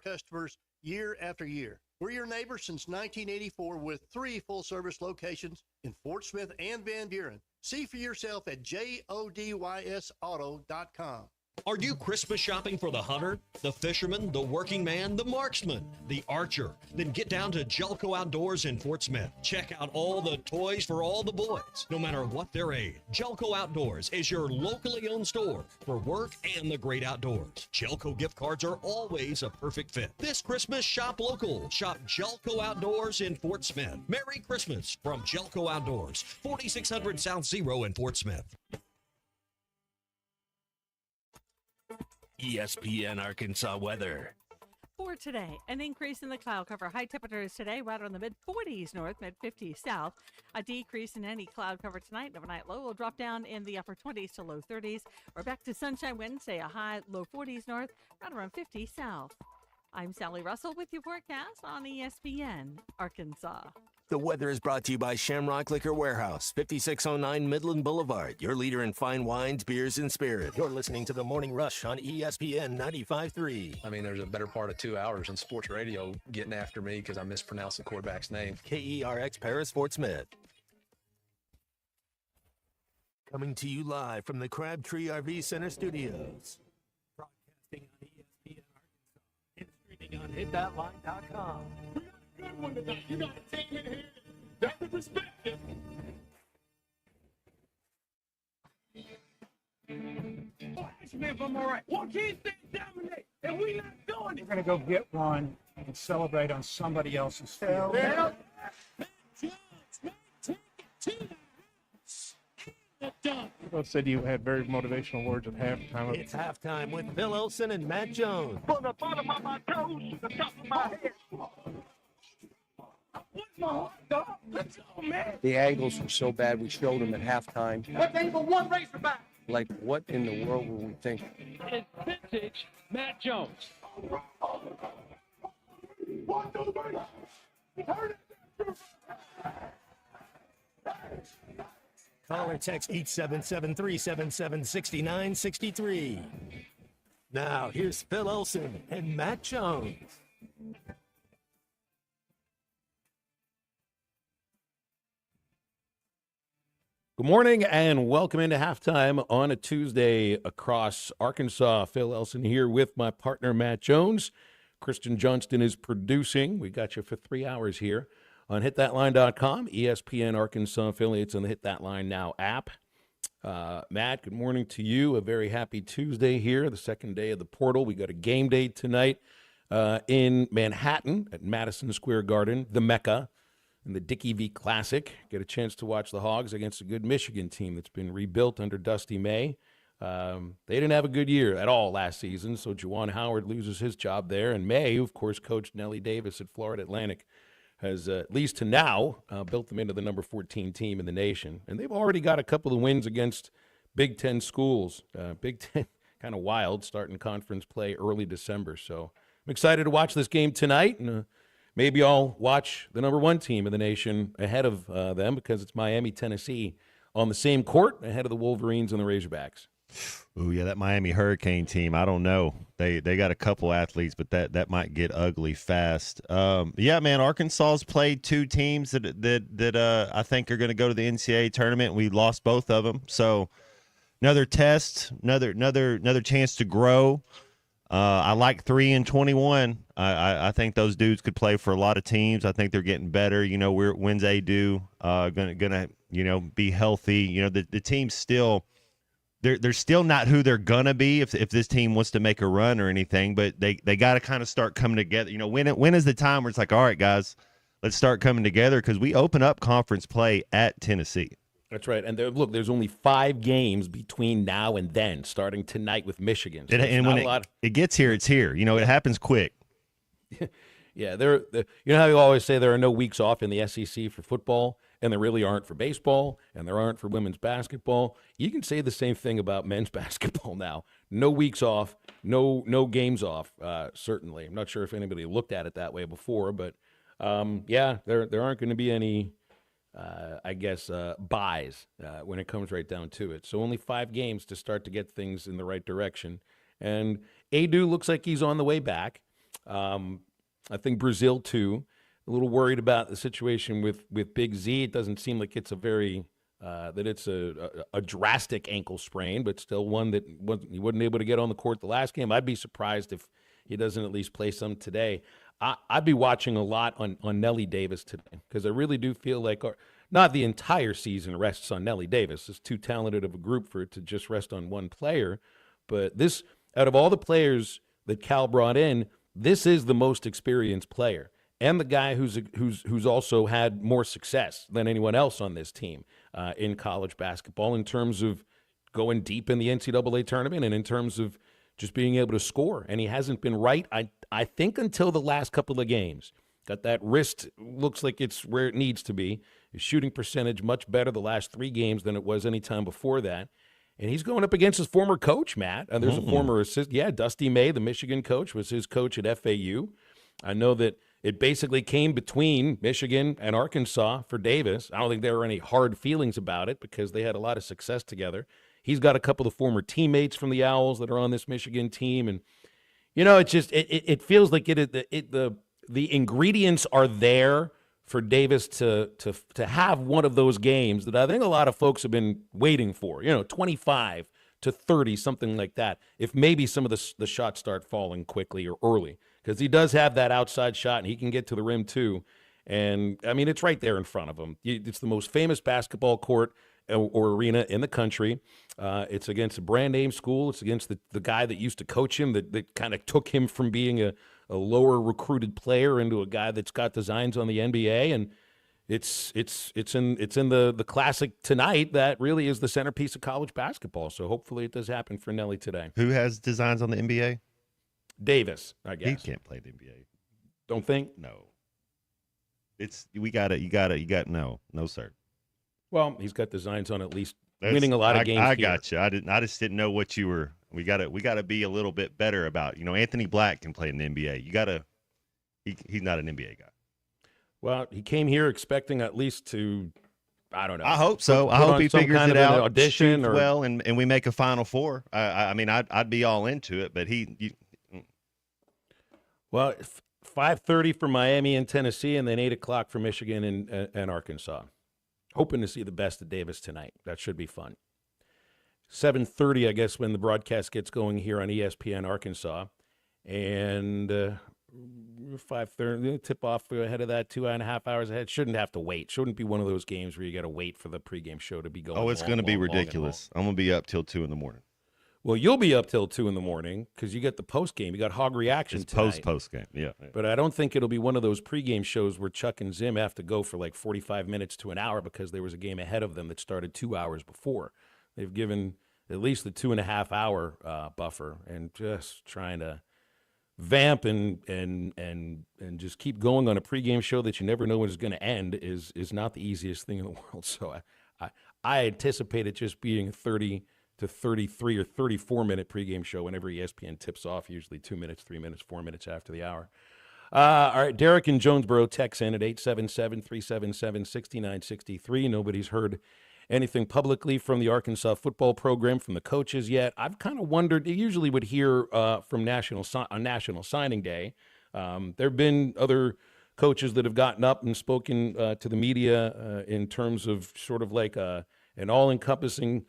customers year after year. We're your neighbor since 1984 with 3 full-service locations in Fort Smith and Van Buren. See for yourself at jodySauto.com. Are you Christmas shopping for the hunter, the fisherman, the working man, the marksman, the archer? Then get down to Jelco Outdoors in Fort Smith. Check out all the toys for all the boys, no matter what their age. Jelco Outdoors is your locally owned store for work and the great outdoors. Jelco gift cards are always a perfect fit. This Christmas, shop local. Shop Jelco Outdoors in Fort Smith. Merry Christmas from Jelco Outdoors, 4600 South Zero in Fort Smith. ESPN Arkansas weather. For today, an increase in the cloud cover. High temperatures today right around the mid-40s north, mid-50s south. A decrease in any cloud cover tonight. Overnight low will drop down in the upper 20s to low 30s. We're back to sunshine Wednesday, a high low 40s north, right around 50 south. I'm Sally Russell with your forecast on ESPN Arkansas. The weather is brought to you by Shamrock Liquor Warehouse, 5609 Midland Boulevard, your leader in fine wines, beers, and spirits. You're listening to The Morning Rush on ESPN 95.3. I mean, there's a better part of 2 hours in sports radio getting after me because I mispronounced the quarterback's name. KERX Paris, Fort Smith. Coming to you live from the Crabtree RV Center studios. Broadcasting on ESPN Arkansas and streaming on hitthatline.com. Good one tonight. You got to take it here. That's the perspective. Oh, actually, if I'm all right. Why can't they dominate? And we not doing it. We're going to go get one and celebrate on somebody else's field. Yeah. Take it to the house. Both said you had very motivational words at halftime. It's halftime with Phil Olsen and Matt Jones. From the bottom of my toes to the top of my head. My heart, dog. Let's go, man. The angles were so bad we showed them at halftime. But they were one Razorback. Like, what in the world were we thinking? It's vintage Matt Jones. 1, 2, 3. Heard it. Call or text 877-377-6963. Now, here's Phil Olsen and Matt Jones. Good morning and welcome into halftime on a Tuesday across Arkansas. Phil Elson here with my partner Matt Jones. Kristen Johnston is producing. We got you for 3 hours here on hitthatline.com, ESPN Arkansas affiliates on the Hit That Line Now app. Matt, good morning to you. A very happy Tuesday here, the second day of the portal. We got a game day tonight in Manhattan at Madison Square Garden, the Mecca. In the Dickie V Classic, get a chance to watch the Hogs against a good Michigan team that's been rebuilt under Dusty May. They didn't have a good year at all last season, so Juwan Howard loses his job there. And May, who of course coached Nellie Davis at Florida Atlantic, has, at least to now, built them into the number 14 team in the nation. And they've already got a couple of wins against Big Ten schools. Big Ten, kind of wild, starting conference play early December. So I'm excited to watch this game tonight. And maybe I'll watch the number 1 team in the nation ahead of them because it's Miami, Tennessee on the same court ahead of the Wolverines and the Razorbacks. Oh, yeah, that Miami Hurricane team, I don't know. They got a couple athletes, but that might get ugly fast. Yeah, man, Arkansas's played 2 teams that I think are going to go to the NCAA tournament. We lost both of them. So another test, another chance to grow. I like 3-21. I think those dudes could play for a lot of teams. I think they're getting better. You know, when's Adu gonna be healthy? You know, the team's still they're still not who they're gonna be if this team wants to make a run or anything. But they got to kind of start coming together. You know, when is the time where it's like, all right, guys, let's start coming together because we open up conference play at Tennessee. That's right. And look, there's only 5 games between now and then, starting tonight with Michigan. So and when it gets here, it's here. You know, it happens quick. Yeah, you know how you always say there are no weeks off in the SEC for football, and there really aren't for baseball, and there aren't for women's basketball. You can say the same thing about men's basketball now. No weeks off, no games off, certainly. I'm not sure if anybody looked at it that way before, but, yeah, there aren't going to be any – buys when it comes right down to it. So only 5 games to start to get things in the right direction. And Adu looks like he's on the way back. I think Brazil, too. A little worried about the situation with Big Z. It doesn't seem like it's a very that it's a drastic ankle sprain, but still one that he wasn't able to get on the court the last game. I'd be surprised if he doesn't at least play some today. I'd be watching a lot on Nelly Davis today because I really do feel like not the entire season rests on Nelly Davis. It's too talented of a group for it to just rest on one player. But this, out of all the players that Cal brought in, this is the most experienced player and the guy who's also had more success than anyone else on this team in college basketball in terms of going deep in the NCAA tournament and in terms of just being able to score. And he hasn't been right, I think, until the last couple of games. Got that wrist, looks like it's where it needs to be. His shooting percentage much better the last 3 games than it was any time before that. And he's going up against his former coach, Matt. There's a former assistant. Yeah, Dusty May, the Michigan coach, was his coach at FAU. I know that it basically came between Michigan and Arkansas for Davis. I don't think there were any hard feelings about it because they had a lot of success together. He's got a couple of former teammates from the Owls that are on this Michigan team. And, it just it feels like the ingredients are there for Davis to have one of those games that I think a lot of folks have been waiting for, 25 to 30, something like that, if maybe some of the shots start falling quickly or early, because he does have that outside shot and he can get to the rim too. And, I mean, it's right there in front of him. It's the most famous basketball court or arena in the country. It's against a brand-name school. It's against the guy that used to coach him, that kind of took him from being a lower recruited player into a guy that's got designs on the NBA, and it's in the classic tonight that really is the centerpiece of college basketball. So hopefully it does happen for Nelly today. Who has designs on the NBA? Davis, I guess. He can't play the NBA. Don't think? No. No, sir. Well, he's got designs on at least winning a lot of games. I got you. I just didn't know what you were. We got to be a little bit better about. Anthony Black can play in the NBA. He's not an NBA guy. Well, he came here expecting at least to, I don't know. I hope so. I hope he figures it out, audition or well, and we make a Final Four. I mean, I'd be all into it, but Well, 5:30 for Miami and Tennessee, and then 8 o'clock for Michigan and Arkansas. Hoping to see the best of Davis tonight. That should be fun. 7:30, I guess, when the broadcast gets going here on ESPN Arkansas. And 5:30, tip off ahead of that, 2.5 hours ahead. Shouldn't have to wait. Shouldn't be one of those games where you got to wait for the pregame show to be going. Oh, it's going to be ridiculous. I'm going to be up till 2 in the morning. Well, you'll be up till 2 in the morning because you get the postgame. You got Hog Reaction it's tonight. Postgame, yeah. But I don't think it'll be one of those pregame shows where Chuck and Zim have to go for like 45 minutes to an hour because there was a game ahead of them that started 2 hours before. They've given at least the 2.5 hour buffer, and just trying to vamp and just keep going on a pregame show that you never know when it's going to end is not the easiest thing in the world. So I anticipate it just being 30 to 33 or 34 minute pregame show whenever ESPN tips off, usually 2 minutes, 3 minutes, 4 minutes after the hour. All right, Derek in Jonesboro texts in at 877-377-6963. Nobody's heard anything publicly from the Arkansas football program, from the coaches yet. I've kind of wondered, you usually would hear from National Signing Day. There have been other coaches that have gotten up and spoken to the media in terms of sort of like an all-encompassing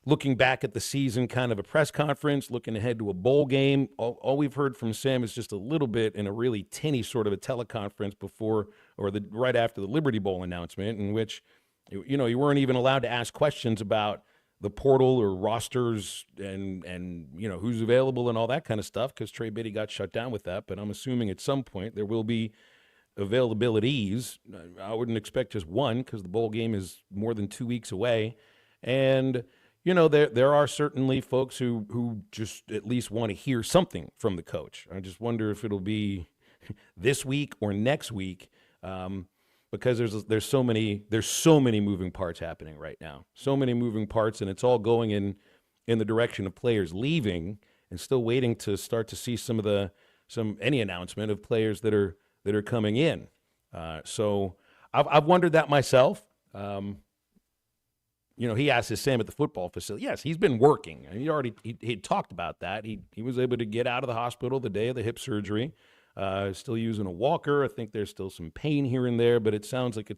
looking back at the season, kind of a press conference, looking ahead to a bowl game. All we've heard from Sam is just a little bit in a really tinny sort of a teleconference before or right after the Liberty Bowl announcement, in which, you weren't even allowed to ask questions about the portal or rosters and who's available and all that kind of stuff because Trey Biddy got shut down with that. But I'm assuming at some point there will be availabilities. I wouldn't expect just one because the bowl game is more than 2 weeks away. And there are certainly folks who just at least want to hear something from the coach. I just wonder if it'll be this week or next week, because there's so many moving parts happening right now. So many moving parts, and it's all going in the direction of players leaving, and still waiting to start to see any announcement of players that are coming in. So I've wondered that myself. He asked his Sam at the football facility. Yes, he's been working. And he talked about that. He was able to get out of the hospital the day of the hip surgery. Still using a walker. I think there's still some pain here and there, but it sounds like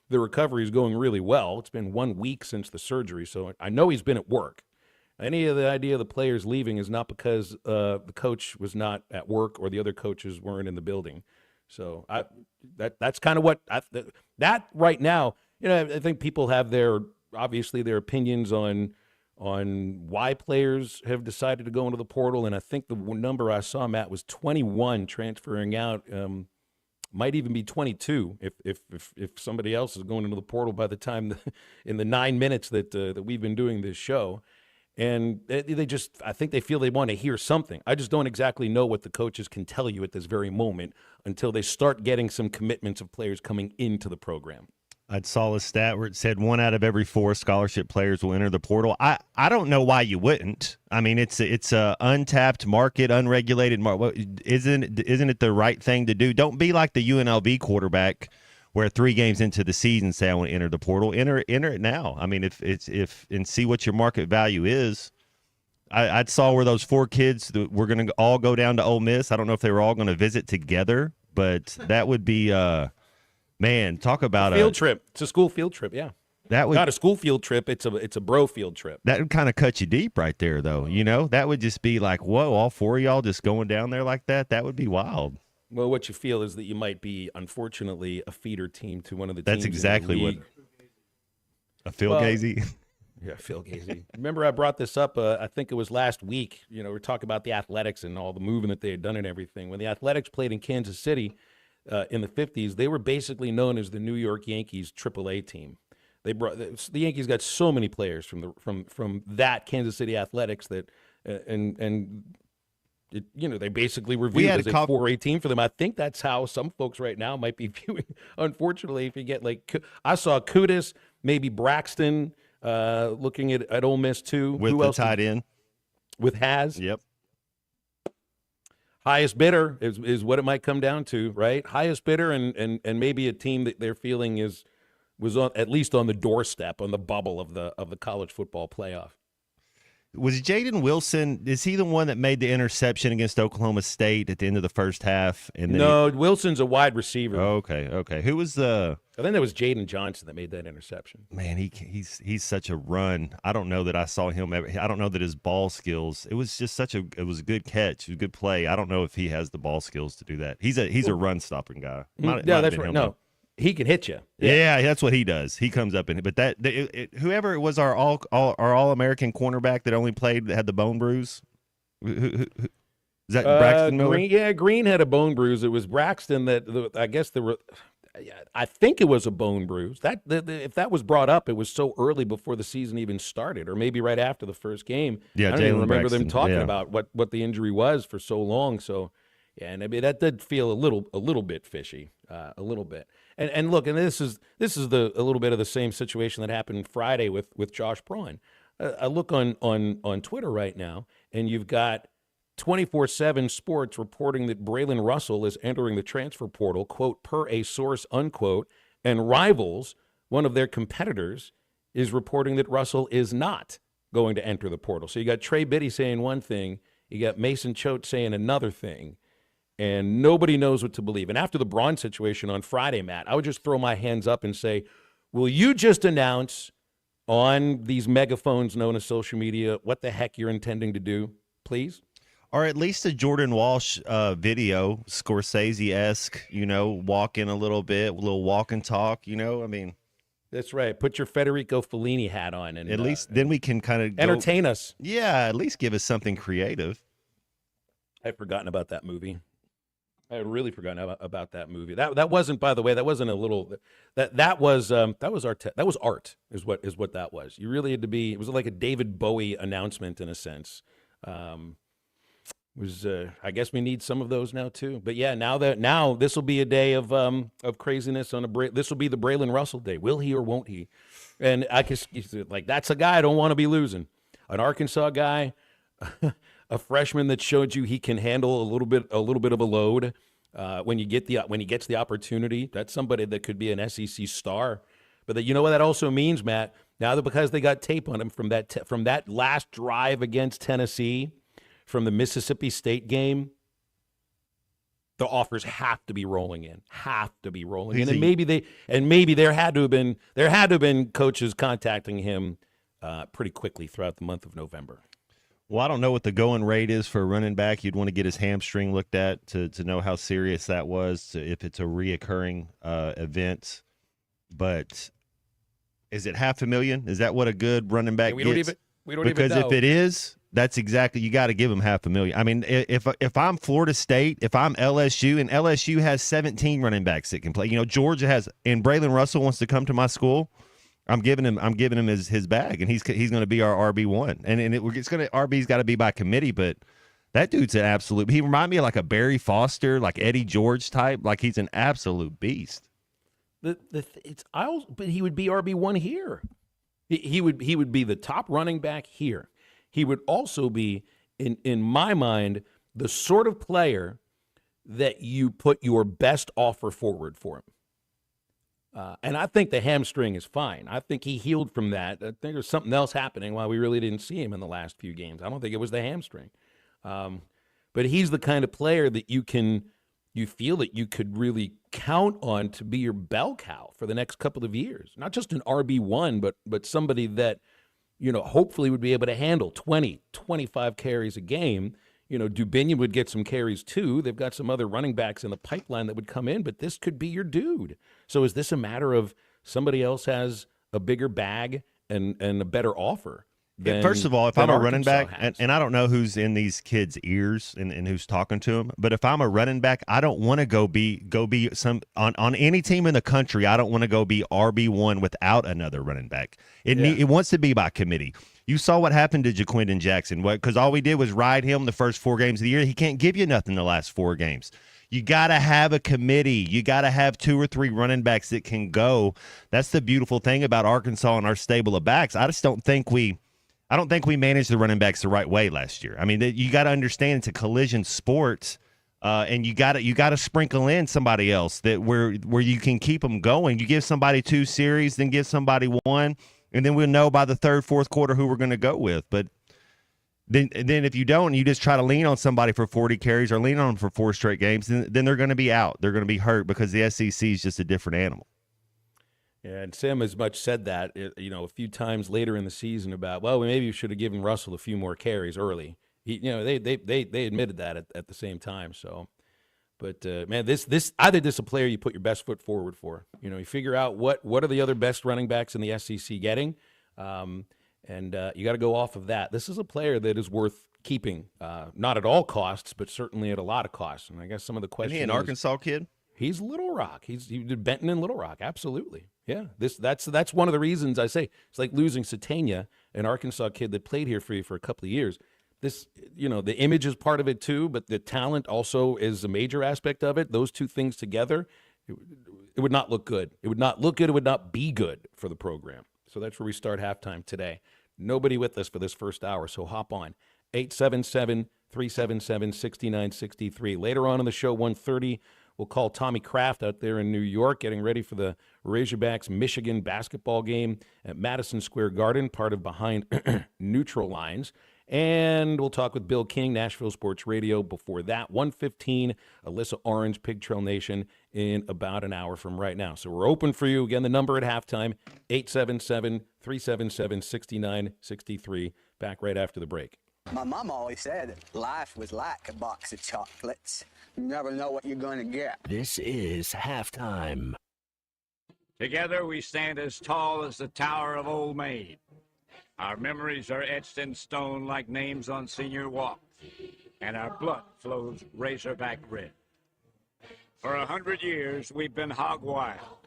the recovery is going really well. It's been 1 week since the surgery, so I know he's been at work. Any of the idea of the players leaving is not because the coach was not at work or the other coaches weren't in the building. So that's kind of what that right now. I think people have obviously their opinions on why players have decided to go into the portal, and I think the number I saw, Matt, was 21 transferring out. Might even be 22 if somebody else is going into the portal by the time in the 9 minutes that we've been doing this show. And I think they feel they want to hear something. I just don't exactly know what the coaches can tell you at this very moment until they start getting some commitments of players coming into the program. I saw a stat where it said 1 out of every 4 scholarship players will enter the portal. I don't know why you wouldn't. I mean, it's a untapped market, unregulated market. Isn't it the right thing to do? Don't be like the UNLV quarterback where 3 games into the season say I want to enter the portal. Enter it now. I mean, if and see what your market value is. I saw where those 4 kids were going to all go down to Ole Miss. I don't know if they were all going to visit together, but that would be man, talk about a field trip. It's a school field trip, yeah. That would not a school field trip. It's a bro field trip. That would kind of cut you deep right there, though. That would just be like, whoa, all 4 of y'all just going down there like that. That would be wild. Well, what you feel is that you might be, unfortunately, a feeder team to one of the teams. That's exactly what a Phil Gazy. Yeah, Phil Gazy. Remember, I brought this up. I think it was last week. We're talking about the Athletics and all the moving that they had done and everything. When the Athletics played in Kansas City in the 50s, they were basically known as the New York Yankees AAA team. The Yankees got so many players from that Kansas City Athletics that they basically were viewed as a 4A team for them. I think that's how some folks right now might be viewing. Unfortunately, if you get I saw Kudus, maybe Braxton, looking at Ole Miss too. With Who the else tight end. With Haz. Yep. Highest bidder is what it might come down to, right? Highest bidder and maybe a team that they're feeling was at least on the doorstep, on the bubble of the college football playoff. Was Jaden Wilson, is he the one that made the interception against Oklahoma State at the end of the first half? And then Wilson's a wide receiver. Okay. Who was the I think that was Jaden Johnson that made that interception. Man, he's such a run. I don't know that I saw him ever. I don't know that his ball skills. It was just it was a good catch, a good play. I don't know if he has the ball skills to do that. He's a run stopping guy. That's right. No. He can hit you. Yeah, that's what he does. He comes up in it. But whoever it was, our All-American cornerback that only played that had the bone bruise. Is that Braxton Miller? Green had a bone bruise. It was Braxton I guess I think it was a bone bruise. If that was brought up, it was so early before the season even started, or maybe right after the first game. Yeah, I don't even remember them talking about what the injury was for so long. So, yeah, and I mean that did feel a little bit fishy, a little bit. And look, and this is a little bit of the same situation that happened Friday with Josh Braun. I look on Twitter right now, and you've got 24/7 Sports reporting that Braylon Russell is entering the transfer portal, quote, per a source, unquote, and Rivals, one of their competitors, is reporting that Russell is not going to enter the portal. So you got Trey Biddy saying one thing, you got Mason Choate saying another thing, and nobody knows what to believe. And after the Braun situation on Friday, Matt, I would just throw my hands up and say, will you just announce on these megaphones known as social media what the heck you're intending to do, please? Or at least a Jordan Walsh video, Scorsese-esque, walk in a little bit, a little walk and talk, I mean. That's right. Put your Federico Fellini hat on. And at least then we can kind of entertain us. Yeah, at least give us something creative. I'd forgotten about that movie. I had really forgotten about that movie. That wasn't, by the way, that wasn't a little. That was art. That was art. Is what that was. You really had to be. It was like a David Bowie announcement in a sense. I guess we need some of those now too. But yeah, now this will be a day of craziness this will be the Braylon Russell day. Will he or won't he? And I guess that's a guy I don't want to be losing. An Arkansas guy, a freshman that showed you he can handle a little bit of a load when he gets the opportunity. That's somebody that could be an SEC star. But you know what that also means, Matt? Now that because they got tape on him from that last drive against Tennessee, from the Mississippi State game, the offers have to be rolling in, and maybe there had to have been coaches contacting him pretty quickly throughout the month of November. Well, I don't know what the going rate is for a running back. You'd want to get his hamstring looked at to know how serious that was, if it's a reoccurring event. But is it $500,000? Is that what a good running back gets? We don't because even know. If it is, that's exactly, you got to give him $500,000. I mean, if I'm Florida State, if I'm LSU, and LSU has 17 running backs that can play. Georgia has, and Braylon Russell wants to come to my school. I'm giving him his bag, and he's going to be our RB1, and RB's got to be by committee. But that dude's an absolute. He reminds me of like a Barry Foster, like Eddie George type. Like he's an absolute beast. But he would be RB1 here. He would be the top running back here. He would also be, in my mind, the sort of player that you put your best offer forward for him. And I think the hamstring is fine. I think he healed from that. I think there's something else happening why we really didn't see him in the last few games. I don't think it was the hamstring. But he's the kind of player that you feel that you could really count on to be your bell cow for the next couple of years. Not just an RB1, but somebody that, hopefully would be able to handle 20, 25 carries a game. Dubinion would get some carries too. They've got some other running backs in the pipeline that would come in, but this could be your dude. So is this a matter of somebody else has a bigger bag and a better offer? First of all, if I'm a running back, and I don't know who's in these kids' ears and who's talking to them, but if I'm a running back, I don't want to go be some on any team in the country. I don't want to go be RB1 without another running back. It wants to be by committee. You saw what happened to Jaquindon Jackson, because all we did was ride him the first 4 games of the year. He can't give you nothing the last 4 games. You got to have a committee. You got to have 2 or 3 running backs that can go. That's the beautiful thing about Arkansas and our stable of backs. I don't think we managed the running backs the right way last year. I mean, you got to understand it's a collision sport, and you got to sprinkle in somebody else that where you can keep them going. You give somebody 2 series, then give somebody 1. And then we'll know by the 3rd, 4th quarter who we're going to go with. But then if you don't, you just try to lean on somebody for 40 carries or lean on them for 4 straight games, then they're going to be out. They're going to be hurt because the SEC is just a different animal. Yeah, and Sam has much said that, a few times later in the season about, well, maybe we should have given Russell a few more carries early. They admitted that at the same time. So, but man, this I think this is a player you put your best foot forward for. You figure out what are the other best running backs in the SEC getting, and you got to go off of that. This is a player that is worth keeping, not at all costs, but certainly at a lot of costs. And I guess some of the questions. Isn't he an Arkansas kid? He's Little Rock. He did Benton and Little Rock. Absolutely. Yeah. That's one of the reasons I say it's like losing Satania, an Arkansas kid that played here for you for a couple of years. This, the image is part of it too, but the talent also is a major aspect of it. Those two things together, it would not look good. It would not look good. It would not be good for the program. So that's where we start halftime today. Nobody with us for this first hour, so hop on. 877-377-6963. Later on in the show, 1:30, we'll call Tommy Kraft out there in New York, getting ready for the Razorbacks Michigan basketball game at Madison Square Garden, part of Behind Neutral Lines. And we'll talk with Bill King, Nashville Sports Radio. Before that, 1:15, Alyssa Orange, Pig Trail Nation, in about an hour from right now. So we're open for you. Again, the number at halftime, 877-377-6963. Back right after the break. My mom always said life was like a box of chocolates. You never know what you're going to get. This is halftime. Together we stand as tall as the Tower of Old Maid. Our memories are etched in stone like names on senior walk, and our blood flows Razorback red. For 100 years, we've been hog wild,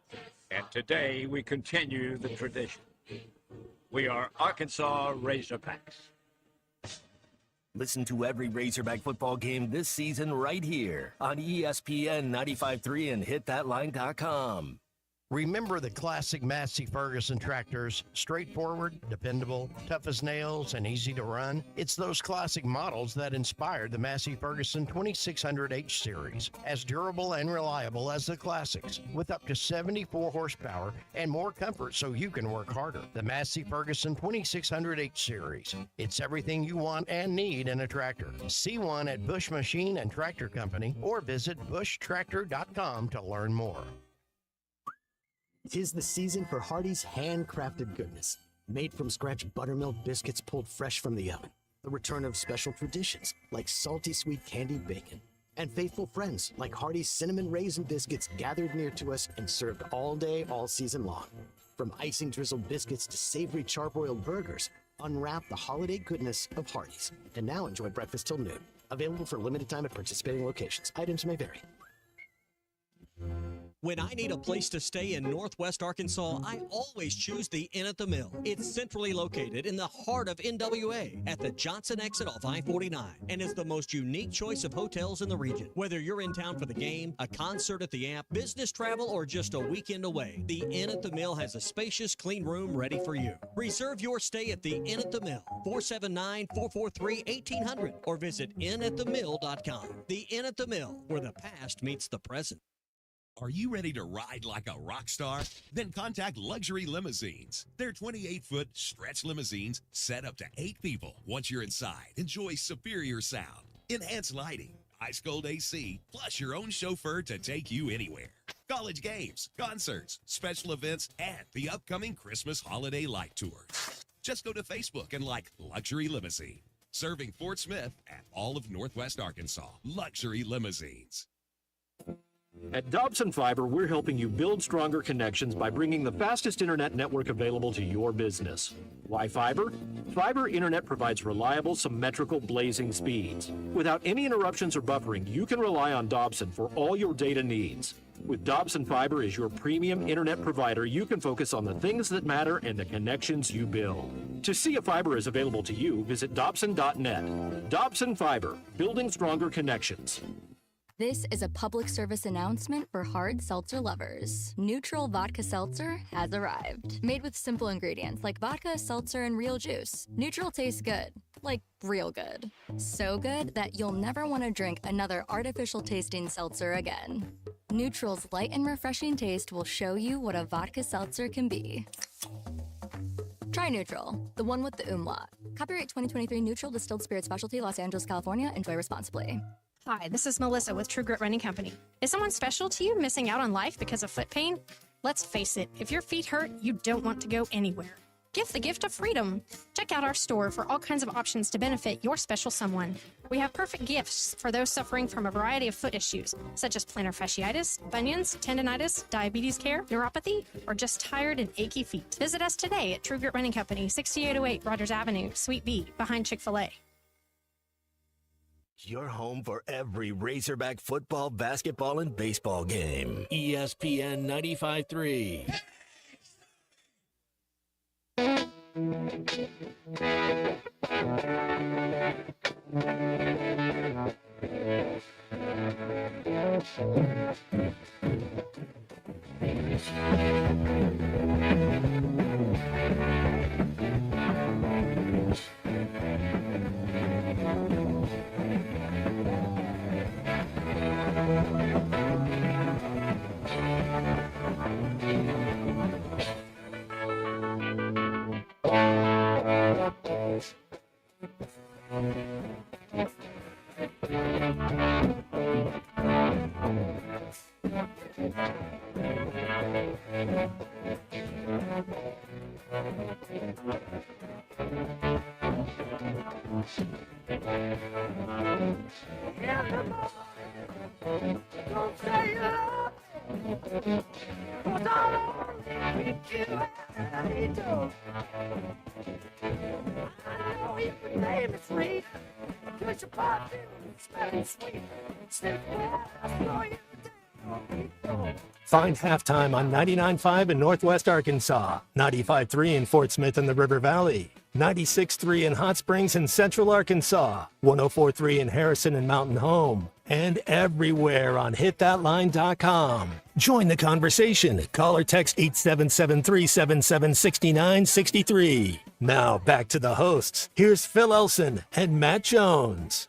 and today we continue the tradition. We are Arkansas Razorbacks. Listen to every Razorback football game this season right here on ESPN 95.3 and hitthatline.com. Remember the classic Massey Ferguson tractors, straightforward, dependable, tough as nails, and easy to run? It's those classic models that inspired the Massey Ferguson 2600H series, as durable and reliable as the classics, with up to 74 horsepower and more comfort so you can work harder. The Massey Ferguson 2600H series. It's everything you want and need in a tractor. See one at Bush Machine and Tractor Company or visit bushtractor.com to learn more. 'Tis the season for Hardee's handcrafted goodness. Made from scratch buttermilk biscuits pulled fresh from the oven. The return of special traditions like salty sweet candied bacon. And faithful friends like Hardee's cinnamon raisin biscuits gathered near to us and served all day, all season long. From icing drizzled biscuits to savory charbroiled burgers, unwrap the holiday goodness of Hardee's. And now enjoy breakfast till noon. Available for limited time at participating locations. Items may vary. When I need a place to stay in Northwest Arkansas, I always choose the Inn at the Mill. It's centrally located in the heart of NWA at the Johnson exit off I-49 and is the most unique choice of hotels in the region. Whether you're in town for the game, a concert at the Amp, business travel, or just a weekend away, the Inn at the Mill has a spacious, clean room ready for you. Reserve your stay at the Inn at the Mill, 479-443-1800, or visit innatthemill.com. The Inn at the Mill, where the past meets the present. Are you ready to ride like a rock star? Then contact Luxury Limousines. Their 28-foot stretch limousines set up to 8 people. Once you're inside, enjoy superior sound, enhanced lighting, ice-cold AC, plus your own chauffeur to take you anywhere. College games, concerts, special events, and the upcoming Christmas holiday light tour. Just go to Facebook and like Luxury Limousine. Serving Fort Smith and all of Northwest Arkansas. Luxury Limousines. At Dobson Fiber, we're helping you build stronger connections by bringing the fastest internet network available to your business. Why fiber? Fiber internet provides reliable, symmetrical, blazing speeds. Without any interruptions or buffering, you can rely on Dobson for all your data needs. With Dobson Fiber as your premium internet provider, you can focus on the things that matter and the connections you build. To see if fiber is available to you, visit Dobson.net. Dobson Fiber, building stronger connections. This is a public service announcement for hard seltzer lovers. Neutral Vodka Seltzer has arrived. Made with simple ingredients like vodka, seltzer, and real juice. Neutral tastes good. Like real good. So good that you'll never want to drink another artificial tasting seltzer again. Neutral's light and refreshing taste will show you what a vodka seltzer can be. Try Neutral, the one with the umlaut. Copyright 2023 Neutral Distilled Spirit Specialty, Los Angeles, California. Enjoy responsibly. Hi, this is Melissa with True Grit Running Company. Is someone special to you missing out on life because of foot pain? Let's face it, if your feet hurt, you don't want to go anywhere. Give the gift of freedom. Check out our store for all kinds of options to benefit your special someone. We have perfect gifts for those suffering from a variety of foot issues, such as plantar fasciitis, bunions, tendonitis, diabetes care, neuropathy, or just tired and achy feet. Visit us today at True Grit Running Company, 6808 Rogers Avenue, Suite B, behind Chick-fil-A. Your home for every Razorback football, basketball, and baseball game. ESPN 95.3. Find Halftime on 99.5 in Northwest Arkansas, 95.3 in Fort Smith and the River Valley, 96.3 in Hot Springs and Central Arkansas, 104.3 in Harrison and Mountain Home, and everywhere on hitthatline.com. Join the conversation. Call or text 877-377-6963. Now back to the hosts. Here's Phil Elson and Matt Jones.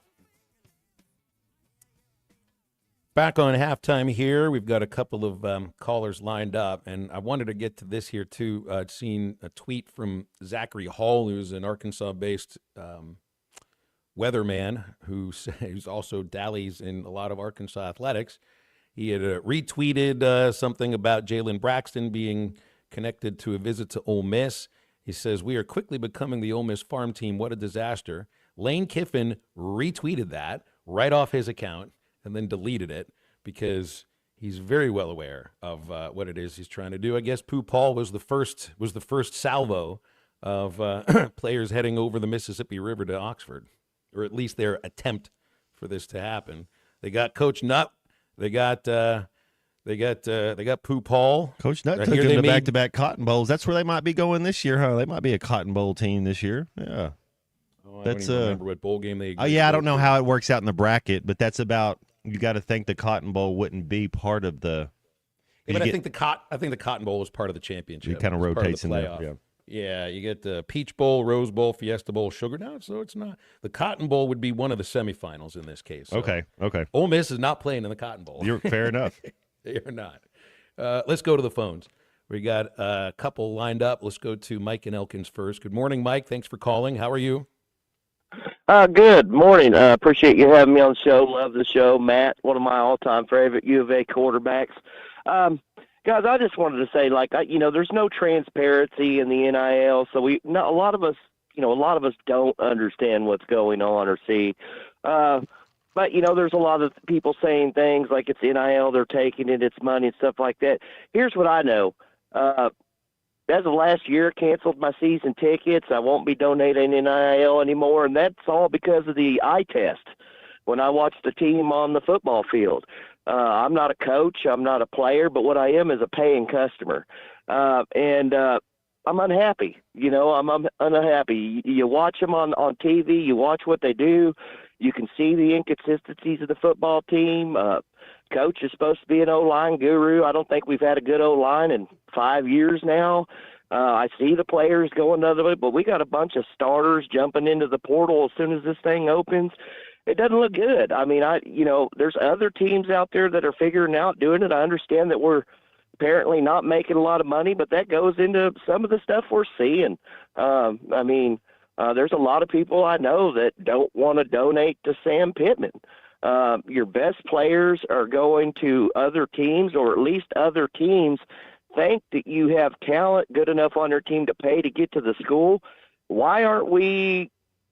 Back on halftime here. We've got a couple of callers lined up, and I wanted to get to this here too. I'd seen a tweet from Zachary Hall, who's an Arkansas-based weatherman who's also dallies in a lot of Arkansas athletics. He had retweeted something about Jalen Braxton being connected to a visit to Ole Miss. He says, "We are quickly becoming the Ole Miss farm team. What a disaster." Lane Kiffin retweeted that right off his account and then deleted it because he's very well aware of what it is he's trying to do. I guess Pooh Paul was the first salvo of players heading over the Mississippi River to Oxford, or at least their attempt for this to happen. They got Coach Nutt. They got Pooh Paul. Coach Nutt took them to back-to-back Cotton Bowls. That's where they might be going this year, huh? They might be a Cotton Bowl team this year. Yeah. I don't even remember what bowl game they. Oh yeah, I don't know how it works out in the bracket, but that's about. You got to think the Cotton Bowl wouldn't be part of the. Yeah, but I think the Cotton Bowl was part of the championship. It kind of rotates in there. Yeah. Yeah, you get the Peach Bowl, Rose Bowl, Fiesta Bowl, Sugar. No, so it's not. The Cotton Bowl would be one of the semifinals in this case. So Okay. Ole Miss is not playing in the Cotton Bowl. You're fair enough. They are not. Let's go to the phones. We got a couple lined up. Let's go to Mike and Elkins first. Good morning, Mike. Thanks for calling. How are you? Good morning. Appreciate you having me on the show. Love the show. Matt, one of my all-time favorite U of A quarterbacks. Guys, I just wanted to say, there's no transparency in the NIL, so a lot of us don't understand what's going on or see. But, there's a lot of people saying things like it's NIL, they're taking it, it's money and stuff like that. Here's what I know. As of last year, canceled my season tickets. I won't be donating NIL anymore, and that's all because of the eye test when I watch the team on the football field. I'm not a coach. I'm not a player, but what I am is a paying customer. And I'm unhappy. I'm unhappy. You watch them on TV. You watch what they do. You can see the inconsistencies of the football team. Coach is supposed to be an O-line guru. I don't think we've had a good O-line in 5 years now. I see the players going the other way, but we got a bunch of starters jumping into the portal as soon as this thing opens. It doesn't look good. I mean, there's other teams out there that are figuring out doing it. I understand that we're apparently not making a lot of money, but that goes into some of the stuff we're seeing. There's a lot of people I know that don't want to donate to Sam Pittman. Your best players are going to other teams, or at least other teams think that you have talent good enough on your team to pay to get to the school. Why aren't we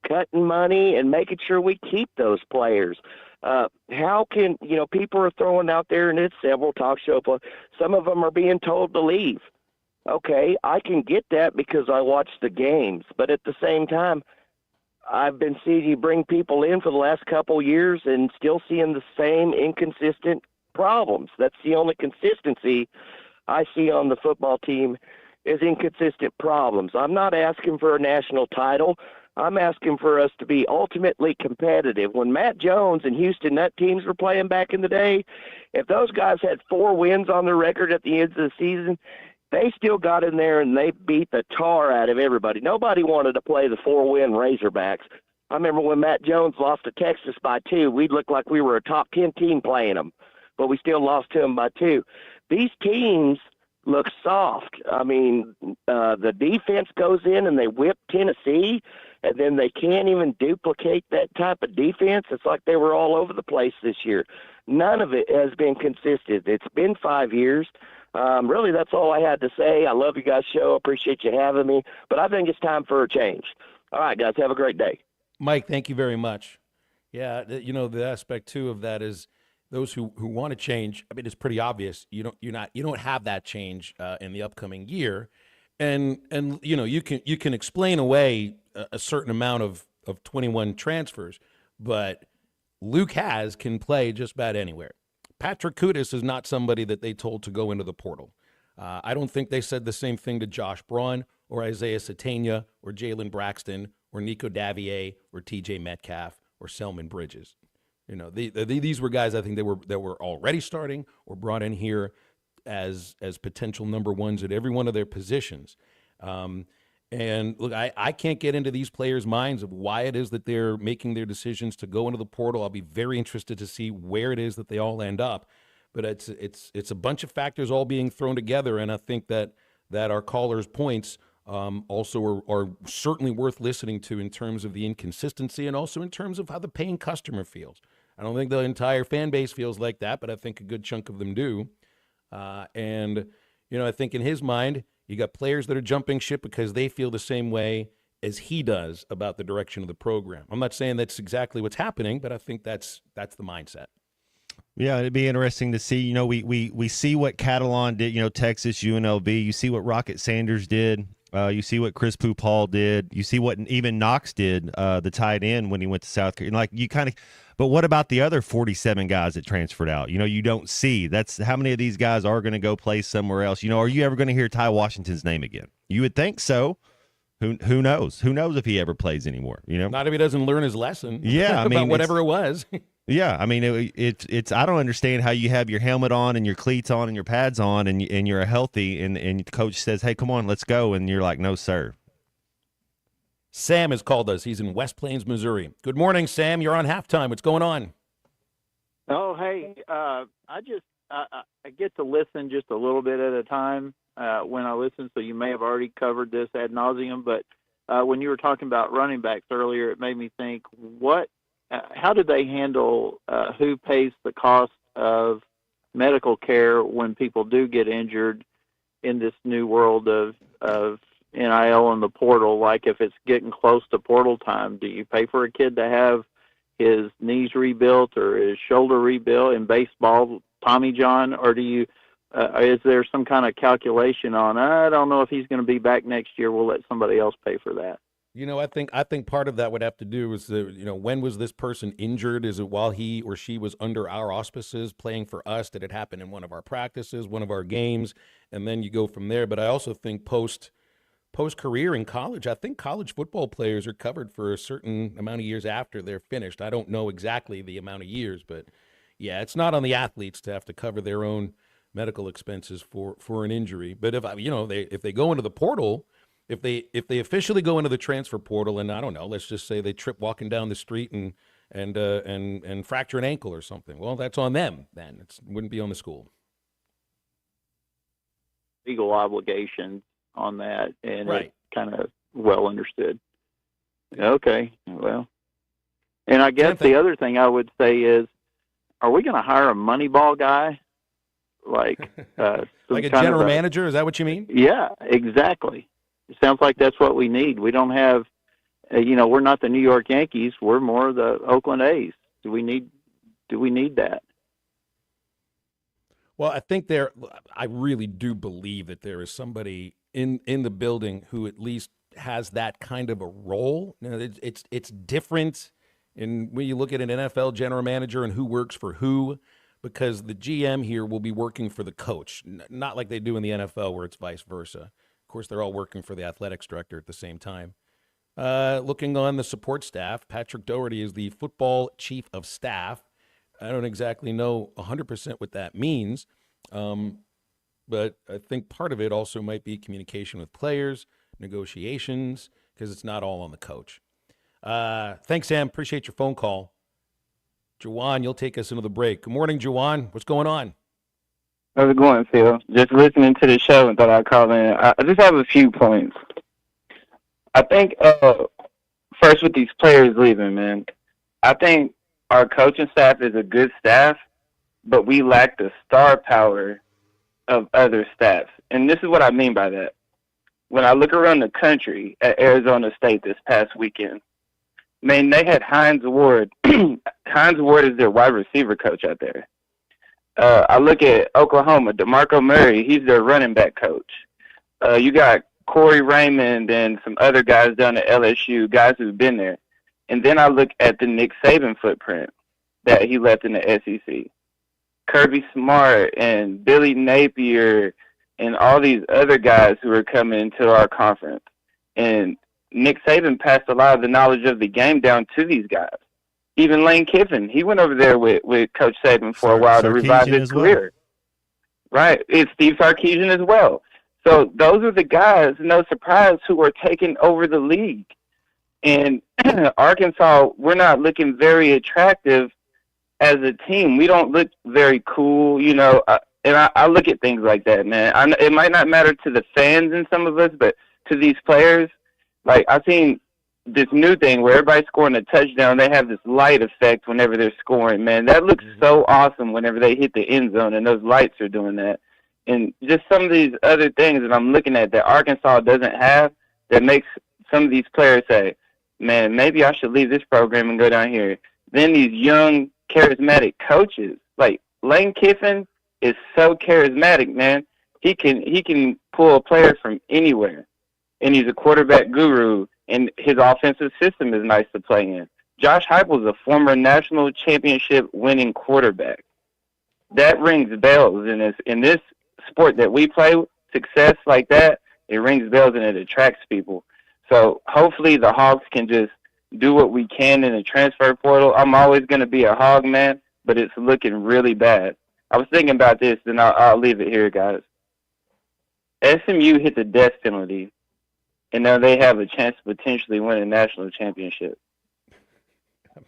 cutting money and making sure we keep those players? How can, people are throwing out there, and it's several talk show, some of them are being told to leave. Okay, I can get that because I watch the games, but at the same time, I've been seeing you bring people in for the last couple years and still seeing the same inconsistent problems. That's the only consistency I see on the football team is inconsistent problems. I'm not asking for a national title. I'm asking for us to be ultimately competitive. When Matt Jones and Houston Nutt teams were playing back in the day, if those guys had 4 wins on their record at the end of the season, they still got in there and they beat the tar out of everybody. Nobody wanted to play the 4-win Razorbacks. I remember when Matt Jones lost to Texas by 2, we'd look like we were a top 10 team playing them, but we still lost to them by 2. These teams look soft. I mean, the defense goes in and they whip Tennessee, and then they can't even duplicate that type of defense. It's like they were all over the place this year. None of it has been consistent. It's been 5 years. Really, that's all I had to say. I love you guys' show. Appreciate you having me. But I think it's time for a change. All right, guys, have a great day. Mike, thank you very much. Yeah, the aspect, too, of that is those who want to change. I mean, it's pretty obvious. You don't have that change in the upcoming year. And you can explain away a certain amount of 21 transfers, but Luke can play just about anywhere. Patrick Kudus is not somebody that they told to go into the portal. I don't think they said the same thing to Josh Braun or Isaiah Satania or Jalen Braxton or Nico Davier or TJ Metcalf or Selman Bridges. These were guys I think that were already starting or brought in here as potential number ones at every one of their positions. And look, I can't get into these players' minds of why it is that they're making their decisions to go into the portal. I'll be very interested to see where it is that they all end up. But it's a bunch of factors all being thrown together, and I think that our callers' points also are certainly worth listening to in terms of the inconsistency and also in terms of how the paying customer feels. I don't think the entire fan base feels like that, but I think a good chunk of them do. And I think in his mind, you got players that are jumping ship because they feel the same way as he does about the direction of the program. I'm not saying that's exactly what's happening, but I think that's the mindset. Yeah, it'd be interesting to see. We see what Catalan did, Texas, UNLV. You see what Rocket Sanders did. You see what Chris Pupal did. You see what even Knox did, the tight end, when he went to South Carolina. But what about the other 47 guys that transferred out? You don't see. That's how many of these guys are going to go play somewhere else. Are you ever going to hear Ty Washington's name again? You would think so. Who knows? Who knows if he ever plays anymore? Not if he doesn't learn his lesson. Yeah, about whatever it was. Yeah, I mean, it's. I don't understand how you have your helmet on and your cleats on and your pads on and you're healthy and the coach says, "Hey, come on, let's go," and you're like, "No, sir." Sam has called us. He's in West Plains, Missouri. Good morning, Sam. You're on halftime. What's going on? Oh, hey, I get to listen just a little bit at a time when I listen, so you may have already covered this ad nauseum, but when you were talking about running backs earlier, it made me think, how do they handle who pays the cost of medical care when people do get injured in this new world of NIL and the portal? Like if it's getting close to portal time, do you pay for a kid to have his knees rebuilt or his shoulder rebuilt in baseball, Tommy John, or do you is there some kind of calculation on, I don't know if he's going to be back next year, we'll let somebody else pay for that? I think part of that would have to do with when was this person injured? Is it while he or she was under our auspices playing for us? Did it happen in one of our practices, one of our games? And then you go from there. But I also think post-career in college, I think college football players are covered for a certain amount of years after they're finished. I don't know exactly the amount of years, but yeah, it's not on the athletes to have to cover their own medical expenses for an injury. But if they go into the portal, if they officially go into the transfer portal, and I don't know, let's just say they trip walking down the street and fracture an ankle or something, well, that's on them. Then it wouldn't be on the school. Legal obligations on that, and right. It's kind of well understood. Okay, well, and I guess the other thing I would say is, are we going to hire a Moneyball guy, like like a general manager? Is that what you mean? Yeah, exactly. It sounds like that's what we need. We don't have, we're not the New York Yankees. We're more the Oakland A's. Do we need that? Well, I really do believe that there is somebody in the building who at least has that kind of a role. It's different when you look at an NFL general manager and who works for who, because the GM here will be working for the coach, not like they do in the NFL where it's vice versa. Of course, they're all working for the athletics director at the same time. Looking on the support staff, Patrick Doherty is the football chief of staff. I don't exactly know 100% what that means, but I think part of it also might be communication with players, negotiations, because it's not all on the coach. Thanks, Sam. Appreciate your phone call. Juwan, you'll take us into the break. Good morning, Juwan. What's going on? How's it going, Phil? Just listening to the show and thought I'd call in. I just have a few points. I think, first with these players leaving, man, I think our coaching staff is a good staff, but we lack the star power of other staffs. And this is what I mean by that. When I look around the country at Arizona State this past weekend, man, they had Hines Ward. Hines Ward is their wide receiver coach out there. I look at Oklahoma, DeMarco Murray, he's their running back coach. You got Corey Raymond and some other guys down at LSU, guys who've been there. And then I look at the Nick Saban footprint that he left in the SEC. Kirby Smart and Billy Napier and all these other guys who are coming into our conference. And Nick Saban passed a lot of the knowledge of the game down to these guys. Even Lane Kiffin, he went over there with Coach Saban for a while to revive Sarkisian his as well. career. Right. It's Steve Sarkisian as well. So those are the guys, no surprise, who are taking over the league. And Arkansas, we're not looking very attractive as a team. We don't look very cool, you know. I look at things like that, man. It might not matter to the fans and some of us, but to these players, like I've seen this new thing where everybody's scoring a touchdown. They have this light effect whenever they're scoring, man. That looks so awesome whenever they hit the end zone and those lights are doing that. And just some of these other things that I'm looking at that Arkansas doesn't have that makes some of these players say, man, maybe I should leave this program and go down here. Then these young, charismatic coaches, like Lane Kiffin is so charismatic, man. He can pull a player from anywhere. And he's a quarterback guru, and his offensive system is nice to play in. Josh Heupel is a former national championship winning quarterback. That rings bells in this sport that we play. Success like that, it rings bells and it attracts people. So hopefully the Hogs can just do what we can in the transfer portal. I'm always going to be a Hog, man, but it's looking really bad. I was thinking about this, and I'll leave it here, guys. SMU hit the death penalty, and now they have a chance to potentially win a national championship.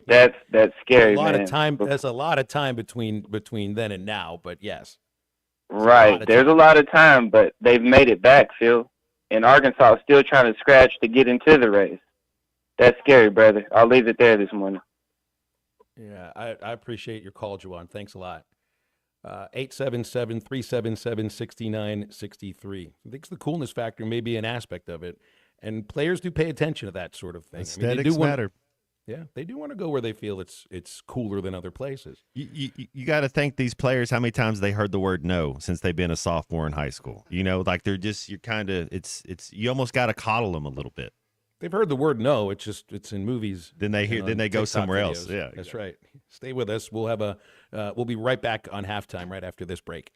That's scary, man. There's a lot of time between then and now, but yes. Right. There's a lot of time, but they've made it back, Phil. And Arkansas is still trying to scratch to get into the race. That's scary, brother. I'll leave it there this morning. Yeah, I appreciate your call, Juwan. Thanks a lot. 877-377-6963. I think the coolness factor may be an aspect of it, and players do pay attention to that sort of thing. Aesthetics matter. Yeah, they do want to go where they feel it's cooler than other places. You got to thank these players how many times they heard the word no since they've been a sophomore in high school. You know, like you almost got to coddle them a little bit. They've heard the word no. It's in movies. Then they go TikTok somewhere videos. else. Yeah, that's right. Stay with us. We'll be right back on halftime right after this break.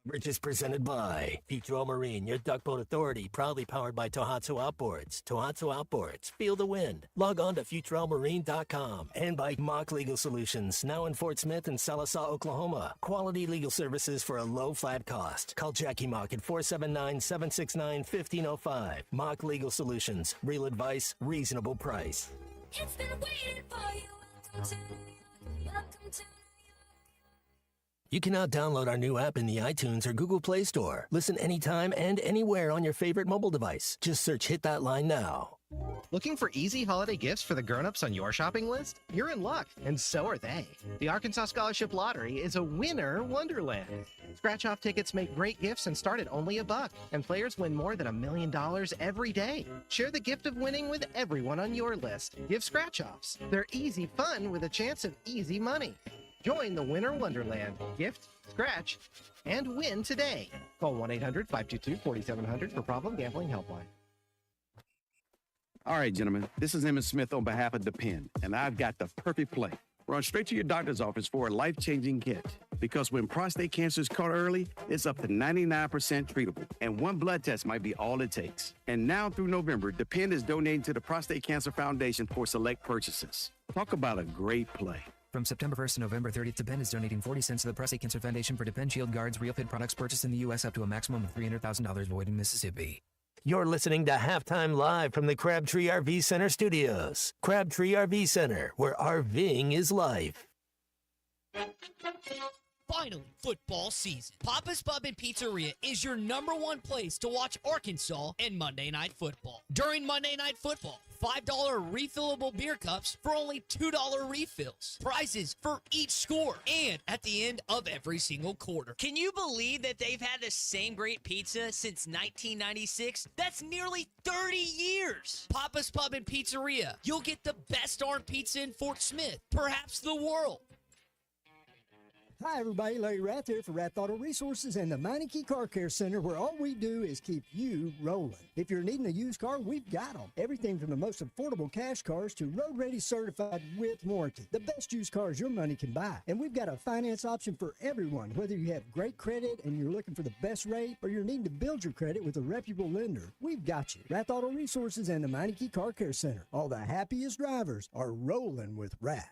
Coverage is presented by Futrall Marine, your duckboat authority, proudly powered by Tohatsu Outboards. Tohatsu Outboards, feel the wind. Log on to futrallmarine.com. And by Mock Legal Solutions, now in Fort Smith and Sallisaw, Oklahoma. Quality legal services for a low, flat cost. Call Jackie Mock at 479-769-1505. Mock Legal Solutions, real advice, reasonable price. It's been waiting for you. Welcome to You can now download our new app in the iTunes or Google Play Store. Listen anytime and anywhere on your favorite mobile device. Just search Hit That Line now. Looking for easy holiday gifts for the grown-ups on your shopping list? You're in luck, and so are they. The Arkansas Scholarship Lottery is a winner wonderland. Scratch-off tickets make great gifts and start at only $1, and players win more than $1 million every day. Share the gift of winning with everyone on your list. Give scratch-offs. They're easy fun with a chance of easy money. Join the Winter Wonderland. Gift, scratch, and win today. Call 1-800-522-4700 for Problem Gambling Helpline. All right, gentlemen, this is Emmett Smith on behalf of Depend, and I've got the perfect play. Run straight to your doctor's office for a life-changing kit. Because when prostate cancer is caught early, it's up to 99% treatable, and one blood test might be all it takes. And now through November, Depend is donating to the Prostate Cancer Foundation for select purchases. Talk about a great play. From September 1st to November 30th, Depend is donating 40 cents to the Prostate Cancer Foundation for Depend Shield Guards Real Fit products purchased in the U.S. up to a maximum of $300,000 void in Mississippi. You're listening to Halftime Live from the Crabtree RV Center studios. Crabtree RV Center, where RVing is life. Finally, football season. Papa's Pub and Pizzeria is your #1 place to watch Arkansas and Monday Night Football. During Monday Night Football, $5 refillable beer cups for only $2 refills. Prizes for each score and at the end of every single quarter. Can you believe that they've had the same great pizza since 1996? That's nearly 30 years. Papa's Pub and Pizzeria. You'll get the best darn pizza in Fort Smith, perhaps the world. Hi, everybody. Larry Rath here for Rath Auto Resources and the Meineke Car Care Center, where all we do is keep you rolling. If you're needing a used car, we've got them. Everything from the most affordable cash cars to road-ready certified with warranty. The best used cars your money can buy. And we've got a finance option for everyone, whether you have great credit and you're looking for the best rate or you're needing to build your credit with a reputable lender. We've got you. Rath Auto Resources and the Meineke Car Care Center. All the happiest drivers are rolling with Rath.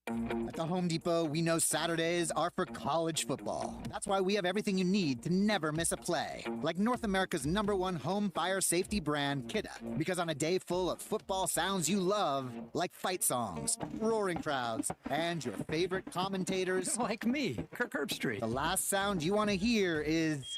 At the Home Depot, we know Saturdays are for college football. That's why we have everything you need to never miss a play. Like North America's #1 home fire safety brand, Kidda. Because on a day full of football sounds you love, like fight songs, roaring crowds, and your favorite commentators... Like me, Kirk Herbstreit. The last sound you want to hear is...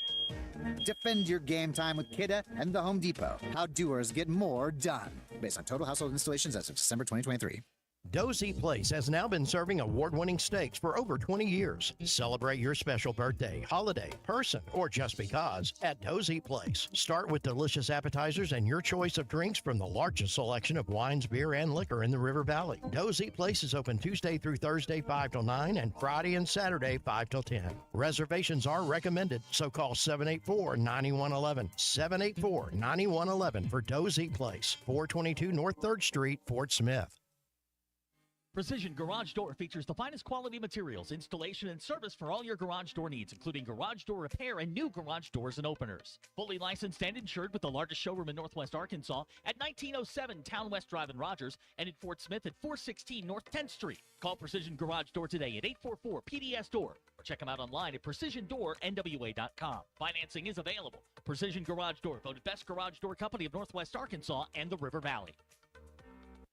Defend your game time with Kidda and the Home Depot. How doers get more done. Based on total household installations as of December 2023. Dozy Place has now been serving award-winning steaks for over 20 years. Celebrate your special birthday, holiday, person, or just because at Dozy Place. Start with delicious appetizers and your choice of drinks from the largest selection of wines, beer, and liquor in the River Valley. Dozy Place is open Tuesday through Thursday 5 till 9 and Friday and Saturday 5 till 10. Reservations are recommended, so call 784-9111. 784-9111 for Dozy Place, 422 North 3rd Street, Fort Smith. Precision Garage Door features the finest quality materials, installation, and service for all your garage door needs, including garage door repair and new garage doors and openers. Fully licensed and insured with the largest showroom in Northwest Arkansas at 1907 Town West Drive in Rogers and in Fort Smith at 416 North 10th Street. Call Precision Garage Door today at 844-PDS-DOOR or check them out online at PrecisionDoorNWA.com. Financing is available. Precision Garage Door, voted best garage door company of Northwest Arkansas and the River Valley.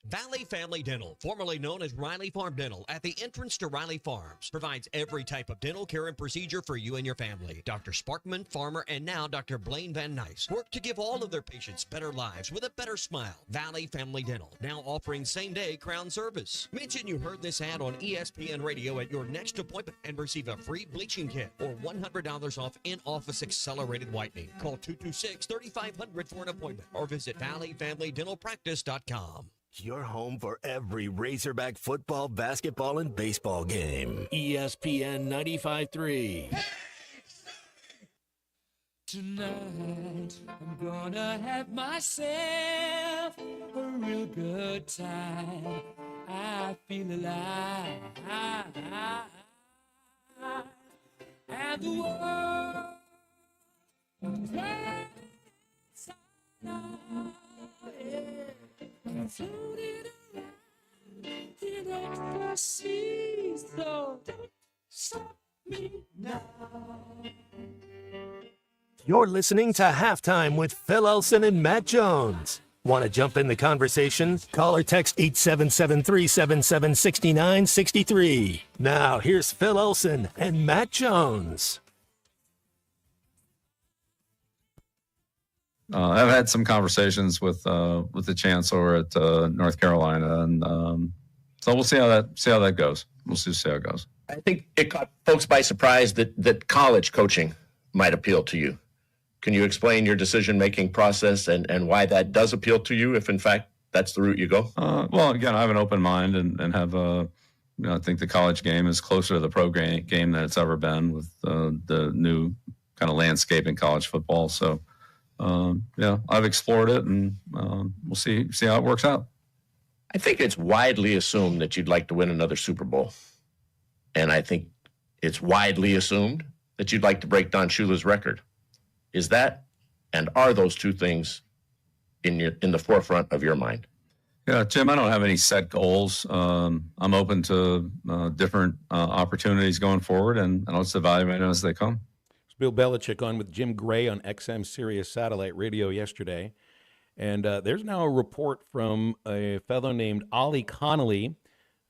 Valley Family Dental, formerly known as Riley Farm Dental, at the entrance to Riley Farms, provides every type of dental care and procedure for you and your family. Dr. Sparkman, Farmer, and now Dr. Blaine Van Nice work to give all of their patients better lives with a better smile. Valley Family Dental, now offering same-day crown service. Mention you heard this ad on ESPN Radio at your next appointment and receive a free bleaching kit or $100 off in-office accelerated whitening. Call 226-3500 for an appointment or visit valleyfamilydentalpractice.com. Your home for every Razorback football, basketball, and baseball game. ESPN 95.3. Tonight, I'm gonna have myself a real good time. I feel alive. And the world is right now. Floated around in ecstasy, so don't stop me now. You're listening to Halftime with Phil Elson and Matt Jones. Want to jump in the conversation? Call or text 877-377-6963. Now, here's Phil Elson and Matt Jones. I've had some conversations with the chancellor at North Carolina, and so we'll see how that goes. We'll see how it goes. I think it caught folks by surprise that college coaching might appeal to you. Can you explain your decision-making process and why that does appeal to you, if in fact that's the route you go? Well, again, I have an open mind and have I think the college game is closer to the pro game than it's ever been with the new kind of landscape in college football. So. I've explored it, and we'll see how it works out. I think it's widely assumed that you'd like to win another Super Bowl. And I think it's widely assumed that you'd like to break Don Shula's record. Is that, and are those two things in the forefront of your mind? Yeah, Jim, I don't have any set goals. I'm open to different opportunities going forward, and I'll just evaluate them as they come. Bill Belichick on with Jim Gray on XM Sirius Satellite Radio yesterday. And there's now a report from a fellow named Ollie Connolly,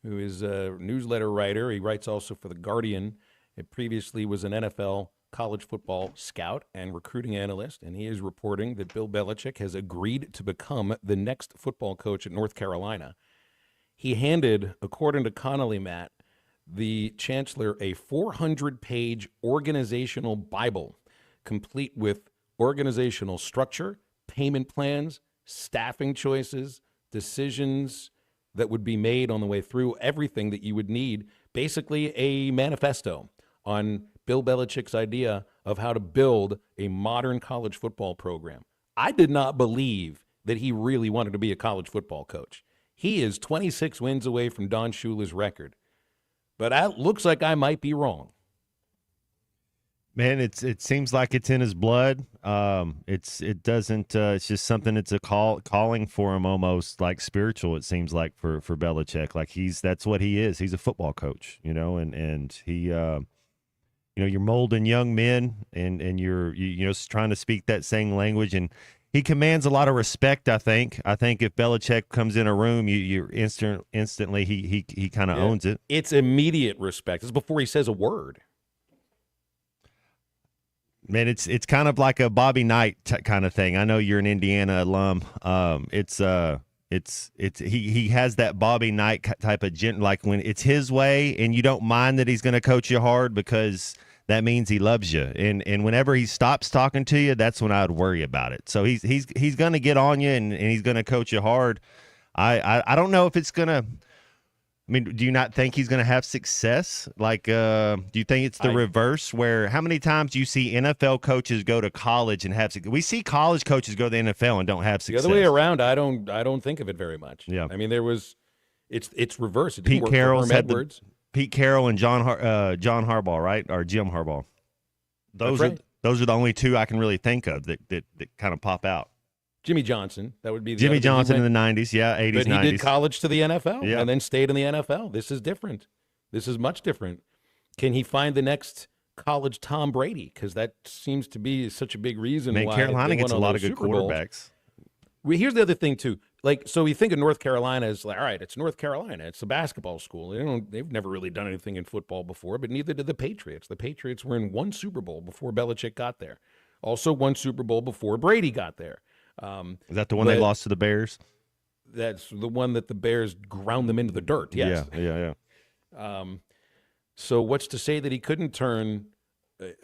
who is a newsletter writer. He writes also for The Guardian. It previously was an NFL college football scout and recruiting analyst, and he is reporting that Bill Belichick has agreed to become the next football coach at North Carolina. He handed, according to Connolly, Matt, the chancellor a 400-page organizational Bible, complete with organizational structure, payment plans, staffing choices, decisions that would be made on the way through, everything that you would need, basically a manifesto on Bill Belichick's idea of how to build a modern college football program. I did not believe that he really wanted to be a college football coach. He is 26 wins away from Don Shula's record. But it looks like I might be wrong. Man, it seems like it's in his blood. It's just something that's a calling for him, almost like spiritual. It seems like for Belichick, like that's what he is. He's a football coach, and he you're molding young men, and you're trying to speak that same language, and he commands a lot of respect. I think if Belichick comes in a room, you're instantly he kind of owns it. It's immediate respect. It's before he says a word. Man, it's kind of like a Bobby Knight kind of thing. I know you're an Indiana alum. He has that Bobby Knight type of like when it's his way, and you don't mind that he's going to coach you hard because that means he loves you. And whenever he stops talking to you, that's when I would worry about it. So he's going to get on you, and he's going to coach you hard. I don't know if it's going to. I mean, do you not think he's going to have success? Like, do you think it's the reverse where how many times do you see NFL coaches go to college and have success? We see college coaches go to the NFL and don't have success. The other way around, I don't think of it very much. Yeah. I mean, it's reverse. It didn't Pete work Carroll's for Herm had Edwards. Pete Carroll and John Harbaugh, right? Or Jim Harbaugh. Those are the only two I can really think of that kind of pop out. Jimmy Johnson, that would be the Jimmy other. Johnson in the 90s, yeah, 80s, but he 90s. did college to the NFL Yeah. and then stayed in the NFL. This is different. This is much different. Can he find the next college Tom Brady? Because that seems to be such a big reason why Carolina they gets won a all lot of those good Super Bowls. quarterbacks. Well, here's the other thing too. Like, so you think of North Carolina as like, all right, it's North Carolina. It's a basketball school. They've never really done anything in football before, but neither did the Patriots. The Patriots were in one Super Bowl before Belichick got there. Also one Super Bowl before Brady got there. Is that the one they lost to the Bears? That's the one that the Bears ground them into the dirt. Yes. Yeah. So what's to say that he couldn't turn an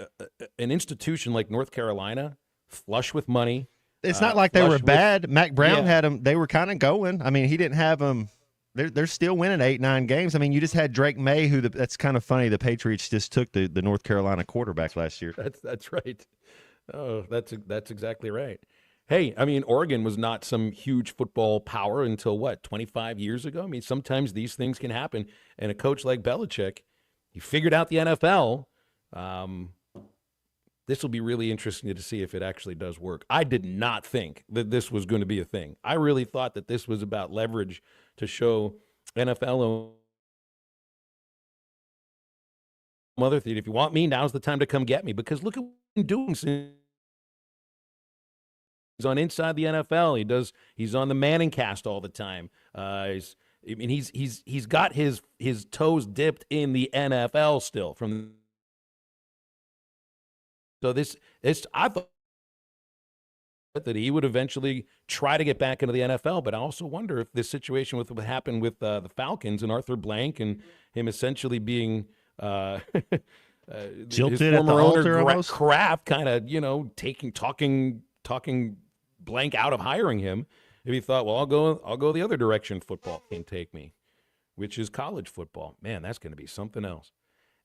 institution like North Carolina flush with money? It's not like they were bad. Mac Brown Yeah. had them. They were kind of going. I mean, he didn't have them. They're still winning 8-9 games. I mean, you just had Drake May, that's kind of funny. The Patriots just took the North Carolina quarterback last year. That's right. Oh, that's exactly right. Hey, I mean, Oregon was not some huge football power until, 25 years ago? I mean, sometimes these things can happen. And a coach like Belichick, he figured out the NFL. This will be really interesting to see if it actually does work. I did not think that this was going to be a thing. I really thought that this was about leverage to show NFL other thing. If you want me, now's the time to come get me. Because look at what he's doing since he's on Inside the NFL. He's on the Manning cast all the time. He's got his toes dipped in the NFL still from. So I thought that he would eventually try to get back into the NFL, but I also wonder if this situation with what happened with the Falcons and Arthur Blank and him essentially being Jilted his at the former altar owner almost? Kraft kind of talking Blank out of hiring him. If he thought, well, I'll go the other direction football can take me, which is college football. Man, that's going to be something else.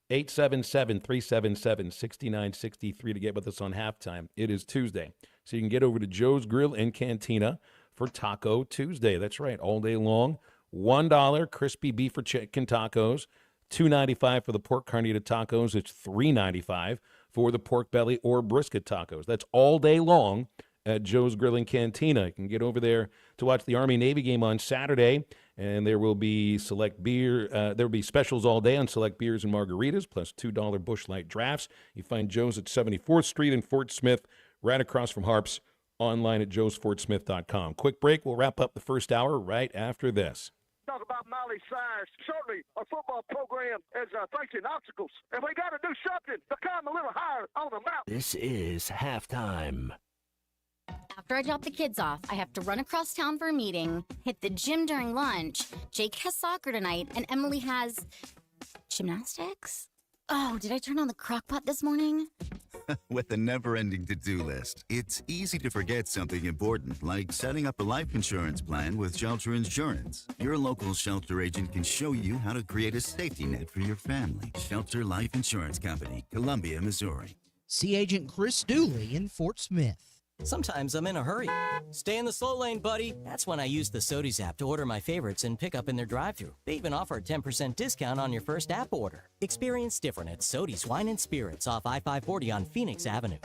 877-377-6963 to get with us on halftime. It is Tuesday, so you can get over to Joe's Grill and Cantina for Taco Tuesday. That's right, all day long. $1 crispy beef or chicken tacos, $2.95 for the pork carnita tacos. It's $3.95 for the pork belly or brisket tacos. That's all day long at Joe's Grill and Cantina. You can get over there to watch the Army-Navy game on Saturday, and there will be select beer. There will be specials all day on select beers and margaritas, plus $2 Busch Light drafts. You find Joe's at 74th Street in Fort Smith, right across from Harps, online at joesfortsmith.com. Quick break. We'll wrap up the first hour right after this. Talk about Miley Cyrus. Certainly, a football program is facing obstacles, and we got to do something to climb a little higher on the mountain. This is halftime. After I drop the kids off, I have to run across town for a meeting, hit the gym during lunch. Jake has soccer tonight, and Emily has gymnastics. Oh, did I turn on the crock pot this morning? With a never-ending to-do list, it's easy to forget something important, like setting up a life insurance plan with Shelter Insurance. Your local Shelter agent can show you how to create a safety net for your family. Shelter Life Insurance Company, Columbia, Missouri. See Agent Chris Dooley in Fort Smith. Sometimes I'm in a hurry. Stay in the slow lane, buddy. That's when I use the Sodies app to order my favorites and pick up in their drive-thru. They even offer a 10% discount on your first app order. Experience different at Sodies Wine and Spirits off I-540 on Phoenix Avenue.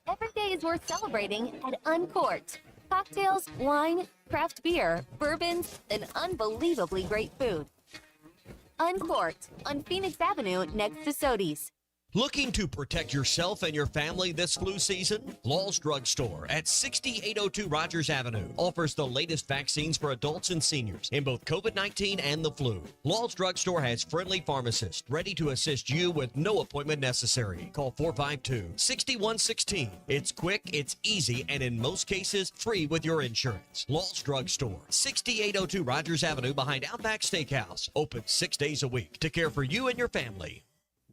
Every day is worth celebrating at Uncorked. Cocktails, wine, craft beer, bourbons, and unbelievably great food. Uncorked on Phoenix Avenue next to Sodies. Looking to protect yourself and your family this flu season? Law's Drug Store at 6802 Rogers Avenue offers the latest vaccines for adults and seniors in both COVID-19 and the flu. Law's Drug Store has friendly pharmacists ready to assist you with no appointment necessary. Call 452-6116. It's quick, it's easy, and in most cases, free with your insurance. Law's Drug Store, 6802 Rogers Avenue behind Outback Steakhouse. Open 6 days a week to care for you and your family.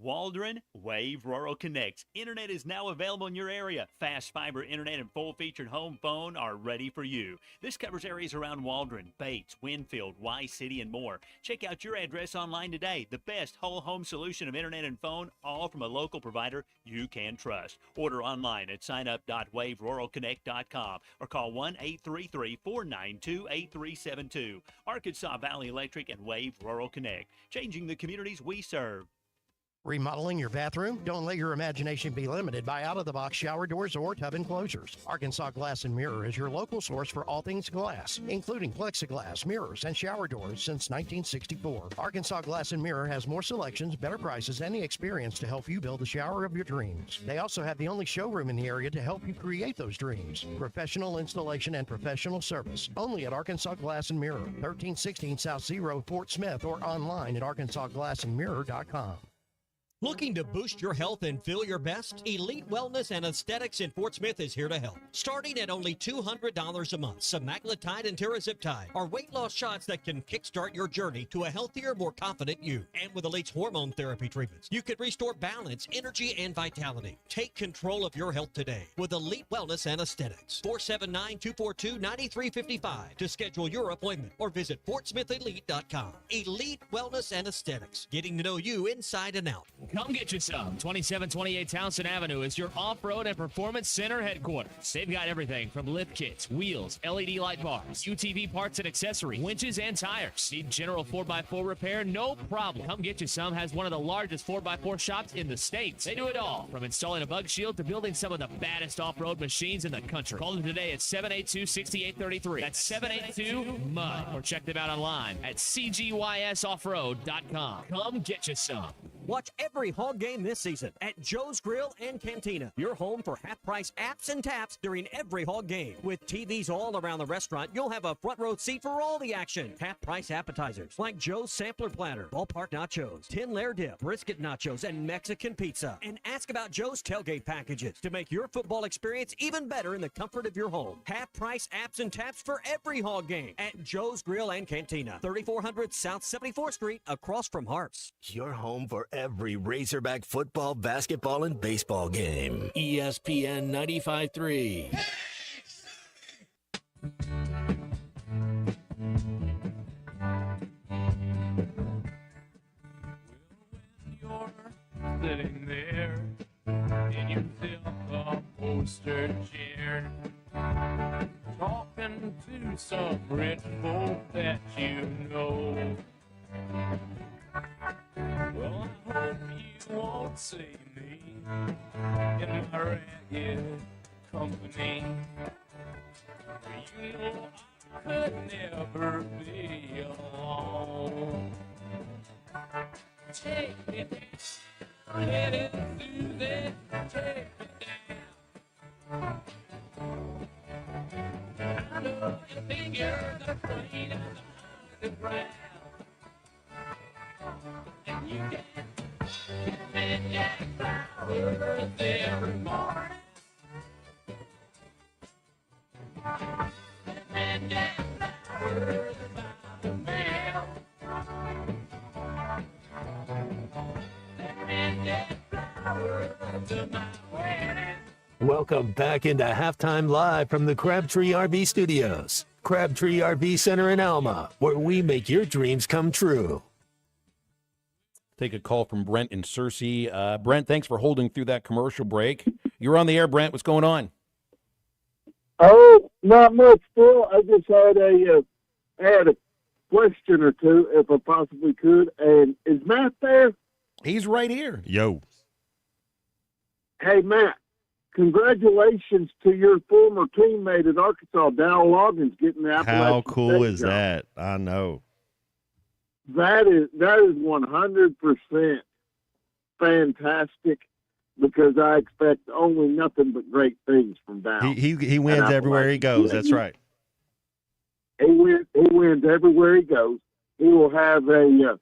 Waldron Wave Rural Connect. Internet is now available in your area. Fast fiber internet and full-featured home phone are ready for you. This covers areas around Waldron, Bates, Winfield, Y-City, and more. Check out your address online today. The best whole home solution of internet and phone, all from a local provider you can trust. Order online at signup.waveruralconnect.com or call 1-833-492-8372. Arkansas Valley Electric and Wave Rural Connect, changing the communities we serve. Remodeling your bathroom? Don't let your imagination be limited by out-of-the-box shower doors or tub enclosures. Arkansas Glass and Mirror is your local source for all things glass, including plexiglass, mirrors, and shower doors since 1964. Arkansas Glass and Mirror has more selections, better prices, and the experience to help you build the shower of your dreams. They also have the only showroom in the area to help you create those dreams. Professional installation and professional service. Only at Arkansas Glass and Mirror, 1316 South Zero, Fort Smith, or online at arkansasglassandmirror.com. Looking to boost your health and feel your best? Elite Wellness and Aesthetics in Fort Smith is here to help. Starting at only $200 a month, semaglutide and tirzepatide are weight loss shots that can kickstart your journey to a healthier, more confident you. And with Elite's hormone therapy treatments, you can restore balance, energy, and vitality. Take control of your health today with Elite Wellness and Aesthetics. 479-242-9355 to schedule your appointment or visit fortsmithelite.com. Elite Wellness and Aesthetics, getting to know you inside and out. Come get you some. 2728 Townsend Avenue is your off-road and performance center headquarters. They've got everything from lift kits, wheels, LED light bars, UTV parts and accessories, winches and tires. Need general 4x4 repair? No problem. Come Get You Some has one of the largest 4x4 shops in the States. They do it all, from installing a bug shield to building some of the baddest off-road machines in the country. Call them today at 782-6833. That's 782-MUD. Or check them out online at cgysoffroad.com. Come get you some. Watch every Hog game this season at Joe's Grill and Cantina, your home for half-price apps and taps during every Hog game. With TVs all around the restaurant, you'll have a front row seat for all the action. Half-price appetizers like Joe's Sampler Platter, ballpark nachos, 10-layer dip, brisket nachos, and Mexican pizza. And ask about Joe's tailgate packages to make your football experience even better in the comfort of your home. Half-price apps and taps for every Hog game at Joe's Grill and Cantina, 3400 South 74th Street, across from Harps. Your home for every Razorback football, basketball, and baseball game. ESPN 95.3. Sitting there in your poster chair, talking to some rich folk that you know. Well, I hope you won't see me in my ragged company. You know I could never be alone. Take me down, headed through there, take me down. I know you think you're the queen of the underground. And you get midnight flowers every morning. Midnight flowers about the mail. Midnight flowers. Welcome back into Halftime Live from the Crabtree RV Studios. Crabtree RV Center in Alma, where we make your dreams come true. Take a call from Brent in Searcy. Brent, thanks for holding through that commercial break. You're on the air, Brent. What's going on? Oh, not much, Phil. I just had a question or two, if I possibly could. And is Matt there? He's right here. Yo. Hey, Matt, congratulations to your former teammate at Arkansas, Dow Loggins, getting the Appalachian How cool State is job. that? I know. That is 100% fantastic, because I expect only nothing but great things from Dow. He wins everywhere he goes. That's right. He wins everywhere he goes. He will have a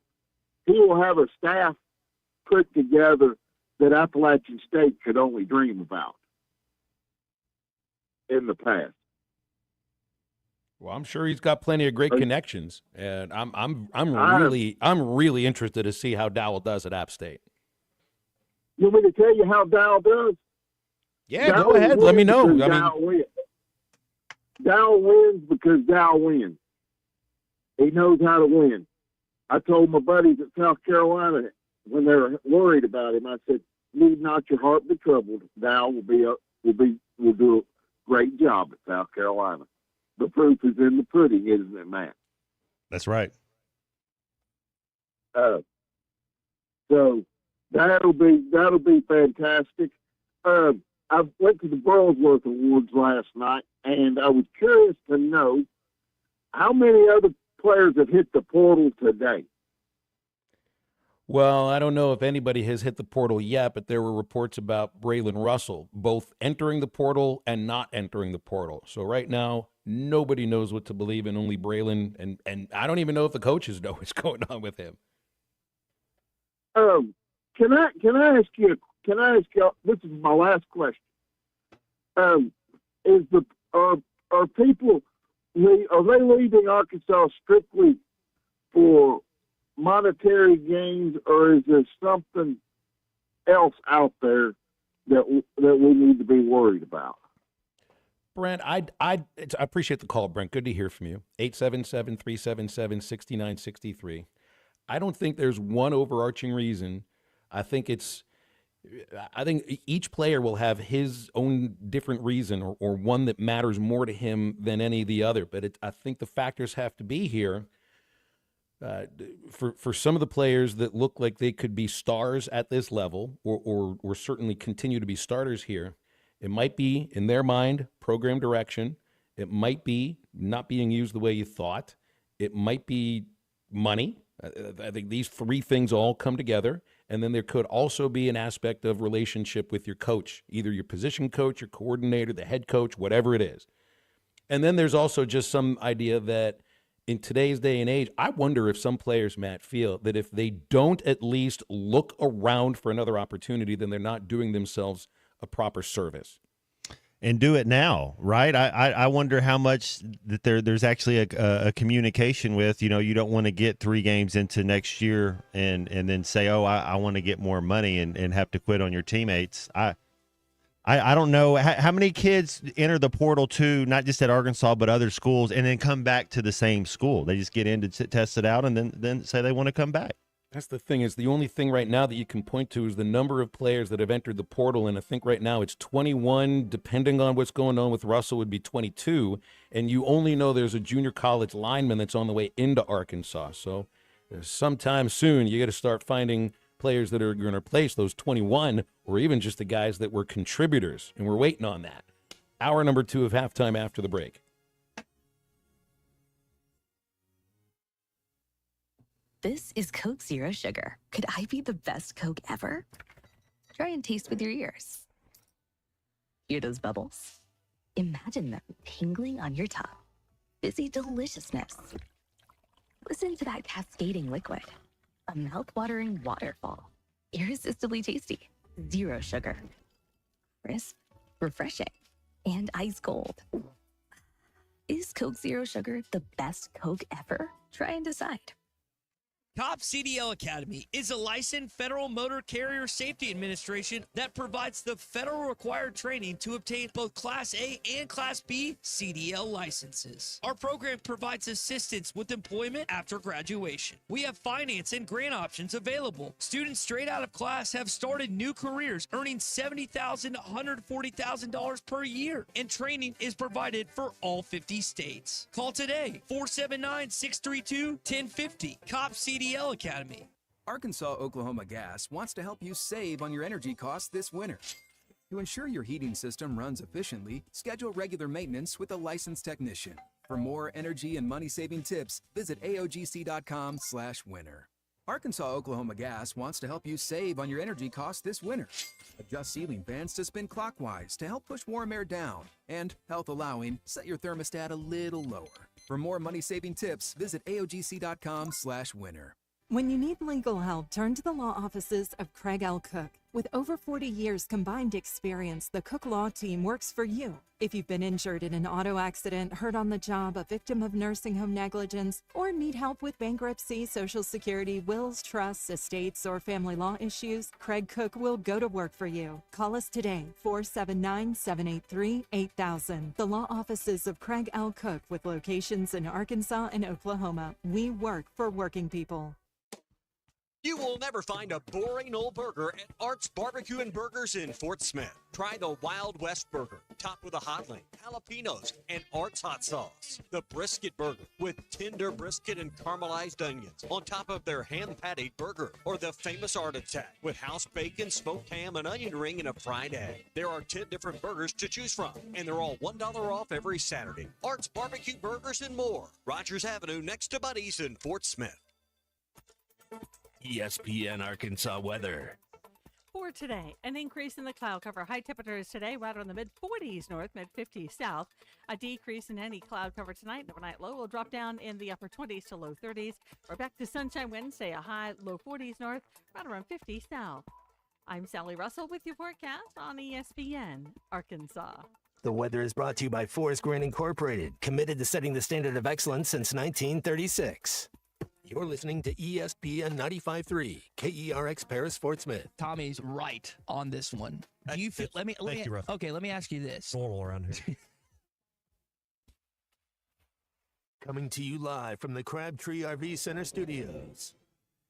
staff put together that Appalachian State could only dream about in the past. Well, I'm sure he's got plenty of great connections, and I'm really interested to see how Dowell does at App State. You want me to tell you how Dow does? Yeah, go ahead. Let me know. Dow wins because Dow wins. He knows how to win. I told my buddies at South Carolina when they were worried about him, I said, "Need not your heart be troubled. Dow will do a great job at South Carolina. The proof is in the pudding, isn't it, Matt?" That's right. So that'll be fantastic. I went to the Burlsworth Awards last night, and I was curious to know how many other players have hit the portal today. Well, I don't know if anybody has hit the portal yet, but there were reports about Braylon Russell both entering the portal and not entering the portal. So right now, nobody knows what to believe in, only Braylon, and I don't even know if the coaches know what's going on with him. Can I ask you? This is my last question. Are people leaving Arkansas strictly for monetary gains, or is there something else out there that we need to be worried about? Brent, I appreciate the call, Brent. Good to hear from you. 877-377-6963. I don't think there's one overarching reason. I think each player will have his own different reason, or one that matters more to him than any of the other. But I think the factors have to be here. For some of the players that look like they could be stars at this level, or certainly continue to be starters here, it might be, in their mind, program direction. It might be not being used the way you thought. It might be money. I think these three things all come together. And then there could also be an aspect of relationship with your coach, either your position coach, your coordinator, the head coach, whatever it is. And then there's also just some idea that in today's day and age, I wonder if some players, Matt, feel that if they don't at least look around for another opportunity, then they're not doing themselves a proper service. And do it now, right? I wonder how much that there's actually a communication with, you don't want to get 3 games into next year and then say, oh, I want to get more money and have to quit on your teammates. I don't know how many kids enter the portal too, not just at Arkansas but other schools, and then come back to the same school. They just get in to test it out and then say they want to come back. That's the thing, is the only thing right now that you can point to is the number of players that have entered the portal, and I think right now it's 21, depending on what's going on with Russell would be 22, and you only know there's a junior college lineman that's on the way into Arkansas. So sometime soon you got to start finding players that are going to replace those 21, or even just the guys that were contributors, and we're waiting on that. Hour number 2 of Halftime after the break. This is Coke Zero Sugar. Could I be the best Coke ever? Try and taste with your ears. Hear those bubbles? Imagine them tingling on your tongue. Fizzy deliciousness. Listen to that cascading liquid. A mouth-watering waterfall. Irresistibly tasty. Zero sugar. Crisp, refreshing, and ice cold. Is Coke Zero Sugar the best Coke ever? Try and decide. COP CDL Academy is a licensed Federal Motor Carrier Safety Administration that provides the federal required training to obtain both Class A and Class B CDL licenses. Our program provides assistance with employment after graduation. We have finance and grant options available. Students straight out of class have started new careers earning $70,000 to $140,000 per year, and training is provided for all 50 states. Call today, 479-632-1050. COP CDL Academy. Arkansas Oklahoma Gas wants to help you save on your energy costs this winter. To ensure your heating system runs efficiently, schedule regular maintenance with a licensed technician. For more energy and money-saving tips, visit aogc.com/winter. Arkansas Oklahoma Gas wants to help you save on your energy costs this winter. Adjust ceiling fans to spin clockwise to help push warm air down. And, health allowing, set your thermostat a little lower. For more money-saving tips, visit aogc.com/winter. When you need legal help, turn to the law offices of Craig L. Cook. With over 40 years combined experience, the Cook Law Team works for you. If you've been injured in an auto accident, hurt on the job, a victim of nursing home negligence, or need help with bankruptcy, Social Security, wills, trusts, estates, or family law issues, Craig Cook will go to work for you. Call us today, 479-783-8000. The law offices of Craig L. Cook with locations in Arkansas and Oklahoma. We work for working people. You will never find a boring old burger at Art's Barbecue and Burgers in Fort Smith. Try the Wild West Burger, topped with a hot link, jalapenos, and Art's hot sauce. The Brisket Burger, with tender brisket and caramelized onions on top of their hand-patted burger. Or the famous Art Attack, with house bacon, smoked ham, an onion ring, and a fried egg. There are 10 different burgers to choose from, and they're all $1 off every Saturday. Art's Barbecue Burgers and more. Rogers Avenue, next to Buddy's in Fort Smith. ESPN Arkansas weather. For today, an increase in the cloud cover. High temperatures today right around the mid-40s north, mid-50s south. A decrease in any cloud cover tonight. The overnight low will drop down in the upper 20s to low 30s. We're back to sunshine Wednesday, a high low 40s north, right around 50 south. I'm Sally Russell with your forecast on ESPN Arkansas. The weather is brought to you by Forest Green Incorporated, committed to setting the standard of excellence since 1936. You're listening to ESPN 95.3, KERX Paris, Fort Smith. Tommy's right on this one. Do you feel? Let me ask you this. Normal around here. Coming to you live from the Crabtree RV Center studios.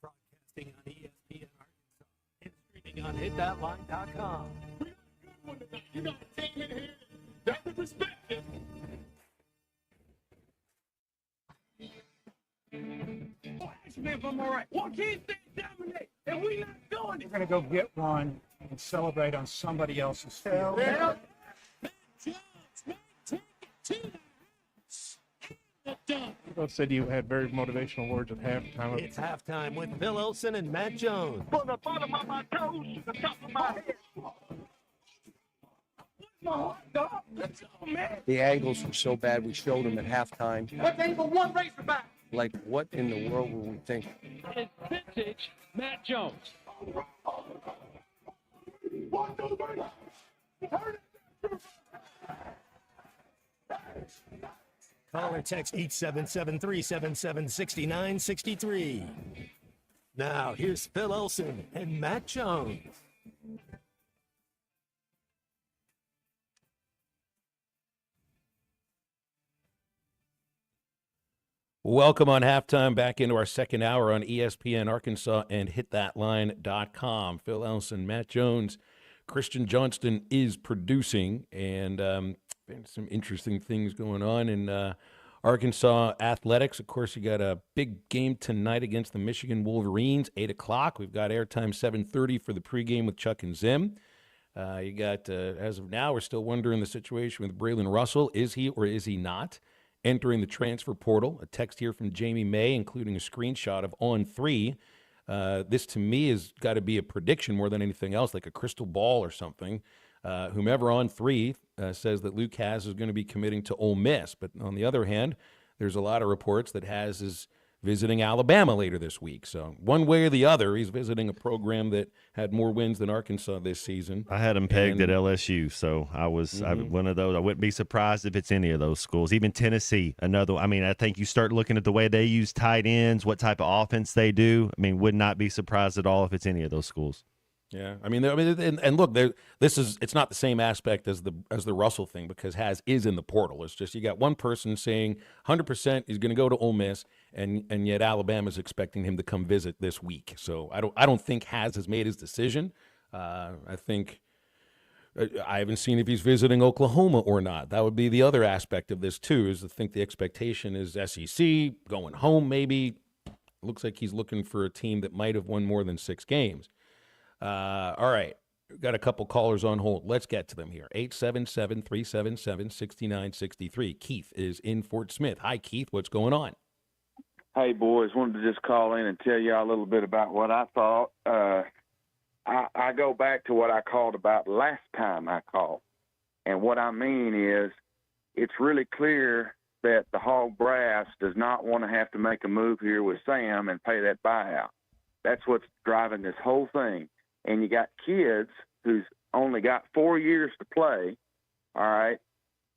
Broadcasting on ESPN Arkansas and streaming on hitthatline.com. You got a team in here that was respected. If I'm all right. Why can't they dominate? And we not doing it. We're going to go get one and celebrate on somebody else's field. You both said you had very motivational words at halftime. It's halftime with Bill Olson and Matt Jones. From the bottom of my toes to the top of my head. My heart, dog. Let's go, man. The angles were so bad, we showed them at halftime. What they for one racerback? Like, what in the world were we thinking? It's vintage Matt Jones. Call or text 877-377-6963. Now, here's Phil Olson and Matt Jones. Welcome on halftime back into our second hour on ESPN Arkansas and hitthatline.com. Phil Elson, Matt Jones, Christian Johnston is producing, and some interesting things going on in Arkansas athletics. Of course, you got a big game tonight against the Michigan Wolverines, 8 o'clock. We've got airtime 7:30 for the pregame with Chuck and Zim. You got, as of now, we're still wondering the situation with Braylon Russell. Is he or is he not entering the transfer portal? A text here from Jamie May, including a screenshot of On3. This, to me, has got to be a prediction more than anything else, like a crystal ball or something. Whomever On3 says that Luke Hasz is going to be committing to Ole Miss. But on the other hand, there's a lot of reports that Hasz is visiting Alabama later this week. So one way or the other, he's visiting a program that had more wins than Arkansas this season. I had him pegged at LSU, so I was one of those. I wouldn't be surprised if it's any of those schools. Even Tennessee, another. I mean, I think you start looking at the way they use tight ends, what type of offense they do. I mean, would not be surprised at all if it's any of those schools. Yeah, and look, it's not the same aspect as the Russell thing because Has is in the portal. It's just you got one person saying 100% he's going to go to Ole Miss, and yet Alabama's expecting him to come visit this week. So I don't think has made his decision. I think I haven't seen if he's visiting Oklahoma or not. That would be the other aspect of this too. Is I think the expectation is SEC going home maybe. Looks like he's looking for a team that might have won more than 6 games. All right. We've got a couple callers on hold. Let's get to them here. 877-377-6963. Keith is in Fort Smith. Hi, Keith. What's going on? Hey, boys. Wanted to just call in and tell y'all a little bit about what I thought. I go back to what I called about last time I called. And what I mean is it's really clear that the Hog Brass does not want to have to make a move here with Sam and pay that buyout. That's what's driving this whole thing. And you got kids who's only got 4 years to play, all right,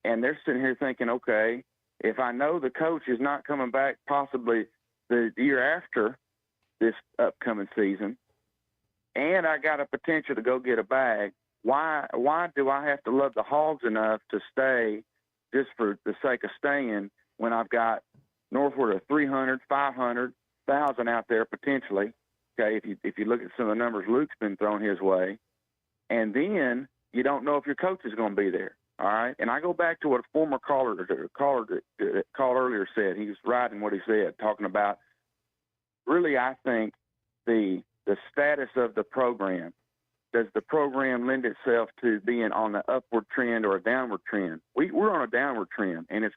and they're sitting here thinking, okay, if I know the coach is not coming back possibly the year after this upcoming season, and I got a potential to go get a bag, why do I have to love the Hogs enough to stay just for the sake of staying when I've got northward of 300, 500, 1,000 out there potentially? Okay, if you look at some of the numbers Luke's been throwing his way, and then you don't know if your coach is going to be there, all right? And I go back to what a former caller that called earlier said. He was right in what he said, talking about really I think the status of the program. Does the program lend itself to being on the upward trend or a downward trend? We're on a downward trend, and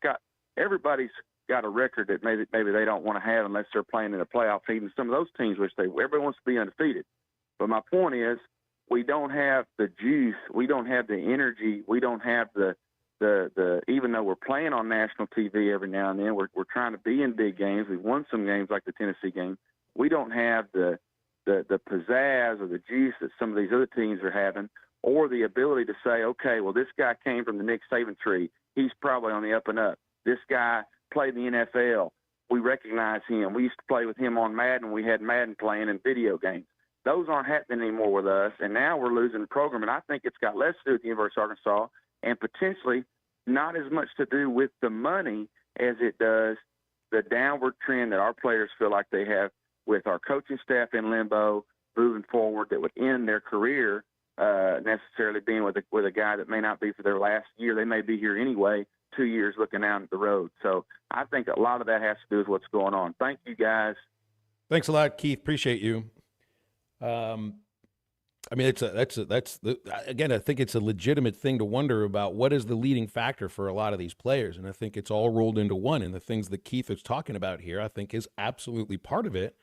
everybody's got a record that maybe they don't want to have unless they're playing in a playoff. Even some of those teams wish everybody wants to be undefeated. But my point is, we don't have the juice, we don't have the energy, we don't have the even though we're playing on national TV every now and then, we're trying to be in big games. We've won some games like the Tennessee game. We don't have the pizzazz or the juice that some of these other teams are having, or the ability to say, okay, well, this guy came from the Nick Saban tree. He's probably on the up and up. This guy played in the NFL. We recognize him. We used to play with him on Madden. We had Madden playing in video games. Those aren't happening anymore with us, and now we're losing the program. And I think it's got less to do with the University of Arkansas and potentially not as much to do with the money as it does the downward trend that our players feel like they have with our coaching staff in limbo moving forward that would end their career necessarily being with a guy that may not be for their last year. They may be here anyway, 2 years looking out at the road. So I think a lot of that has to do with what's going on. Thank you, guys. Thanks a lot, Keith. Appreciate you. I mean, again, I think it's a legitimate thing to wonder about what is the leading factor for a lot of these players. And I think it's all rolled into one. And the things that Keith is talking about here, I think is absolutely part of it.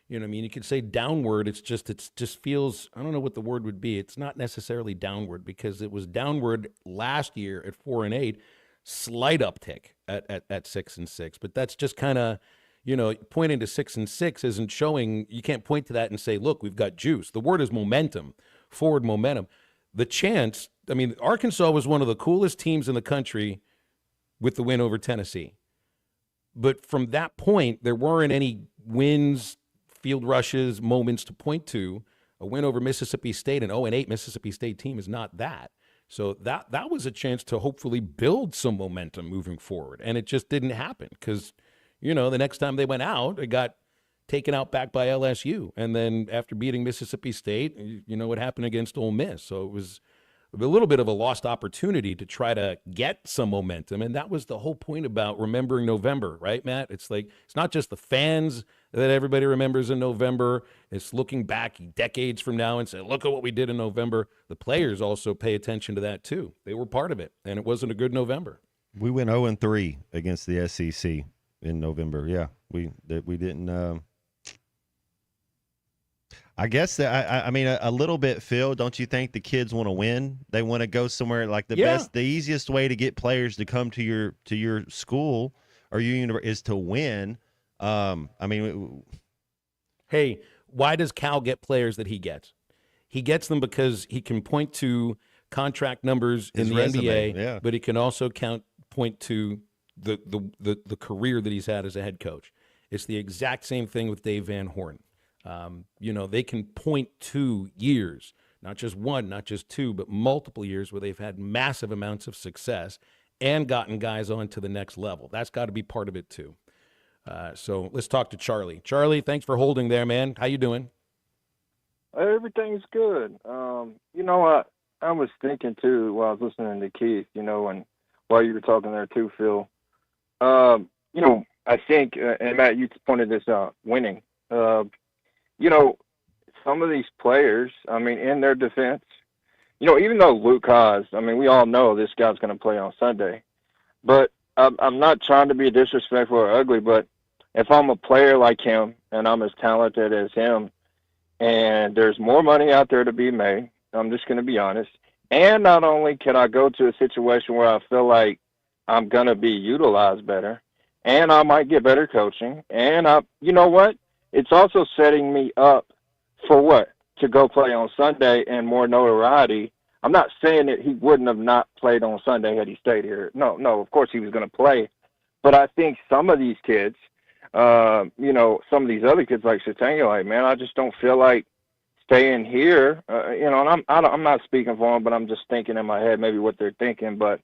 You know what I mean? You could say downward. It just feels, I don't know what the word would be. It's not necessarily downward because it was downward last year at 4-8, slight uptick at 6-6. But that's just kind of, you know, pointing to 6-6 isn't showing, you can't point to that and say, look, we've got juice. The word is momentum, forward momentum. The chance, I mean, Arkansas was one of the coolest teams in the country with the win over Tennessee. But from that point, there weren't any wins, field rushes, moments to point to. A win over Mississippi State, an 0-8 Mississippi State team is not that. So that was a chance to hopefully build some momentum moving forward. And it just didn't happen because, you know, the next time they went out, it got taken out back by LSU. And then after beating Mississippi State, you know what happened against Ole Miss. So it was a little bit of a lost opportunity to try to get some momentum. And that was the whole point about remembering November, right, Matt? It's like, it's not just the fans that everybody remembers in November. It's looking back decades from now and say, look at what we did in November. The players also pay attention to that too. They were part of it, and it wasn't a good November. We went 0-3 against the SEC in November. Yeah, we didn't. I guess that I mean a little bit, Phil. Don't you think the kids want to win? They want to go somewhere like the easiest way to get players to come to your school or your university is to win. I mean, hey, why does Cal get players that he gets? He gets them because he can point to contract numbers in His the resume, NBA, yeah. but he can also point to the career that he's had as a head coach. It's the exact same thing with Dave Van Horn. They can point to years, not just one, not just two, but multiple years where they've had massive amounts of success and gotten guys on to the next level. That's got to be part of it too. So let's talk to Charlie. Charlie, thanks for holding there, man. How you doing? Everything's good. I was thinking too while I was listening to Keith, and while you were talking there too, Phil. I think, and Matt, you pointed this out, winning. Some of these players, I mean, in their defense, even though Luke Haas, I mean, we all know this guy's going to play on Sunday, but I'm not trying to be disrespectful or ugly, but if I'm a player like him and I'm as talented as him, and there's more money out there to be made, I'm just going to be honest. And not only can I go to a situation where I feel like I'm going to be utilized better, and I might get better coaching, and you know what? It's also setting me up for what? To go play on Sunday and more notoriety. I'm not saying that he wouldn't have not played on Sunday had he stayed here. No, of course he was going to play. But I think some of these kids, some of these other kids like Chattanooga, like, man, I just don't feel like staying here. And I'm not speaking for them, but I'm just thinking in my head maybe what they're thinking. But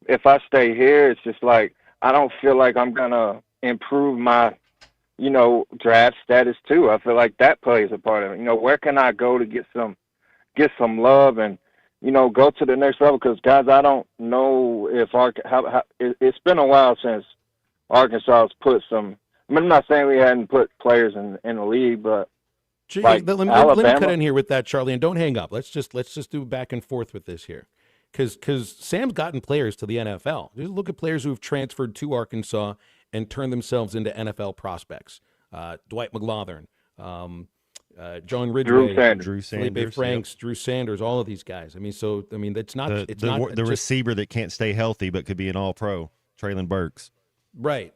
if I stay here, it's just like I don't feel like I'm going to improve my, draft status too. I feel like that plays a part of it. Where can I go to get some love and, go to the next level? Because, guys, I don't know if it's been a while since Arkansas has put some. I mean, I'm not saying we hadn't put players in the league, but Let me cut in here with that, Charlie, and don't hang up. Let's just do back and forth with this here, because Sam's gotten players to the NFL. Just look at players who have transferred to Arkansas and turned themselves into NFL prospects. Dwight McLaughlin, John Ridgway, Drew Sanders, Felipe Franks, Drew Sanders, all of these guys. I mean, it's not the receiver that can't stay healthy but could be an All-Pro, Traylon Burks. Right.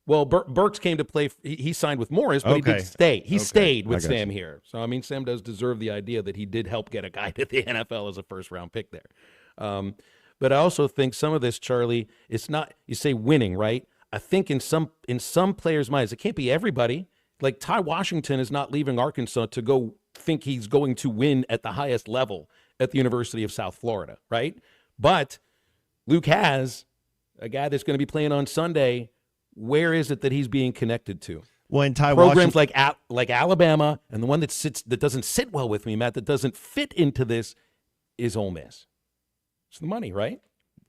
Well, Burks came to play. He signed with Morris, but he did stay. He stayed with Sam here. So, I mean, Sam does deserve the idea that he did help get a guy to the NFL as a first-round pick there. But I also think some of this, Charlie, it's not, you say winning, right? I think in some players' minds, it can't be everybody. Like Ty Washington is not leaving Arkansas to go think he's going to win at the highest level at the University of South Florida, right? But Luke has a guy that's going to be playing on Sunday. Where is it that he's being connected to? Well, in Ty programs like Alabama, and the one that doesn't sit well with me, Matt, that doesn't fit into this is Ole Miss. It's the money, right?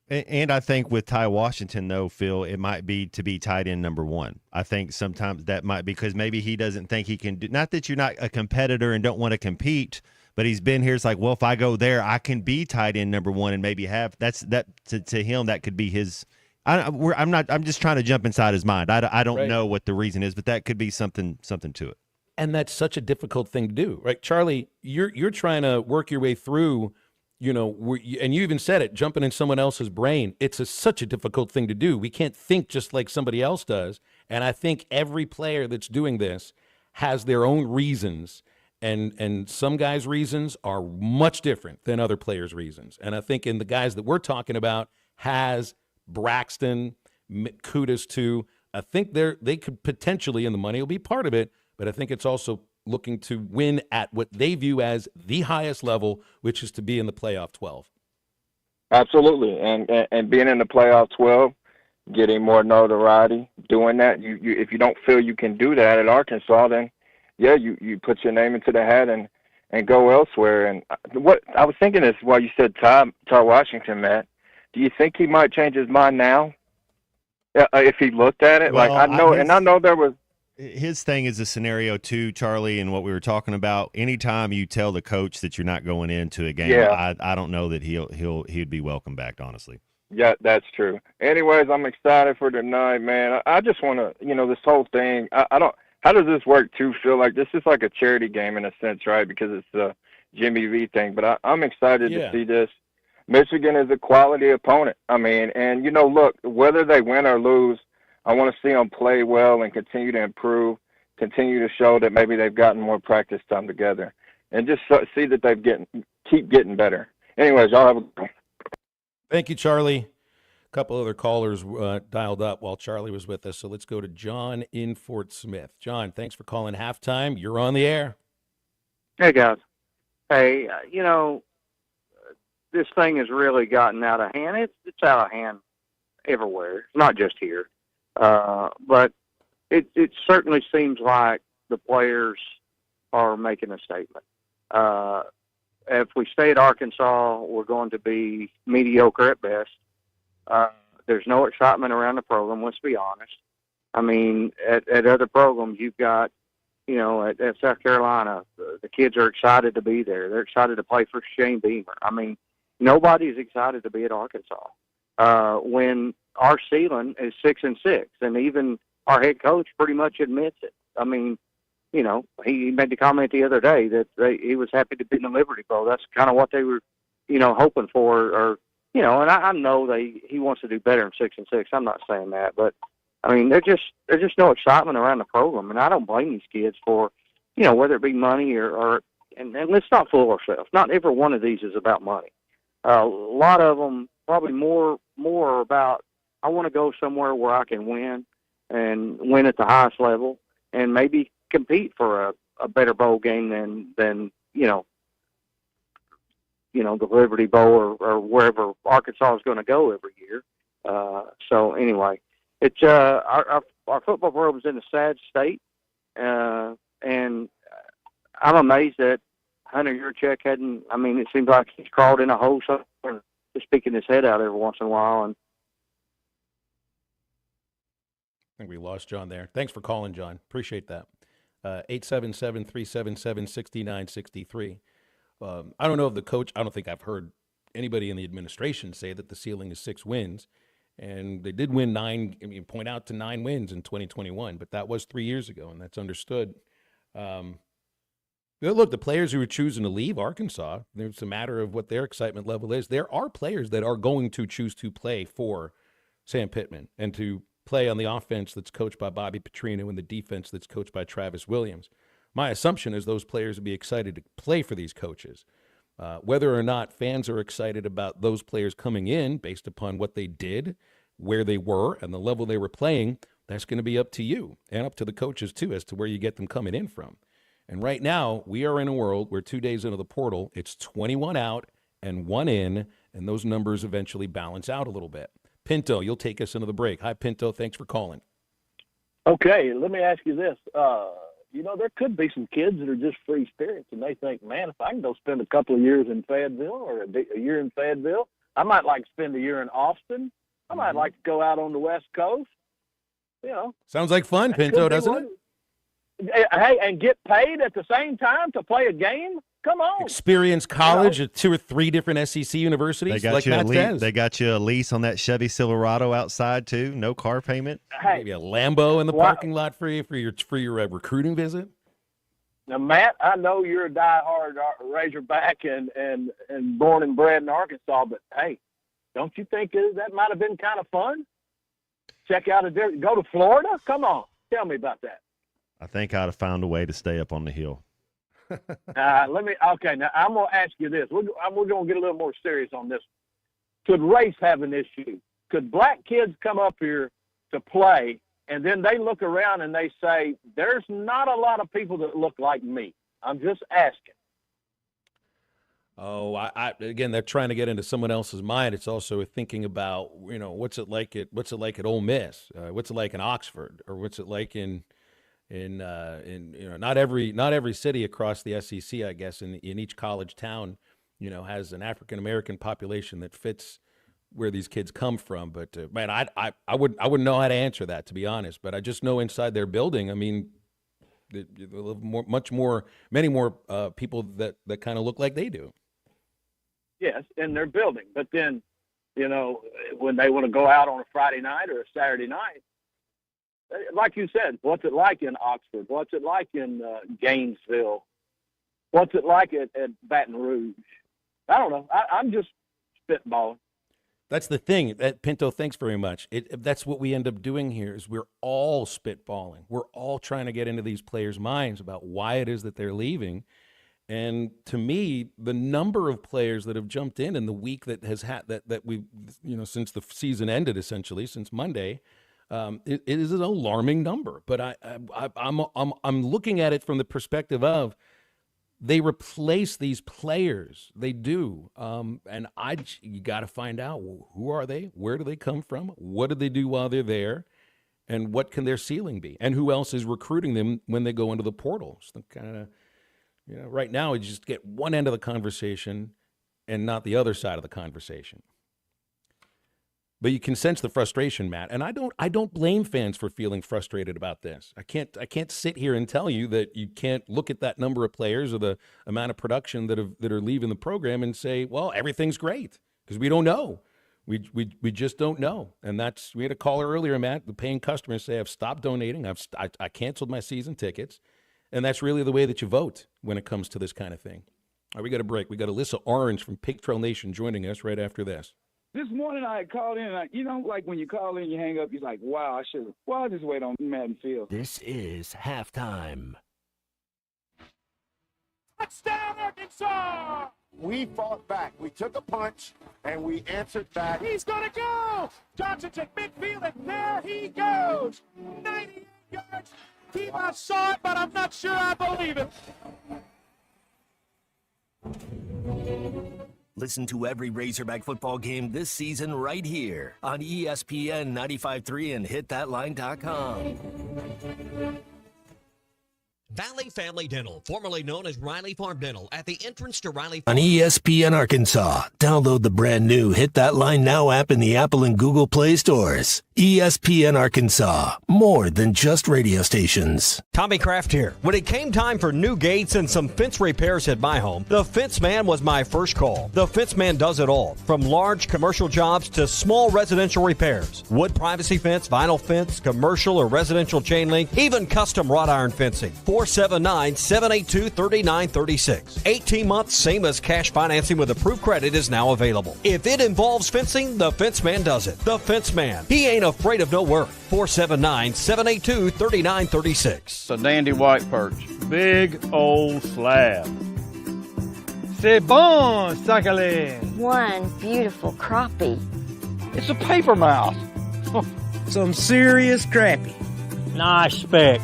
And I think with Ty Washington, though, Phil, it might be to be tight end number one. I think sometimes that might be because maybe he doesn't think he can do. Not that you're not a competitor and don't want to compete, but he's been here. It's like, well, if I go there, I can be tight end number one and maybe have to him that could be his. I'm just trying to jump inside his mind. I don't know what the reason is, but that could be something to it. And that's such a difficult thing to do, right, Charlie? You're trying to work your way through. And you even said it, jumping in someone else's brain. It's such a difficult thing to do. We can't think just like somebody else does. And I think every player that's doing this has their own reasons. And some guys' reasons are much different than other players' reasons. And I think in the guys that we're talking about, Has, Braxton, Kudos too, I think they could potentially, and the money will be part of it, but I think it's also looking to win at what they view as the highest level, which is to be in the playoff 12. Absolutely, and being in the playoff 12, getting more notoriety, doing that. You if you don't feel you can do that at Arkansas, then yeah, you put your name into the hat and go elsewhere. And what I was thinking is, while you said Ty Washington, Matt, do you think he might change his mind now if he looked at it? Well, I know there was. His thing is a scenario too, Charlie, and what we were talking about. Anytime you tell the coach that you're not going into a game, I don't know that he'd be welcome back, honestly. Yeah, that's true. Anyways, I'm excited for tonight, man. I just want to, this whole thing. I don't. How does this work too? Feel like this is like a charity game in a sense, right? Because it's a Jimmy V thing. But I'm excited to see this. Michigan is a quality opponent. I mean, and look, whether they win or lose, I want to see them play well and continue to improve, continue to show that maybe they've gotten more practice time together, and just see that keep getting better. Anyways, y'all have a good one. Thank you, Charlie. A couple other callers dialed up while Charlie was with us, so let's go to John in Fort Smith. John, thanks for calling halftime. You're on the air. Hey, guys. Hey, this thing has really gotten out of hand. It's out of hand everywhere, not just here. But it certainly seems like the players are making a statement. If we stay at Arkansas, we're going to be mediocre at best. There's no excitement around the program, let's be honest. I mean, at other programs, you've got, at South Carolina, the kids are excited to be there. They're excited to play for Shane Beamer. I mean, nobody's excited to be at Arkansas. When our ceiling is 6-6, and even our head coach pretty much admits it. I mean, he made the comment the other day that he was happy to be in the Liberty Bowl. That's kind of what they were, hoping for, or and I know he wants to do better in 6-6. I'm not saying that, but I mean, there's just no excitement around the program, and I don't blame these kids for, whether it be money or let's not fool ourselves. Not every one of these is about money. A lot of them probably more about, I want to go somewhere where I can win and win at the highest level and maybe compete for a better bowl game than the Liberty Bowl or wherever Arkansas is going to go every year. So anyway, it's our football program is in a sad state, and I'm amazed that Hunter Yurchek hadn't. I mean, it seems like he's crawled in a hole somewhere, just sticking his head out every once in a while. And I think we lost John there. Thanks for calling, John. Appreciate that. 877-377-6963. I don't know if the coach, I don't think I've heard anybody in the administration say that the ceiling is 6 wins. And they did win 9, point out to 9 wins in 2021, but that was 3 years ago, and that's understood. Look, the players who are choosing to leave Arkansas, it's a matter of what their excitement level is. There are players that are going to choose to play for Sam Pittman and to play on the offense that's coached by Bobby Petrino and the defense that's coached by Travis Williams. My assumption is those players will be excited to play for these coaches. Whether or not fans are excited about those players coming in based upon what they did, where they were, and the level they were playing, that's going to be up to you and up to the coaches, too, as to where you get them coming in from. And right now, we are in a world where 2 days into the portal, it's 21 out and 1 in, and those numbers eventually balance out a little bit. Pinto, you'll take us into the break. Hi, Pinto. Thanks for calling. Okay, let me ask you this. There could be some kids that are just free spirits, and they think, man, if I can go spend a couple of years in Fayetteville or a year in Fayetteville, I might like to spend a year in Austin. I might like to go out on the West Coast. Sounds like fun, Pinto, doesn't it? Hey, and get paid at the same time to play a game? Come on. Experience college at 2 or 3 different SEC universities. They got you a lease on that Chevy Silverado outside too. No car payment. Hey, maybe a Lambo in the parking lot for your recruiting visit. Now, Matt, I know you're a diehard Razorback and born and bred in Arkansas, but hey, don't you think that might have been kind of fun? Check out go to Florida. Come on, tell me about that. I think I'd have found a way to stay up on the hill. Now I'm going to ask you this. We're going to get a little more serious on this. Could race have an issue? Could black kids come up here to play, and then they look around and they say, there's not a lot of people that look like me? I'm just asking. Oh, again, they're trying to get into someone else's mind. It's also thinking about, what's it like at Ole Miss? What's it like in Oxford? Or what's it like in not every city across the SEC, I guess, in each college town, has an African American population that fits where these kids come from. But man, I wouldn't know how to answer that, to be honest. But I just know inside their building, I mean, many more people that kind of look like they do. Yes, in their building. But then, when they want to go out on a Friday night or a Saturday night, like you said, what's it like in Oxford? What's it like in Gainesville? What's it like at Baton Rouge? I don't know. I'm just spitballing. That's the thing. Pinto, thanks very much. That's what we end up doing here is we're all spitballing. We're all trying to get into these players' minds about why it is that they're leaving. And to me, the number of players that have jumped in the week that has had that we, since the season ended, essentially since Monday, it is an alarming number. But I'm looking at it from the perspective of they replace these players. They do. And you got to find out, who are they? Where do they come from? What do they do while they're there? And what can their ceiling be? And who else is recruiting them when they go into the portal? So kind of, right now, you just get one end of the conversation and not the other side of the conversation. But you can sense the frustration, Matt, and I don't blame fans for feeling frustrated about this. I can't sit here and tell you that you can't look at that number of players or the amount of production that are leaving the program and say, well, everything's great, because we don't know. We just don't know. And we had a caller earlier, Matt, the paying customers say, I've stopped donating. I canceled my season tickets. And that's really the way that you vote when it comes to this kind of thing. All right, we got a break. We got Alyssa Orange from Pig Trail Nation joining us right after this. This morning I called in, and like when you call in, you hang up, you're like, wow, I'll just wait on Madden Field. This is halftime. Touchdown, Arkansas! We fought back. We took a punch, and we answered back. He's going to go! Johnson's at midfield, and there he goes! 98 yards. Team, I saw it, but I'm not sure I believe it. Listen to every Razorback football game this season right here on ESPN 95.3 and hitthatline.com. Valley Family Dental, formerly known as Riley Farm Dental, at the entrance to Riley On Farm. ESPN Arkansas, download the brand new Hit That Line Now app in the Apple and Google Play stores. ESPN Arkansas, more than just radio stations. Tommy Kraft here. When it came time for new gates and some fence repairs at my home, the Fence Man was my first call. The Fence Man does it all, from large commercial jobs to small residential repairs. Wood privacy fence, vinyl fence, commercial or residential chain link, even custom wrought iron fencing. 479-782-3936. 18 months, same as cash financing with approved credit is now available. If it involves fencing, the Fence Man does it. The Fence Man. He ain't afraid of no work. 479-782-3936. It's a dandy white perch. Big old slab. C'est bon, sacalé. One beautiful crappie. It's a paper mouse. Some serious crappie. Nice speck.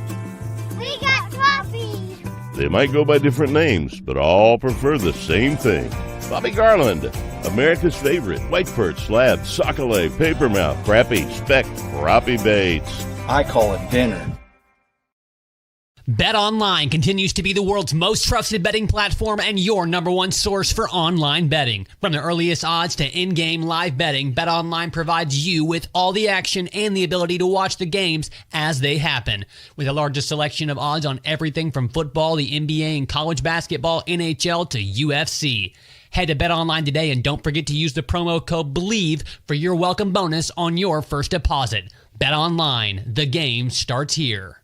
We got crappie. They might go by different names, but all prefer the same thing. Bobby Garland, America's favorite, white perch, slab, sockeye, papermouth, crappie, speck, crappie baits. I call it dinner. BetOnline continues to be the world's most trusted betting platform and your number one source for online betting. From the earliest odds to in-game live betting, BetOnline provides you with all the action and the ability to watch the games as they happen. With the largest selection of odds on everything from football, the NBA, and college basketball, NHL to UFC. Head to BetOnline today and don't forget to use the promo code BELIEVE for your welcome bonus on your first deposit. BetOnline, the game starts here.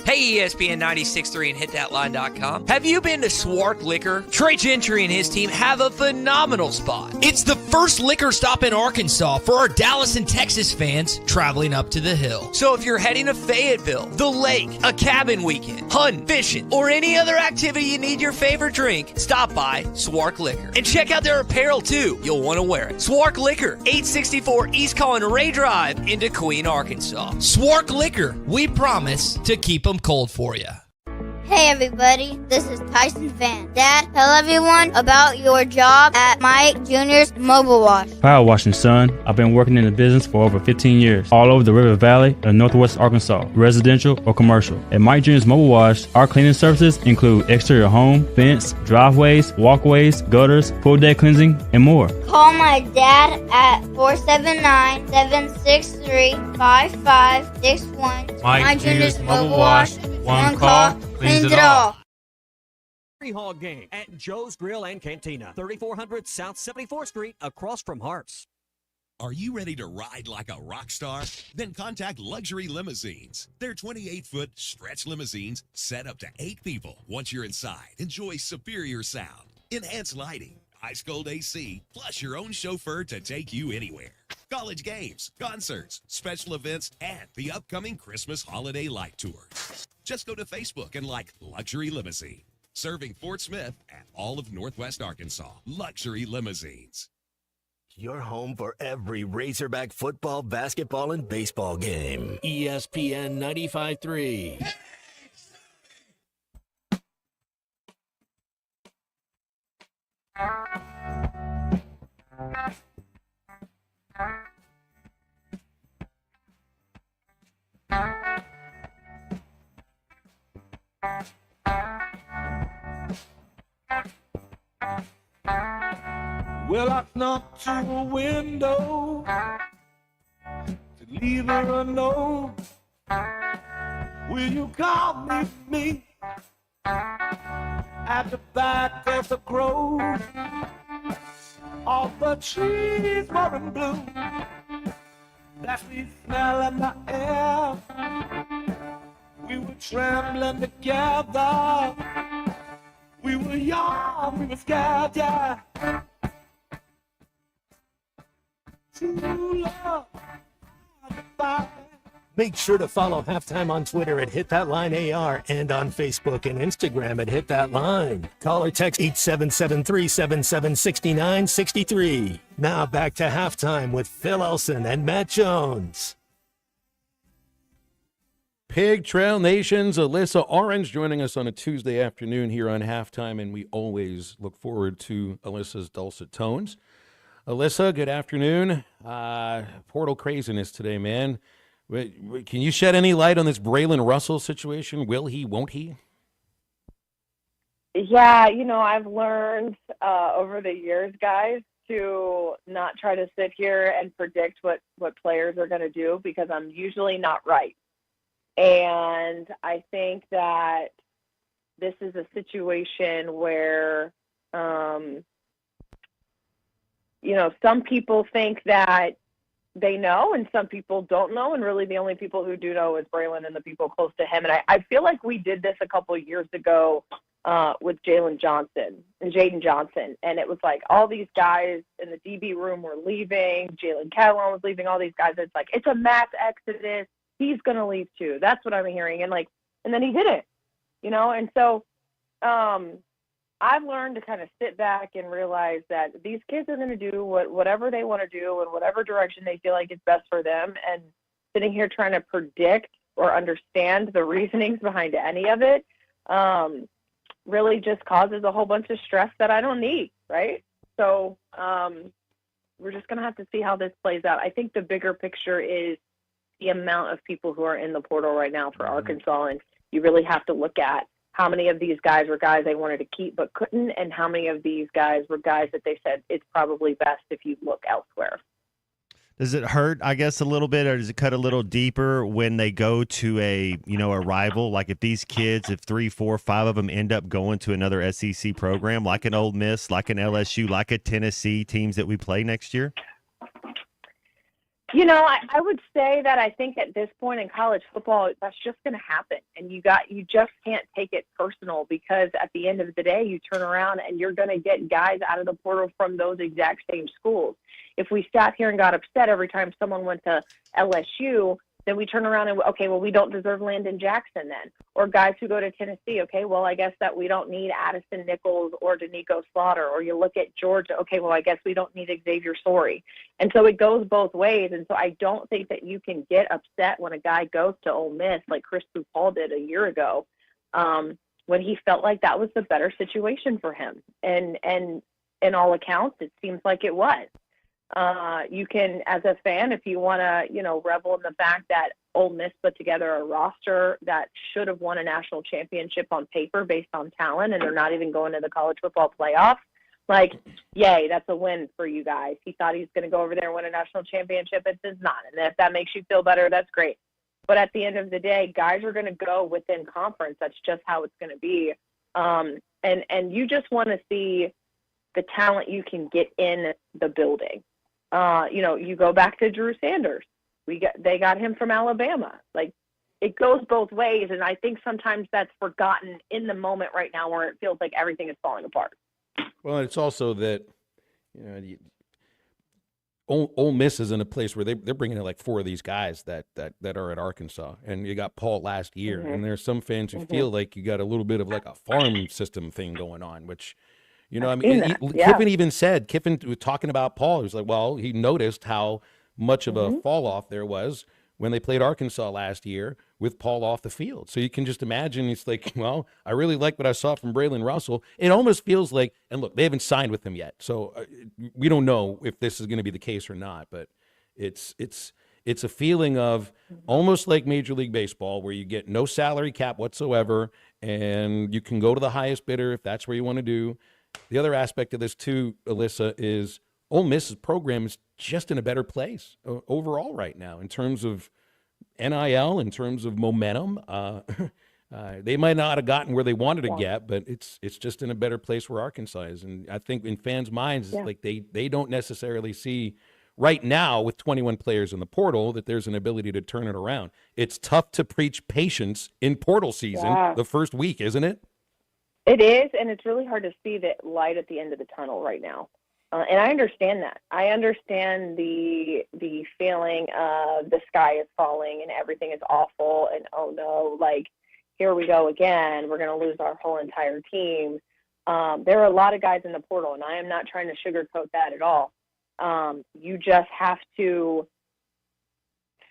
Hey, ESPN 96.3 and hitthatline.com. Have you been to Swark Liquor? Trey Gentry and his team have a phenomenal spot. It's the first liquor stop in Arkansas for our Dallas and Texas fans traveling up to the hill. So if you're heading to Fayetteville, the lake, a cabin weekend, hunting, fishing, or any other activity you need your favorite drink, stop by Swark Liquor. And check out their apparel too. You'll want to wear it. Swark Liquor, 864 East Conneray Drive into Queen, Arkansas. Swark Liquor, we promise to keep them cold for you. Hey everybody, this is Tyson Van. Dad, tell everyone about your job at Mike Jr.'s Mobile Wash. Power washing, son. I've been working in the business for over 15 years, all over the River Valley and Northwest Arkansas, residential or commercial. At Mike Jr.'s Mobile Wash, our cleaning services include exterior home, fence, driveways, walkways, gutters, pool deck cleansing, and more. Call my dad at 479-763-5561. Mike Jr.'s Mobile Wash. One call cleans it all. Hog game at Joe's Grill and Cantina, 3400 South 74th Street, across from Harps. Are you ready to ride like a rock star? Then contact Luxury Limousines. Their 28-foot stretch limousines set up to 8 people. Once you're inside, enjoy superior sound, enhanced lighting, ice cold AC, plus your own chauffeur to take you anywhere. College games, concerts, special events, and the upcoming Christmas holiday light tours. Just go to Facebook and like Luxury Limousine. Serving Fort Smith and all of Northwest Arkansas. Luxury Limousines. Your home for every Razorback football, basketball, and baseball game. ESPN 95.3. Well, I knocked to a window to leave her a note. Will you call me at the back of the grove? All the trees were in bloom. That sweet smell in the air. We were trembling together. We were young, we were scared, yeah. True love. Make sure to follow Halftime on Twitter at HitThatLineAR and on Facebook and Instagram at HitThatLine. Call or text 877-377-6963. Now back to Halftime with Phil Elson and Matt Jones. Pig Trail Nation's Alyssa Orange joining us on a Tuesday afternoon here on Halftime, and we always look forward to Alyssa's dulcet tones. Alyssa, good afternoon. Portal craziness today, man. Can you shed any light on this Braylon Russell situation? Will he, won't he? Yeah, I've learned over the years, guys, to not try to sit here and predict what players are going to do, because I'm usually not right. And I think that this is a situation where, some people think that they know and some people don't know. And really the only people who do know is Braylon and the people close to him. And I feel like we did this a couple of years ago with Jaden Johnson. And it was like all these guys in the DB room were leaving. Jalen Catalon was leaving, all these guys. It's like, it's a mass exodus. He's going to leave too. That's what I'm hearing. And then he didn't, And so I've learned to kind of sit back and realize that these kids are going to do whatever they want to do in whatever direction they feel like is best for them. And sitting here trying to predict or understand the reasonings behind any of it really just causes a whole bunch of stress that I don't need, right? So we're just going to have to see how this plays out. I think the bigger picture is the amount of people who are in the portal right now for Arkansas, and you really have to look at how many of these guys were guys they wanted to keep but couldn't, and how many of these guys were guys that they said it's probably best if you look elsewhere. Does it hurt, I guess, a little bit, or does it cut a little deeper when they go to a rival? Like if these kids, if 3, 4, 5 of them end up going to another SEC program, like an Ole Miss, like an LSU, like a Tennessee, teams that we play next year? I would say that I think at this point in college football, that's just going to happen. And you just can't take it personal, because at the end of the day, you turn around and you're going to get guys out of the portal from those exact same schools. If we sat here and got upset every time someone went to LSU, then we turn around and, okay, well, we don't deserve Landon Jackson then. Or guys who go to Tennessee, okay, well, I guess that we don't need Addison Nichols or Danico Slaughter. Or you look at Georgia, okay, well, I guess we don't need Xavier Sorey. And so it goes both ways. And so I don't think that you can get upset when a guy goes to Ole Miss like Chris Paul did a year ago, when he felt like that was the better situation for him. And in all accounts, it seems like it was. You can, as a fan, if you want to, revel in the fact that Ole Miss put together a roster that should have won a national championship on paper based on talent, and they're not even going to the college football playoff. Like, yay, that's a win for you guys. He thought he was going to go over there and win a national championship. It's not. And if that makes you feel better, that's great. But at the end of the day, guys are going to go within conference. That's just how it's going to be. And you just want to see the talent you can get in the building. You go back to Drew Sanders. They got him from Alabama. Like, it goes both ways, and I think sometimes that's forgotten in the moment right now where it feels like everything is falling apart. Well, it's also that, you know, Ole Miss is in a place where they're bringing in like 4 of these guys that are at Arkansas, and you got Paul last year, and there's some fans who feel like you got a little bit of like a farm system thing going on, which, you know, I mean, Kiffin even said, Kiffin was talking about Paul, he was like, well, he noticed how much of a fall off there was when they played Arkansas last year with Paul off the field. So you can just imagine, it's like, well, I really like what I saw from Braylon Russell. It almost feels like, and look, they haven't signed with him yet, so we don't know if this is going to be the case or not, but it's a feeling of almost like Major League Baseball, where you get no salary cap whatsoever, and you can go to the highest bidder if that's where you want to do. The other aspect of this too, Alyssa, is Ole Miss's program is just in a better place overall right now in terms of NIL, in terms of momentum. They might not have gotten where they wanted to get, but it's just in a better place where Arkansas is. And I think in fans' minds, it's like they don't necessarily see right now with 21 players in the portal that there's an ability to turn it around. It's tough to preach patience in portal season the first week, isn't it? It is, and it's really hard to see the light at the end of the tunnel right now. And I understand that. I understand the feeling of the sky is falling and everything is awful and, oh, no, like, here we go again. We're going to lose our whole entire team. There are a lot of guys in the portal, and I am not trying to sugarcoat that at all. You just have to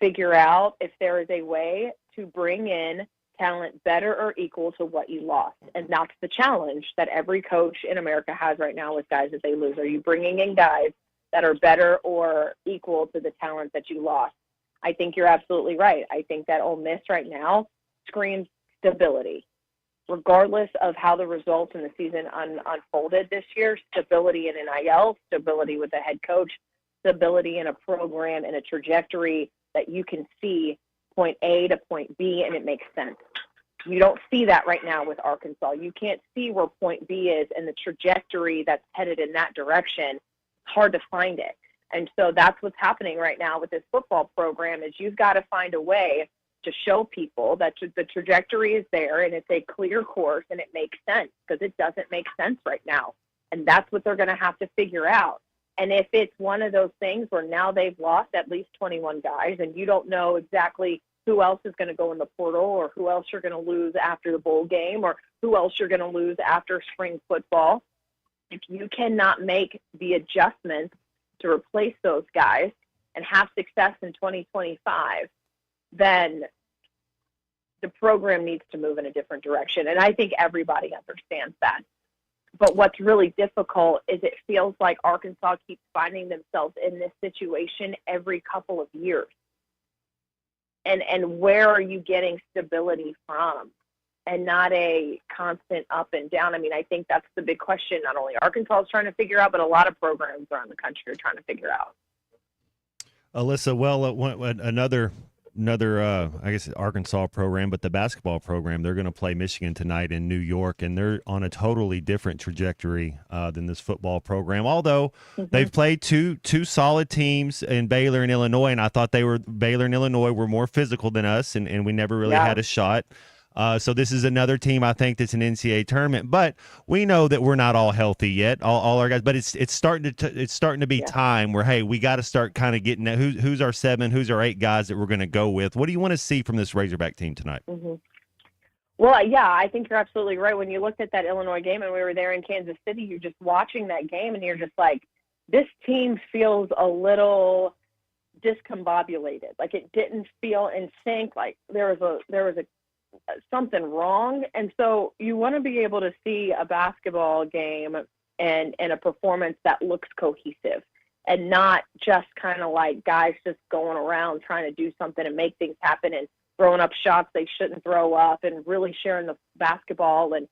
figure out if there is a way to bring in talent better or equal to what you lost. And that's the challenge that every coach in America has right now with guys that they lose. Are you bringing in guys that are better or equal to the talent that you lost? I think you're absolutely right. I think that Ole Miss right now screams stability. Regardless of how the results in the season unfolded this year, stability in NIL, stability with the head coach, stability in a program and a trajectory that you can see point A to point B, and it makes sense. You don't see that right now with Arkansas. You can't see where point B is and the trajectory that's headed in that direction. It's hard to find it. And so that's what's happening right now with this football program is you've got to find a way to show people that the trajectory is there and it's a clear course and it makes sense, because it doesn't make sense right now. And that's what they're going to have to figure out. And if it's one of those things where now they've lost at least 21 guys and you don't know exactly who else is going to go in the portal or who else you're going to lose after the bowl game or who else you're going to lose after spring football, if you cannot make the adjustments to replace those guys and have success in 2025, then the program needs to move in a different direction. And I think everybody understands that. But what's really difficult is it feels like Arkansas keeps finding themselves in this situation every couple of years. And where are you getting stability from? And not a constant up and down. I mean, I think that's the big question. Not only Arkansas is trying to figure out, but a lot of programs around the country are trying to figure out. Alyssa, well, another I guess Arkansas program, but the basketball program, they're going to play Michigan tonight in New York, and they're on a totally different trajectory than this football program. Although they've played two solid teams in Baylor and Illinois, and I thought Baylor and Illinois were more physical than us, and we never really had a shot. So this is another team I think that's an NCAA tournament, but we know that we're not all healthy yet, all our guys. But it's starting to be time where, hey, we got to start kind of getting at who's our 7, who's our 8 guys that we're going to go with. What do you want to see from this Razorback team tonight? Well, yeah, I think you're absolutely right. When you looked at that Illinois game and we were there in Kansas City, you're just watching that game and you're just like, this team feels a little discombobulated. Like it didn't feel in sync. Like there was a something wrong. And so you want to be able to see a basketball game and a performance that looks cohesive and not just kind of like guys just going around trying to do something and make things happen and throwing up shots they shouldn't throw up and really sharing the basketball and,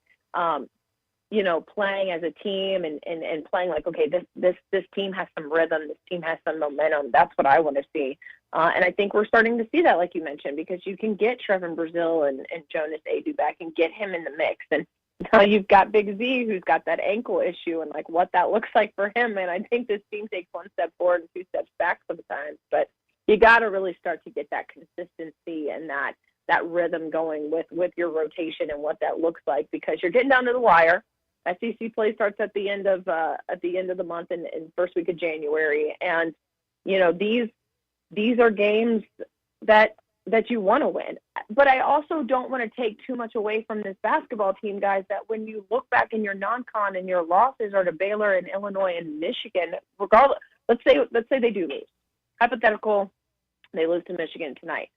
playing as a team and playing like, okay, this team has some rhythm. This team has some momentum. That's what I want to see. And I think we're starting to see that, like you mentioned, because you can get Trevin Brazile and Jonas Adu back and get him in the mix. And now you've got Big Z, who's got that ankle issue and like what that looks like for him. And I think this team takes 1 step forward and 2 steps back sometimes. But you got to really start to get that consistency and that rhythm going with your rotation and what that looks like, because you're getting down to the wire. SEC play starts at the end of the month and first week of January, and these are games that you want to win. But I also don't want to take too much away from this basketball team, guys, that when you look back in your non-con and your losses are to Baylor and Illinois and Michigan, regardless, let's say they do lose. Hypothetical, they lose to Michigan tonight.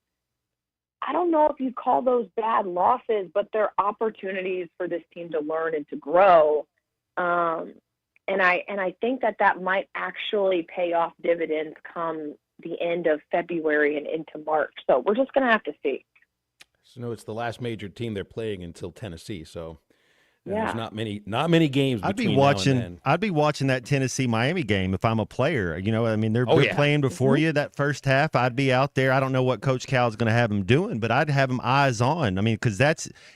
I don't know if you call those bad losses, but they're opportunities for this team to learn and to grow. And I think that might actually pay off dividends come the end of February and into March. So we're just going to have to see. So no, it's the last major team they're playing until Tennessee. So yeah. There's not many games between now and then. I'd be watching that Tennessee-Miami game if I'm a player. They're playing before you that first half. I'd be out there. I don't know what Coach Cal's going to have them doing, but I'd have them eyes on. Because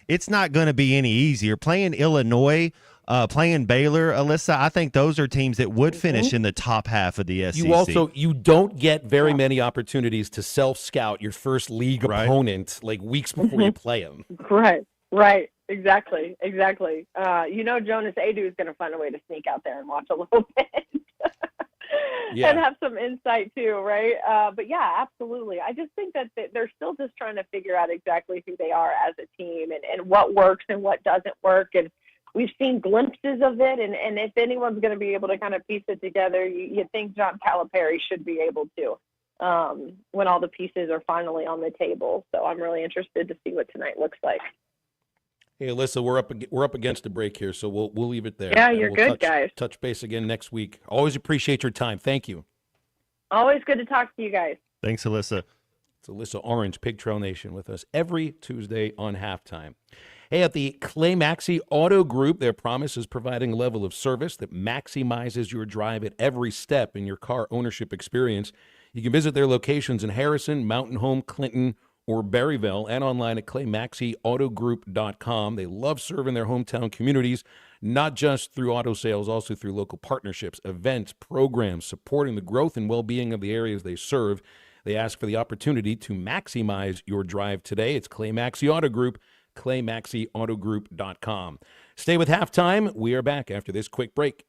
it's not going to be any easier. Playing Illinois, playing Baylor, Alyssa, I think those are teams that would finish in the top half of the SEC. You don't get very many opportunities to self-scout your first league opponent weeks before you play them. Right. Exactly. Jonas Adu is going to find a way to sneak out there and watch a little bit and have some insight too, right? But yeah, absolutely. I just think that they're still just trying to figure out exactly who they are as a team and what works and what doesn't work. And we've seen glimpses of it. And if anyone's going to be able to kind of piece it together, you think John Calipari should be able to when all the pieces are finally on the table. So I'm really interested to see what tonight looks like. Hey, Alyssa, we're up against a break here, so we'll leave it there. Yeah, you're good, guys. Touch base again next week. Always appreciate your time. Thank you. Always good to talk to you guys. Thanks, Alyssa. It's Alyssa Orange, Pig Trail Nation, with us every Tuesday on Halftime. Hey, at the Clay Maxi Auto Group, their promise is providing a level of service that maximizes your drive at every step in your car ownership experience. You can visit their locations in Harrison, Mountain Home, Clinton, or Berryville, and online at claymaxiautogroup.com. They love serving their hometown communities, not just through auto sales, also through local partnerships, events, programs, supporting the growth and well-being of the areas they serve. They ask for the opportunity to maximize your drive today. It's Clay Maxi Auto Group, claymaxiautogroup.com. Stay with Halftime. We are back after this quick break.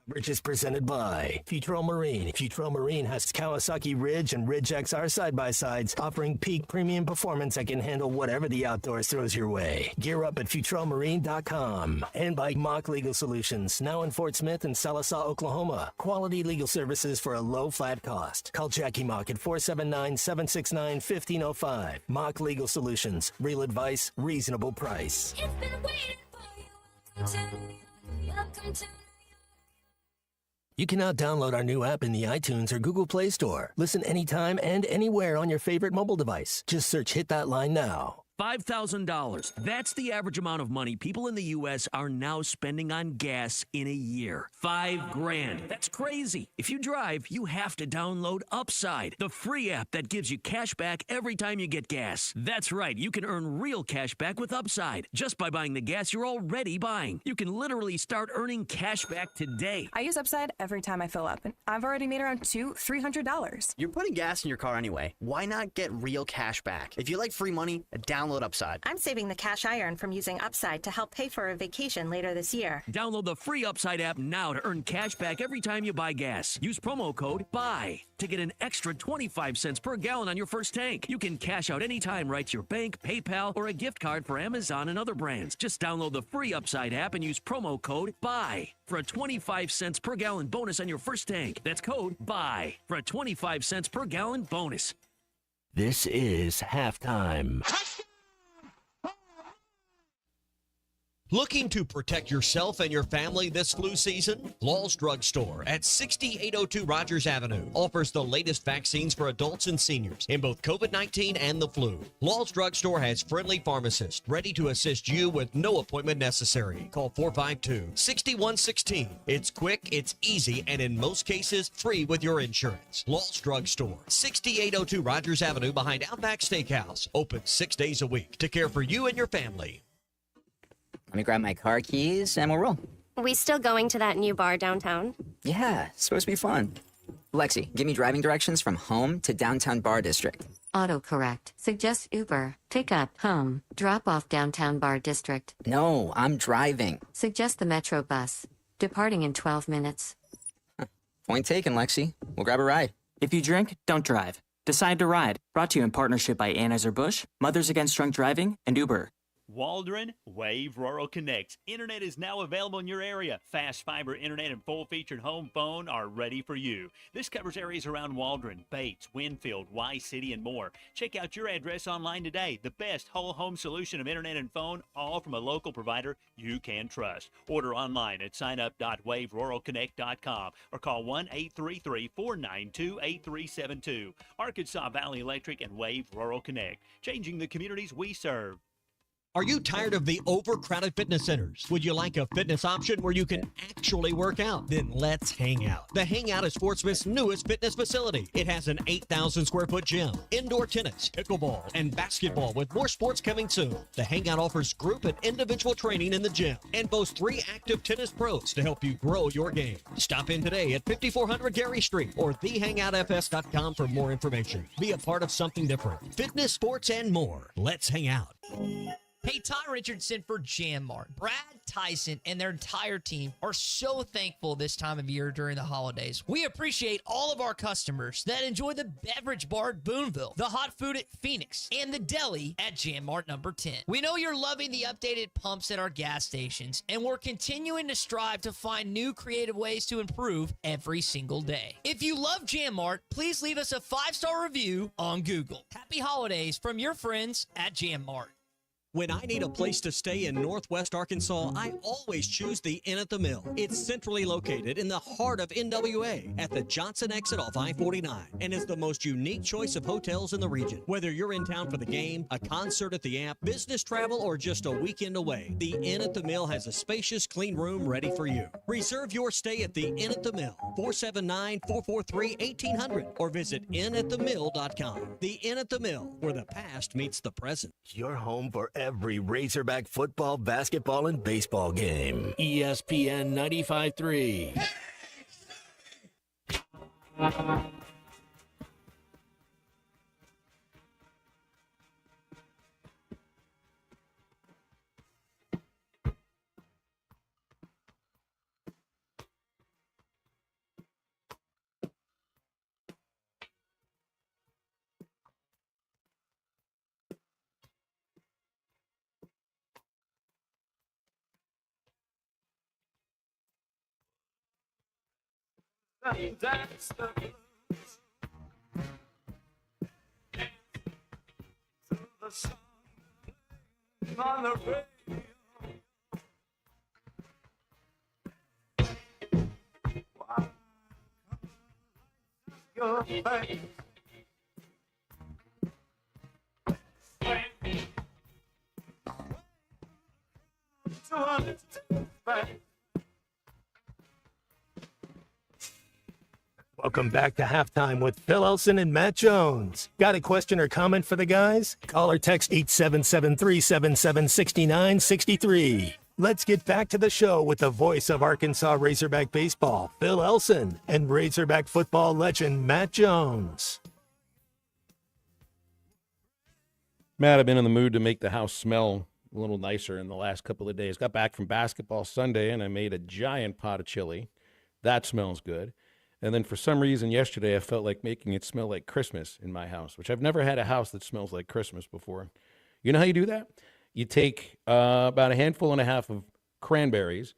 Coverage is presented by Futrall Marine. Futrall Marine has Kawasaki Ridge and Ridge XR side-by-sides, offering peak premium performance that can handle whatever the outdoors throws your way. Gear up at futrallmarine.com. And by Mock Legal Solutions, now in Fort Smith and Sallisaw, Oklahoma. Quality legal services for a low, flat cost. Call Jackie Mock at 479-769-1505. Mock Legal Solutions. Real advice, reasonable price. It's been waiting for you. Welcome to You can now download our new app in the iTunes or Google Play Store. Listen anytime and anywhere on your favorite mobile device. Just search Hit That Line now. $5,000. That's the average amount of money people in the U.S. are now spending on gas in a year. $5,000. That's crazy. If you drive, you have to download Upside, the free app that gives you cash back every time you get gas. That's right. You can earn real cash back with Upside just by buying the gas you're already buying. You can literally start earning cash back today. I use Upside every time I fill up, and I've already made around $300. You're putting gas in your car anyway. Why not get real cash back? If you like free money, download Upside. I'm saving the cash I earn from using Upside to help pay for a vacation later this year. Download the free Upside app now to earn cash back every time you buy gas. Use promo code BUY to get an extra 25 cents per gallon on your first tank. You can cash out anytime right to your bank, PayPal, or a gift card for Amazon and other brands. Just download the free Upside app and use promo code BUY for a 25 cents per gallon bonus on your first tank. That's code BUY for a 25 cents per gallon bonus. This is Halftime. Looking to protect yourself and your family this flu season? Law's Drug Store at 6802 Rogers Avenue offers the latest vaccines for adults and seniors in both COVID-19 and the flu. Law's Drug Store has friendly pharmacists ready to assist you with no appointment necessary. Call 452-6116. It's quick, it's easy, and in most cases, free with your insurance. Law's Drug Store, 6802 Rogers Avenue behind Outback Steakhouse. Open 6 days a week to care for you and your family. Let me grab my car keys and we'll roll. We still going to that new bar downtown? Yeah, it's supposed to be fun. Lexi, give me driving directions from home to downtown bar district. Autocorrect. Suggest Uber. Pickup. Home. Drop off downtown Bar District. No, I'm driving. Suggest the Metro bus. Departing in 12 minutes. Point taken, Lexi. We'll grab a ride. If you drink, don't drive. Decide to ride. Brought to you in partnership by Anheuser-Busch, Mothers Against Drunk Driving, and Uber. Waldron Wave Rural Connect. Internet is now available in your area. Fast fiber internet and full-featured home phone are ready for you. This covers areas around Waldron, Bates, Winfield, Y-City, and more. Check out your address online today. The best whole home solution of internet and phone, all from a local provider you can trust. Order online at signup.waveruralconnect.com or call 1-833-492-8372. Arkansas Valley Electric and Wave Rural Connect, changing the communities we serve. Are you tired of the overcrowded fitness centers? Would you like a fitness option where you can actually work out? Then let's hang out. The Hangout is Sportsman's newest fitness facility. It has an 8,000 square foot gym, indoor tennis, pickleball, and basketball with more sports coming soon. The Hangout offers group and individual training in the gym and boasts 3 active tennis pros to help you grow your game. Stop in today at 5400 Gary Street or thehangoutfs.com for more information. Be a part of something different. Fitness, sports, and more. Let's hang out. Hey, Todd Richardson for Jam Mart. Brad Tyson and their entire team are so thankful this time of year during the holidays. We appreciate all of our customers that enjoy the beverage bar at Boonville, the hot food at Phoenix, and the deli at Jam Mart number 10. We know you're loving the updated pumps at our gas stations, and we're continuing to strive to find new creative ways to improve every single day. If you love Jam Mart, please leave us a 5-star review on Google. Happy holidays from your friends at Jam Mart. When I need a place to stay in Northwest Arkansas, I always choose the Inn at the Mill. It's centrally located in the heart of NWA at the Johnson exit off I-49 and is the most unique choice of hotels in the region. Whether you're in town for the game, a concert at the Amp, business travel, or just a weekend away, the Inn at the Mill has a spacious, clean room ready for you. Reserve your stay at the Inn at the Mill, 479-443-1800, or visit innatthemill.com. The Inn at the Mill, where the past meets the present. Your home for every Razorback football, basketball, and baseball game. ESPN 95.3. That's the blues. Through the sun on the radio. Why your face? To understand. Welcome back to Halftime with Phil Elson and Matt Jones. Got a question or comment for the guys? Call or text 877-377-6963. Let's get back to the show with the voice of Arkansas Razorback baseball, Phil Elson, and Razorback football legend Matt Jones. Matt, I've been in the mood to make the house smell a little nicer in the last couple of days. Got back from basketball Sunday, and I made a giant pot of chili. That smells good. And then for some reason yesterday, I felt like making it smell like Christmas in my house, which I've never had a house that smells like Christmas before. You know how you do that? You take about a handful and a half of cranberries.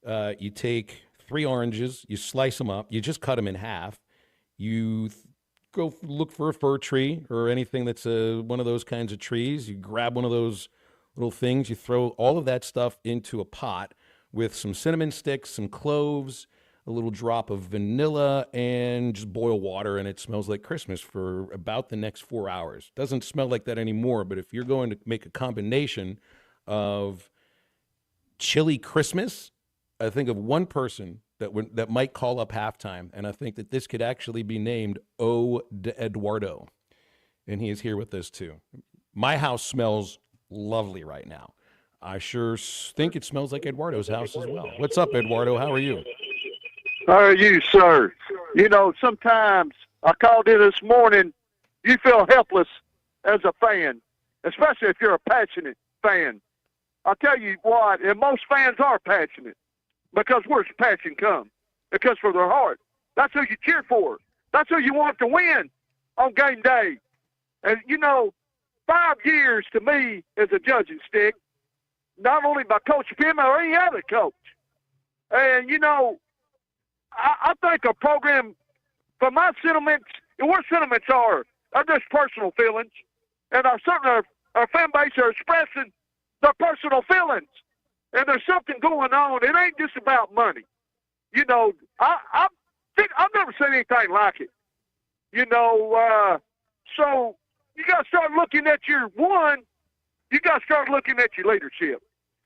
You take 3 oranges. You slice them up. You just cut them in half. You go look for a fir tree or anything that's one of those kinds of trees. You grab one of those little things. You throw all of that stuff into a pot with some cinnamon sticks, some cloves, a little drop of vanilla, and just boil water, and it smells like Christmas for about the next 4 hours. Doesn't smell like that anymore, but if you're going to make a combination of chili Christmas, I think of one person that might call up halftime, and I think that this could actually be named O. de Eduardo, and he is here with us too. My house smells lovely right now. I sure think it smells like Eduardo's house as well. What's up, Eduardo? How are you? How are you, sir? You know, sometimes I called in this morning you feel helpless as a fan, especially if you're a passionate fan. I'll tell you what, and most fans are passionate because where's passion come? It comes from their heart. That's who you cheer for. That's who you want to win on game day. And, 5 years to me is a judging stick, not only by Coach Pittman or any other coach. And, I think a program, for my sentiments, and what sentiments are just personal feelings. And certainly our fan base are expressing their personal feelings. And there's something going on. It ain't just about money. I've never seen anything like it. So you got to start looking at you got to start looking at your leadership.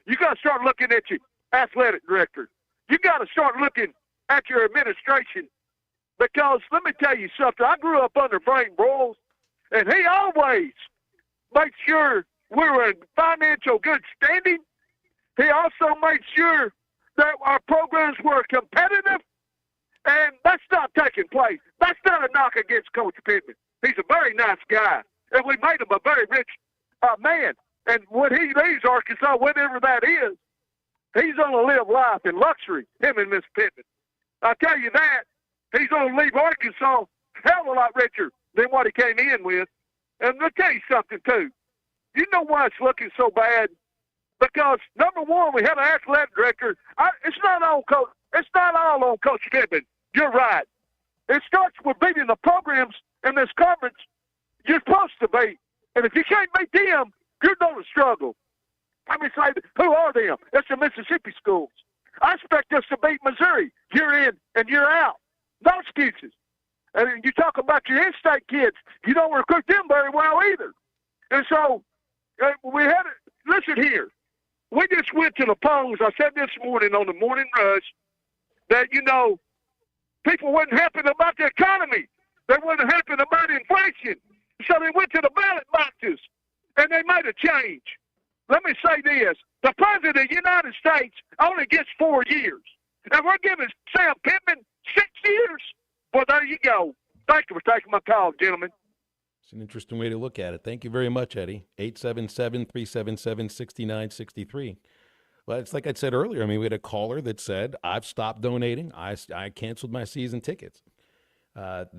You got to start looking at your athletic director. You got to start looking at your administration. Because let me tell you something. I grew up under Frank Broyles, and he always made sure we were in financial good standing. He also made sure that our programs were competitive, and that's not taking place. That's not a knock against Coach Pittman. He's a very nice guy, and we made him a very rich man. And when he leaves Arkansas, whatever that is, he's going to live life in luxury, him and Miss Pittman. I tell you that, he's going to leave Arkansas hell of a lot richer than what he came in with. And I'll tell you something, too. You know why it's looking so bad? Because, number one, we have an athletic director. It's not all on Coach Pittman. You're right. It starts with beating the programs in this conference you're supposed to beat. And if you can't beat them, you're going to struggle. Let me say, who are them? It's the Mississippi schools. I expect us to beat Missouri year in and year out. No excuses. And you talk about your in-state kids, you don't recruit them very well either. And so listen here. We just went to the polls. I said this morning on the Morning Rush that, people wasn't happy about the economy. They wasn't happy about inflation. So they went to the ballot boxes, and they made a change. Let me say this. The President of the United States only gets 4 years. And we're giving Sam Pittman 6 years? Well, there you go. Thank you for taking my call, gentlemen. It's an interesting way to look at it. Thank you very much, Eddie. 877-377-6963. Well, it's like I said earlier. I mean, we had a caller that said, I've stopped donating. I canceled my season tickets. I'm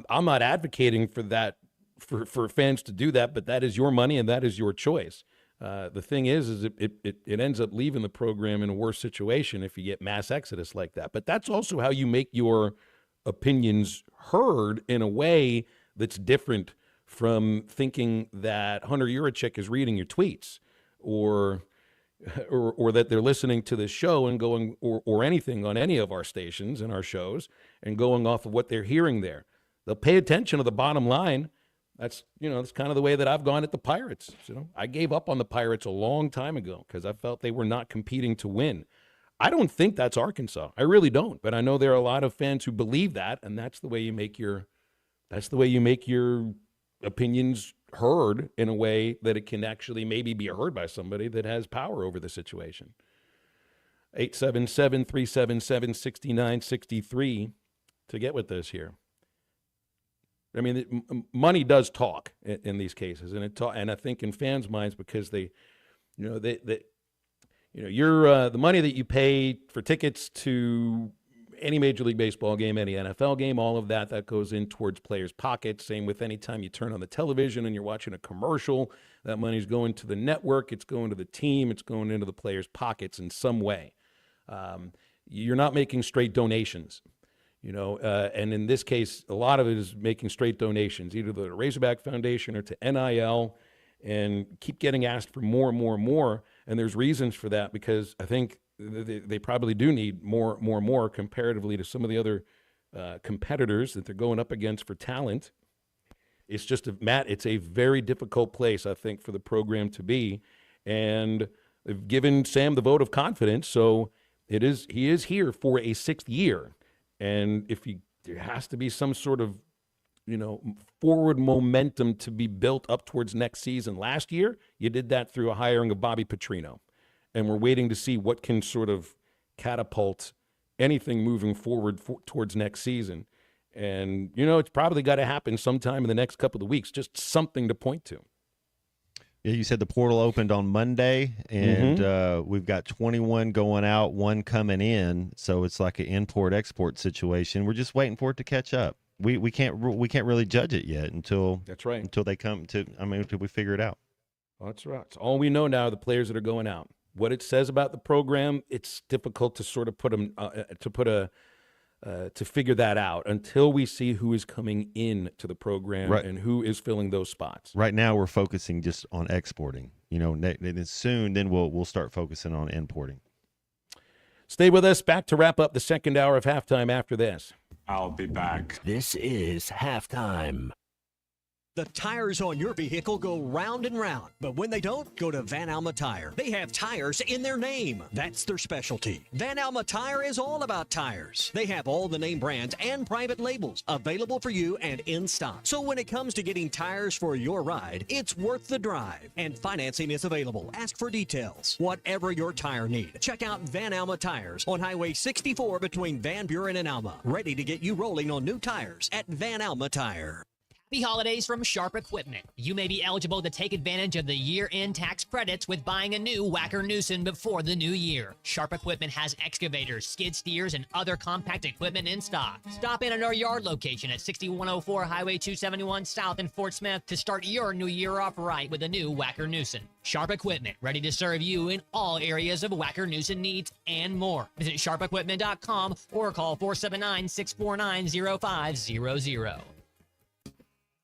not advocating for that, for fans to do that, but that is your money and that is your choice. The thing is it ends up leaving the program in a worse situation if you get mass exodus like that. But that's also how you make your opinions heard in a way that's different from thinking that Hunter Yurachek is reading your tweets or that they're listening to this show and going or anything on any of our stations and our shows and going off of what they're hearing there. They'll pay attention to the bottom line. That's kind of the way that I've gone at the Pirates. I gave up on the Pirates a long time ago because I felt they were not competing to win. I don't think that's Arkansas. I really don't. But I know there are a lot of fans who believe that, and that's the way you make your opinions heard in a way that it can actually maybe be heard by somebody that has power over the situation. 877-377-6963 to get with this here. I mean, money does talk in these cases, and I think in fans' minds because the money that you pay for tickets to any Major League Baseball game, any NFL game, all of that goes in towards players' pockets. Same with any time you turn on the television and you're watching a commercial, that money's going to the network, it's going to the team, it's going into the players' pockets in some way. You're not making straight donations. And in this case, a lot of it is making straight donations, either to the Razorback Foundation or to NIL, and keep getting asked for more and more and more. And there's reasons for that because I think they probably do need more comparatively to some of the other competitors that they're going up against for talent. It's just, Matt, it's a very difficult place, I think, for the program to be. And they've given Sam the vote of confidence, so he is here for a 6th year. And there has to be some sort of, forward momentum to be built up towards next season. Last year, you did that through a hiring of Bobby Petrino. And we're waiting to see what can sort of catapult anything moving forward towards next season. And, it's probably got to happen sometime in the next couple of weeks, just something to point to. Yeah, you said the portal opened on Monday, and we've got 21 going out, 1 coming in. So it's like an import-export situation. We're just waiting for it to catch up. We can't really judge it yet until they come to. Until we figure it out. That's right. It's all we know now. The players that are going out, what it says about the program, it's difficult to sort of put them to figure that out until we see who is coming in to the program and who is filling those spots. Right now, we're focusing just on exporting. And soon, then we'll start focusing on importing. Stay with us. Back to wrap up the second hour of halftime after this. I'll be back. This is halftime. The tires on your vehicle go round and round, but when they don't, go to Van Alma Tire. They have tires in their name. That's their specialty. Van Alma Tire is all about tires. They have all the name brands and private labels available for you and in stock. So when it comes to getting tires for your ride, it's worth the drive. And financing is available. Ask for details. Whatever your tire need, check out Van Alma Tires on Highway 64 between Van Buren and Alma. Ready to get you rolling on new tires at Van Alma Tire. Happy holidays from Sharp Equipment. You may be eligible to take advantage of the year-end tax credits with buying a new Wacker Newson before the new year. Sharp Equipment has excavators, skid steers, and other compact equipment in stock. Stop in at our yard location at 6104 Highway 271 South in Fort Smith to start your new year off right with a new Wacker Newson. Sharp Equipment, ready to serve you in all areas of Wacker Newson needs and more. Visit sharpequipment.com or call 479-649-0500.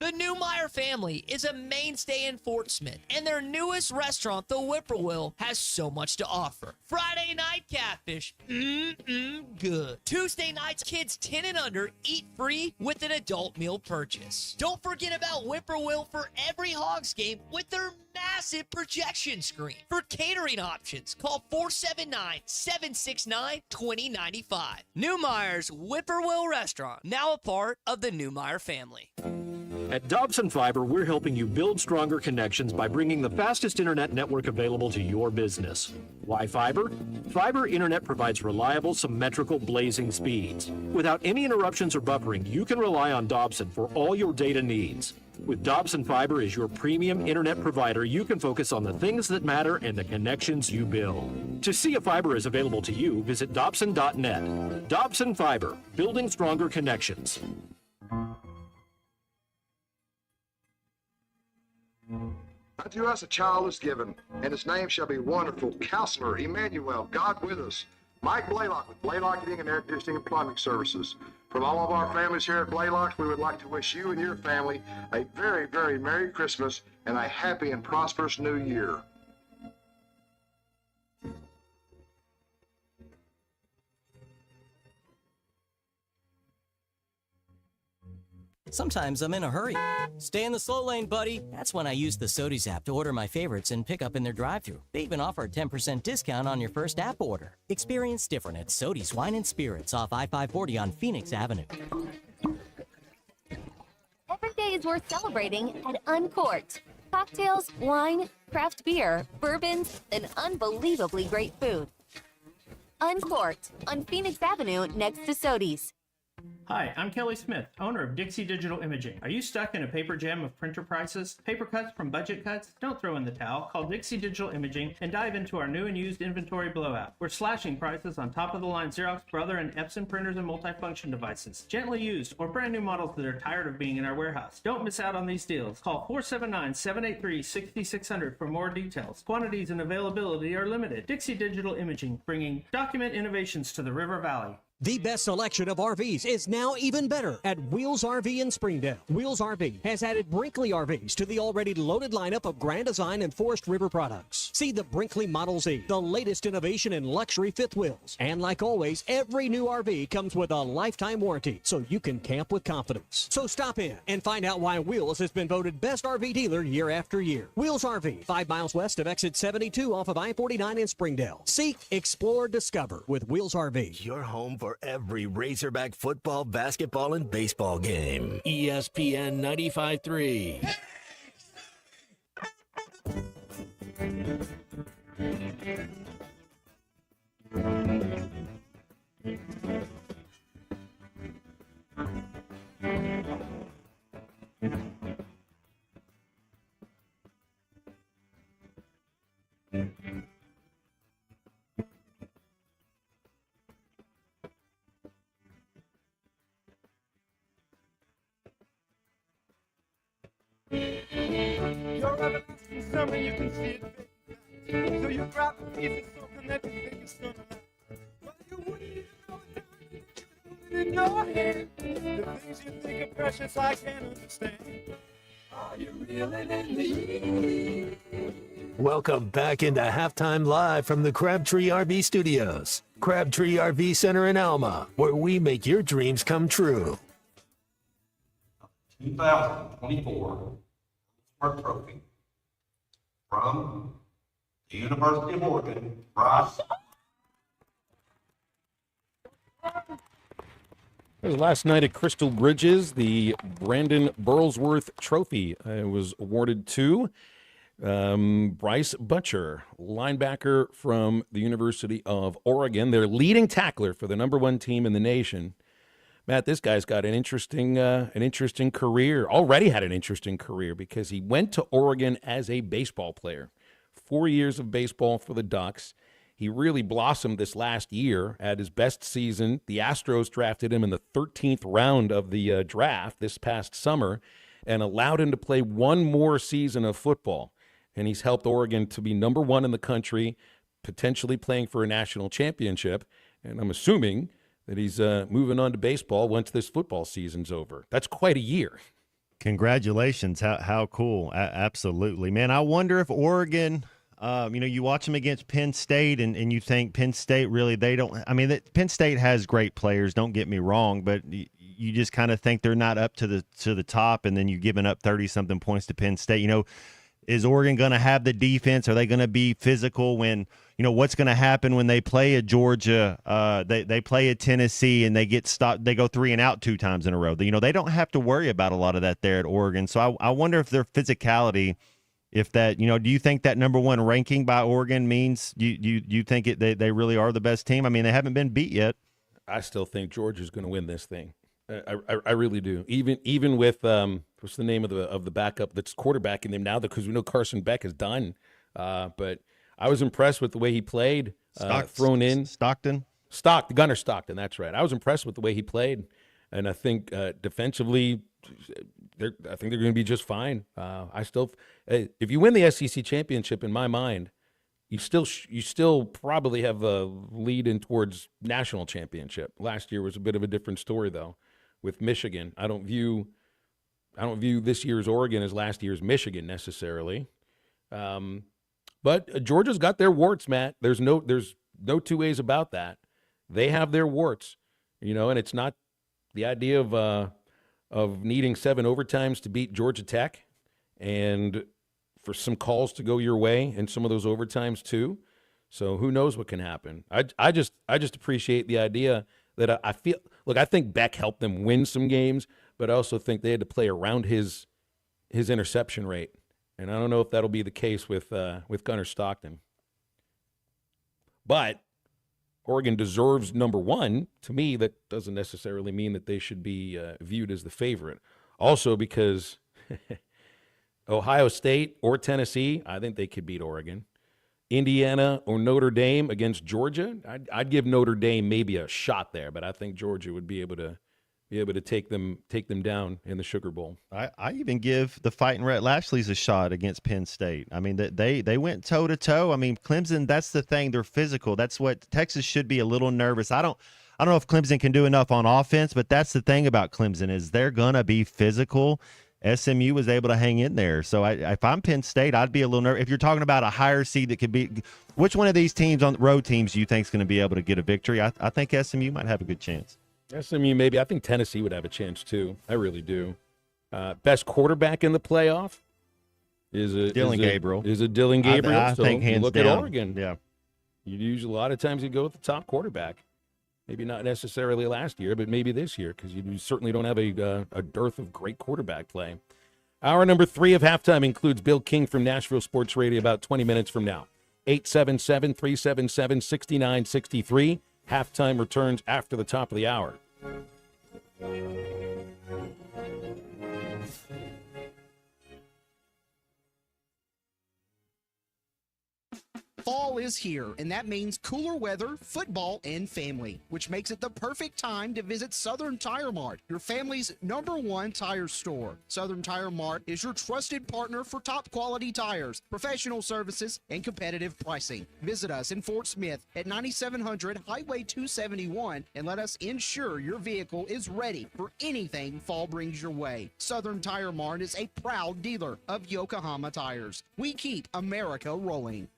The Newmeyer family is a mainstay in Fort Smith, and their newest restaurant, the Whippoorwill, has so much to offer. Friday night catfish, good. Tuesday nights, kids 10 and under eat free with an adult meal purchase. Don't forget about Whippoorwill for every Hogs game with their massive projection screen. For catering options, call 479-769-2095. Newmeyer's Whippoorwill Restaurant, now a part of the Newmeyer family. At Dobson Fiber, we're helping you build stronger connections by bringing the fastest internet network available to your business. Why fiber? Fiber internet provides reliable, symmetrical, blazing speeds. Without any interruptions or buffering, you can rely on Dobson for all your data needs. With Dobson Fiber as your premium internet provider, you can focus on the things that matter and the connections you build. To see if fiber is available to you, visit Dobson.net. Dobson Fiber, building stronger connections. Unto us a child is given, and his name shall be Wonderful, Counselor, Emmanuel, God with us. Mike Blaylock with Blaylock Heating and Air Conditioning and Plumbing Services. From all of our families here at Blaylock, we would like to wish you and your family a very, very Merry Christmas and a happy and prosperous New Year. Sometimes I'm in a hurry. Stay in the slow lane, buddy. That's when I use the Sodies app to order my favorites and pick up in their drive-thru. They even offer a 10% discount on your first app order. Experience different at Sodies Wine and Spirits off I-540 on Phoenix Avenue. Every day is worth celebrating at Uncorked. Cocktails, wine, craft beer, bourbons, and unbelievably great food. Uncorked on Phoenix Avenue next to Sodies. Hi, I'm Kelly Smith, owner of Dixie Digital Imaging. Are you stuck in a paper jam of printer prices? Paper cuts from budget cuts? Don't throw in the towel. Call Dixie Digital Imaging and dive into our new and used inventory blowout. We're slashing prices on top-of-the-line Xerox, Brother, and Epson printers and multifunction devices. Gently used or brand new models that are tired of being in our warehouse. Don't miss out on these deals. Call 479-783-6600 for more details. Quantities and availability are limited. Dixie Digital Imaging, bringing document innovations to the River Valley. The best selection of RVs is now even better at Wheels RV in Springdale. Wheels RV has added Brinkley RVs to the already loaded lineup of Grand Design and Forest River products. See the Brinkley Model Z, the latest innovation in luxury fifth wheels. And like always, every new RV comes with a lifetime warranty, so you can camp with confidence. So stop in and find out why Wheels has been voted best RV dealer year after year. Wheels RV, 5 miles west of exit 72 off of I-49 in Springdale. Seek, explore, discover with Wheels RV. Your home for every Razorback football, basketball, and baseball game. ESPN 95.3. summer, you can see it fade. So you grab a piece of something that you think is summer. While you're waiting all the time, you in your head. The things you think are precious, I can't understand. Are you reeling in the Welcome back into Halftime Live from the Crabtree RV Studios. Crabtree RV Center in Alma, where we make your dreams come true. 2024 Smart Trophy from the University of Oregon, Ross. It was last night at Crystal Bridges. The Brandon Burlsworth Trophy was awarded to Bryce Butcher, linebacker from the University of Oregon, their leading tackler for the #1 team in the nation. Matt, this guy's got an interesting career. Already had an interesting career because he went to Oregon as a baseball player. 4 years of baseball for the Ducks. He really blossomed this last year at his best season. The Astros drafted him in the 13th round of the draft this past summer and allowed him to play one more season of football. And he's helped Oregon to be #1 in the country, potentially playing for a national championship. And I'm assuming that he's moving on to baseball once this football season's over. That's quite a year. Congratulations. How cool. Absolutely. Man, I wonder if Oregon, you watch them against Penn State and you think Penn State really, Penn State has great players, don't get me wrong, but you just kind of think they're not up to the top, and then you're giving up 30-something points to Penn State. Is Oregon going to have the defense? Are they going to be physical when, what's going to happen when they play at Georgia, they play at Tennessee, and they get stopped, they go 3 and out 2 times in a row. They don't have to worry about a lot of that there at Oregon. So I wonder if their physicality, if that, do you think that #1 ranking by Oregon means you think they really are the best team? I mean, they haven't been beat yet. I still think Georgia's going to win this thing. I really do. Even with what's the name of the backup that's quarterbacking them now? Because we know Carson Beck is done. But I was impressed with the way he played. Thrown in Gunnar Stockton. That's right. I was impressed with the way he played, and I think defensively, I think they're going to be just fine. If you win the SEC championship, in my mind, you still probably have a lead in towards national championship. Last year was a bit of a different story though, with Michigan. I don't view this year's Oregon as last year's Michigan necessarily. But Georgia's got their warts, Matt. There's no two ways about that. They have their warts, and it's not the idea of needing 7 overtimes to beat Georgia Tech, and for some calls to go your way and some of those overtimes too. So who knows what can happen? I just appreciate the idea that I think Beck helped them win some games, but I also think they had to play around his interception rate. And I don't know if that'll be the case with Gunnar Stockton. But Oregon deserves #1. To me, that doesn't necessarily mean that they should be viewed as the favorite. Also because Ohio State or Tennessee, I think they could beat Oregon. Indiana or Notre Dame against Georgia, I'd give Notre Dame maybe a shot there, but I think Georgia would be able to take them down in the Sugar Bowl. I even give the Fighting Rhett Lashleys a shot against Penn State. I mean, they went toe to toe. I mean, Clemson, that's the thing. They're physical. That's what Texas should be a little nervous. I don't know if Clemson can do enough on offense, but that's the thing about Clemson is they're gonna be physical. SMU was able to hang in there. So if I'm Penn State, I'd be a little nervous. If you're talking about a higher seed that could be – which one of these teams on road teams do you think is going to be able to get a victory? I think SMU might have a good chance. SMU maybe. I think Tennessee would have a chance too. I really do. Best quarterback in the playoff is Dylan Gabriel. Is a Dylan Gabriel. I think hands look down. At Oregon. Yeah. You use a lot of times you go with the top quarterback. Maybe not necessarily last year, but maybe this year, because you certainly don't have a dearth of great quarterback play. Hour number 3 of halftime includes Bill King from Nashville Sports Radio about 20 minutes from now. 877-377-6963. Halftime returns after the top of the hour. Fall is here, and that means cooler weather, football, and family, which makes it the perfect time to visit Southern Tire Mart, your family's #1 tire store. Southern Tire Mart is your trusted partner for top quality tires, professional services, and competitive pricing. Visit us in Fort Smith at 9700 Highway 271 and let us ensure your vehicle is ready for anything fall brings your way. Southern Tire Mart is a proud dealer of Yokohama tires. We keep America rolling.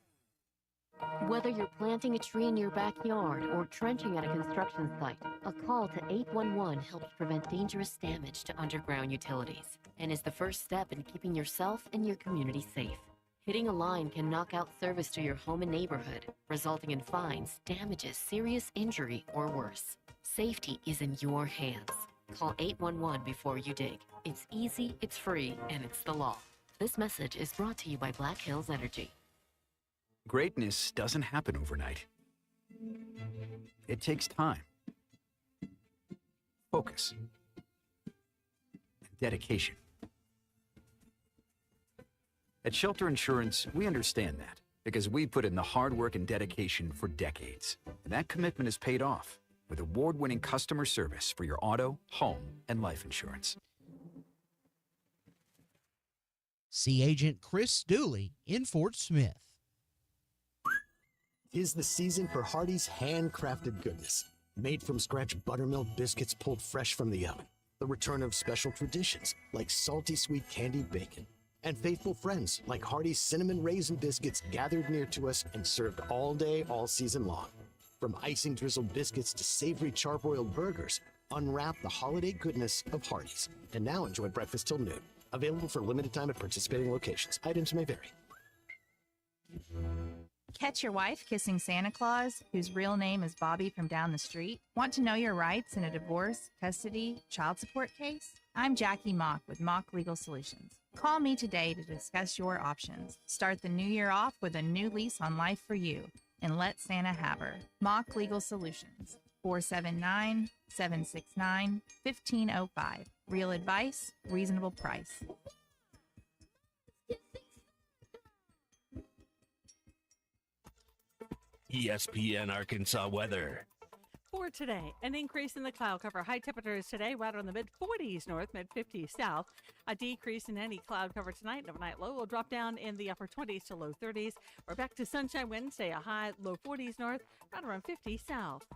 Whether you're planting a tree in your backyard or trenching at a construction site, a call to 811 helps prevent dangerous damage to underground utilities and is the first step in keeping yourself and your community safe. Hitting a line can knock out service to your home and neighborhood, resulting in fines, damages, serious injury, or worse. Safety is in your hands. Call 811 before you dig. It's easy, it's free, and it's the law. This message is brought to you by Black Hills Energy. Greatness doesn't happen overnight. It takes time, focus, and dedication. At Shelter Insurance, we understand that because we put in the hard work and dedication for decades. And that commitment is paid off with award-winning customer service for your auto, home, and life insurance. See Agent Chris Dooley in Fort Smith. 'Tis the season for Hardee's handcrafted goodness. Made from scratch buttermilk biscuits pulled fresh from the oven. The return of special traditions like salty sweet candied bacon. And faithful friends like Hardee's cinnamon raisin biscuits gathered near to us and served all day, all season long. From icing drizzled biscuits to savory charbroiled burgers, unwrap the holiday goodness of Hardee's. And now enjoy breakfast till noon. Available for limited time at participating locations. Items may vary. Catch your wife kissing Santa Claus, whose real name is Bobby from down the street? Want to know your rights in a divorce, custody, child support case? I'm Jackie Mock with Mock Legal Solutions. Call me today to discuss your options. Start the new year off with a new lease on life for you, and let Santa have her. Mock Legal Solutions, 479-769-1505. Real advice, reasonable price. ESPN Arkansas weather. For today, an increase in the cloud cover. High temperatures today right around the mid-40s north, mid-50s south. A decrease in any cloud cover tonight. Overnight low will drop down in the upper 20s to low 30s. We're back to sunshine Wednesday, a high low 40s north, right around 50 south.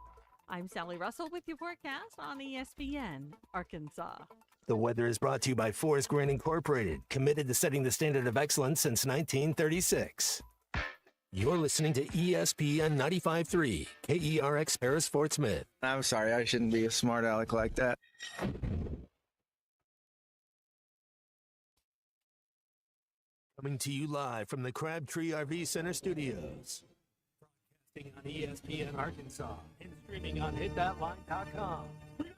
I'm Sally Russell with your forecast on ESPN Arkansas. The weather is brought to you by Forest Grain Incorporated, committed to setting the standard of excellence since 1936. You're listening to ESPN 95.3, KERX Paris Fort Smith. I'm sorry, I shouldn't be a smart aleck like that. Coming to you live from the Crabtree RV Center studios. Broadcasting on ESPN Arkansas and streaming on hitthatline.com. Good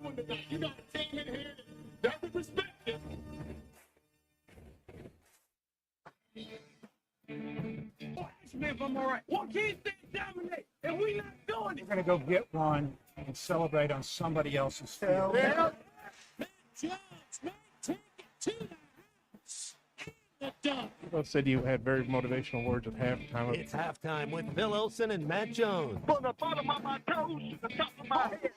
one tonight. You got a team in here that doesn't respect you. If I'm all right. Why can't they dominate? And we not doing it. We're going to go get one and celebrate on somebody else's field. Yeah. Matt Jones, man, take it to the house. You both said you had very motivational words at halftime. It's halftime with Bill Olson and Matt Jones. From the bottom of my toes to the top of my head.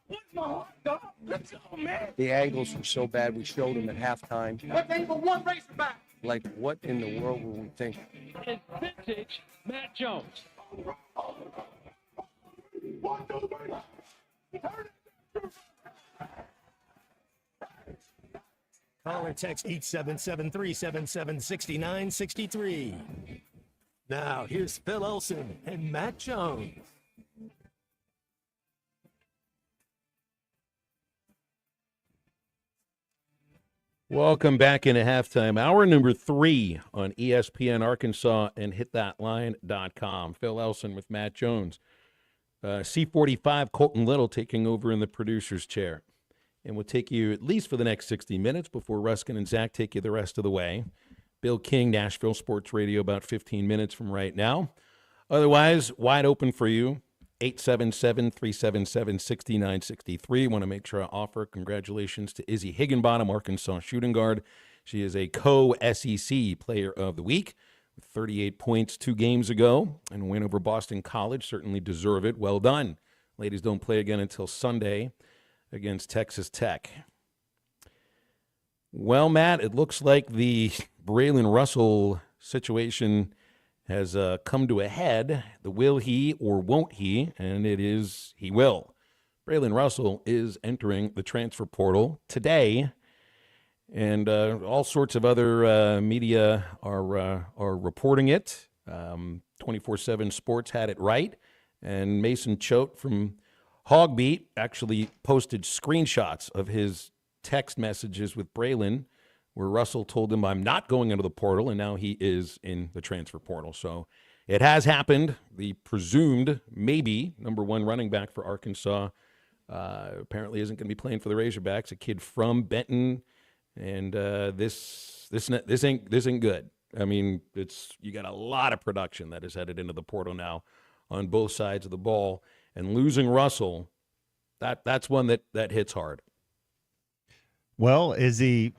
What's my heart, dog? Let's go, man. The angles were so bad we showed them at halftime. But they were one racerback. Like, what in the world were we thinking? It's vintage Matt Jones. Call or text 877-377-6963. Now, here's Phil Olson and Matt Jones. Welcome back into halftime. Hour number 3 on ESPN Arkansas and hitthatline.com. Phil Elson with Matt Jones. C45 Colton Little taking over in the producer's chair. And we'll take you at least for the next 60 minutes before Ruskin and Zach take you the rest of the way. Bill King, Nashville Sports Radio, about 15 minutes from right now. Otherwise, wide open for you. 877-377-6963. Want to make sure I offer congratulations to Izzy Higginbottom, Arkansas shooting guard. She is a co-SEC Player of the Week. 38 points 2 games ago, and win over Boston College. Certainly deserve it. Well done. Ladies don't play again until Sunday against Texas Tech. Well, Matt, it looks like the Braylon Russell situation has come to a head. The will he or won't he? And it is he will. Braylon Russell is entering the transfer portal today, and all sorts of other media are reporting it. 24/7 Sports had it right, and Mason Choate from Hogbeat actually posted screenshots of his text messages with Braylon, where Russell told him, "I'm not going into the portal," and now he is in the transfer portal. So it has happened. The presumed, maybe, number 1 running back for Arkansas apparently isn't going to be playing for the Razorbacks. A kid from Benton, and this ain't good. I mean, you got a lot of production that is headed into the portal now on both sides of the ball, and losing Russell, that's one that hits hard. Well, is he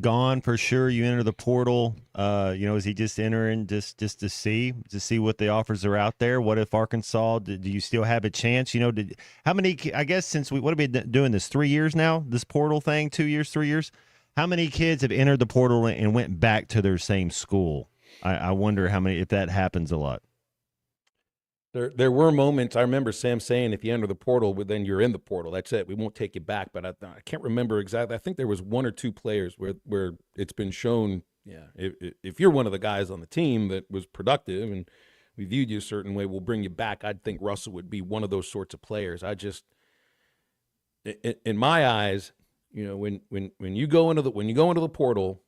gone for sure? You enter the portal, is he just entering just to see what the offers are out there? What if Arkansas, do you still have a chance? How many, I guess, since what have we been doing this 3 years now, this portal thing, 2 years, 3 years? How many kids have entered the portal and went back to their same school? I wonder how many, if that happens a lot. There were moments, I remember Sam saying, if you enter the portal, then you're in the portal. That's it. We won't take you back. But I can't remember exactly. I think there was 1 or 2 players where it's been shown, if you're one of the guys on the team that was productive and we viewed you a certain way, we'll bring you back. I'd think Russell would be one of those sorts of players. In my eyes, when you go into the portal,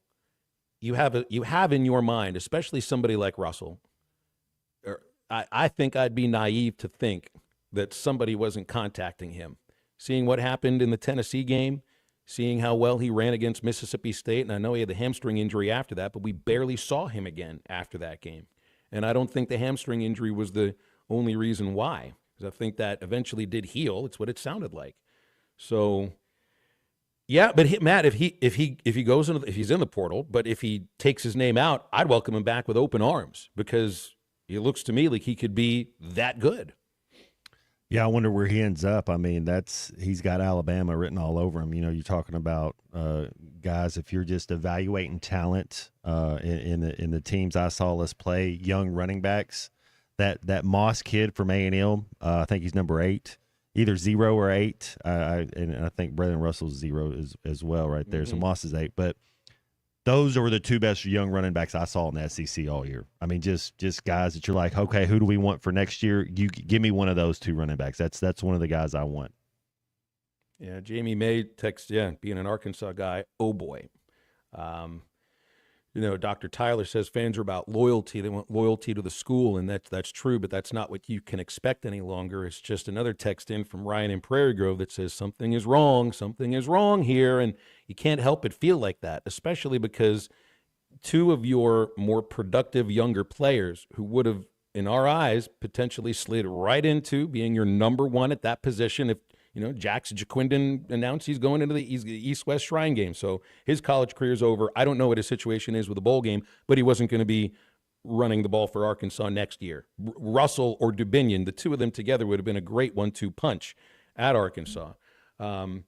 you have in your mind, especially somebody like Russell, I think I'd be naive to think that somebody wasn't contacting him. Seeing what happened in the Tennessee game, seeing how well he ran against Mississippi State, and I know he had the hamstring injury after that, but we barely saw him again after that game. And I don't think the hamstring injury was the only reason why, because I think that eventually did heal. It's what it sounded like. So, yeah, but Matt, if he goes if he's in the portal, but if he takes his name out, I'd welcome him back with open arms, because it looks to me like he could be that good. Yeah, I wonder where he ends up. I mean, he's got Alabama written all over him. You're talking about guys. If you're just evaluating talent in the teams I saw us play, young running backs. That Moss kid from A&M, I think he's number 8, either 0 or 8. And I think Braylon Russell's 0 as well, right there. So Moss is 8, but. Those were the 2 best young running backs I saw in the SEC all year. I mean, just guys that you're like, okay, who do we want for next year? You give me one of those 2 running backs. That's one of the guys I want. Yeah, Jamie May texts, being an Arkansas guy, oh boy. Dr. Tyler says fans are about loyalty. They want loyalty to the school, and that's true, but that's not what you can expect any longer. It's just another text in from Ryan in Prairie Grove that says something is wrong here, and you can't help but feel like that, especially because 2 of your more productive younger players who would have, in our eyes, potentially slid right into being your number 1 at that position if Jax Jaquindon announced he's going into the East-West Shrine game. So his college career is over. I don't know what his situation is with the bowl game, but he wasn't going to be running the ball for Arkansas next year. Russell or Dubinion, the 2 of them together would have been a great 1-2 punch at Arkansas. And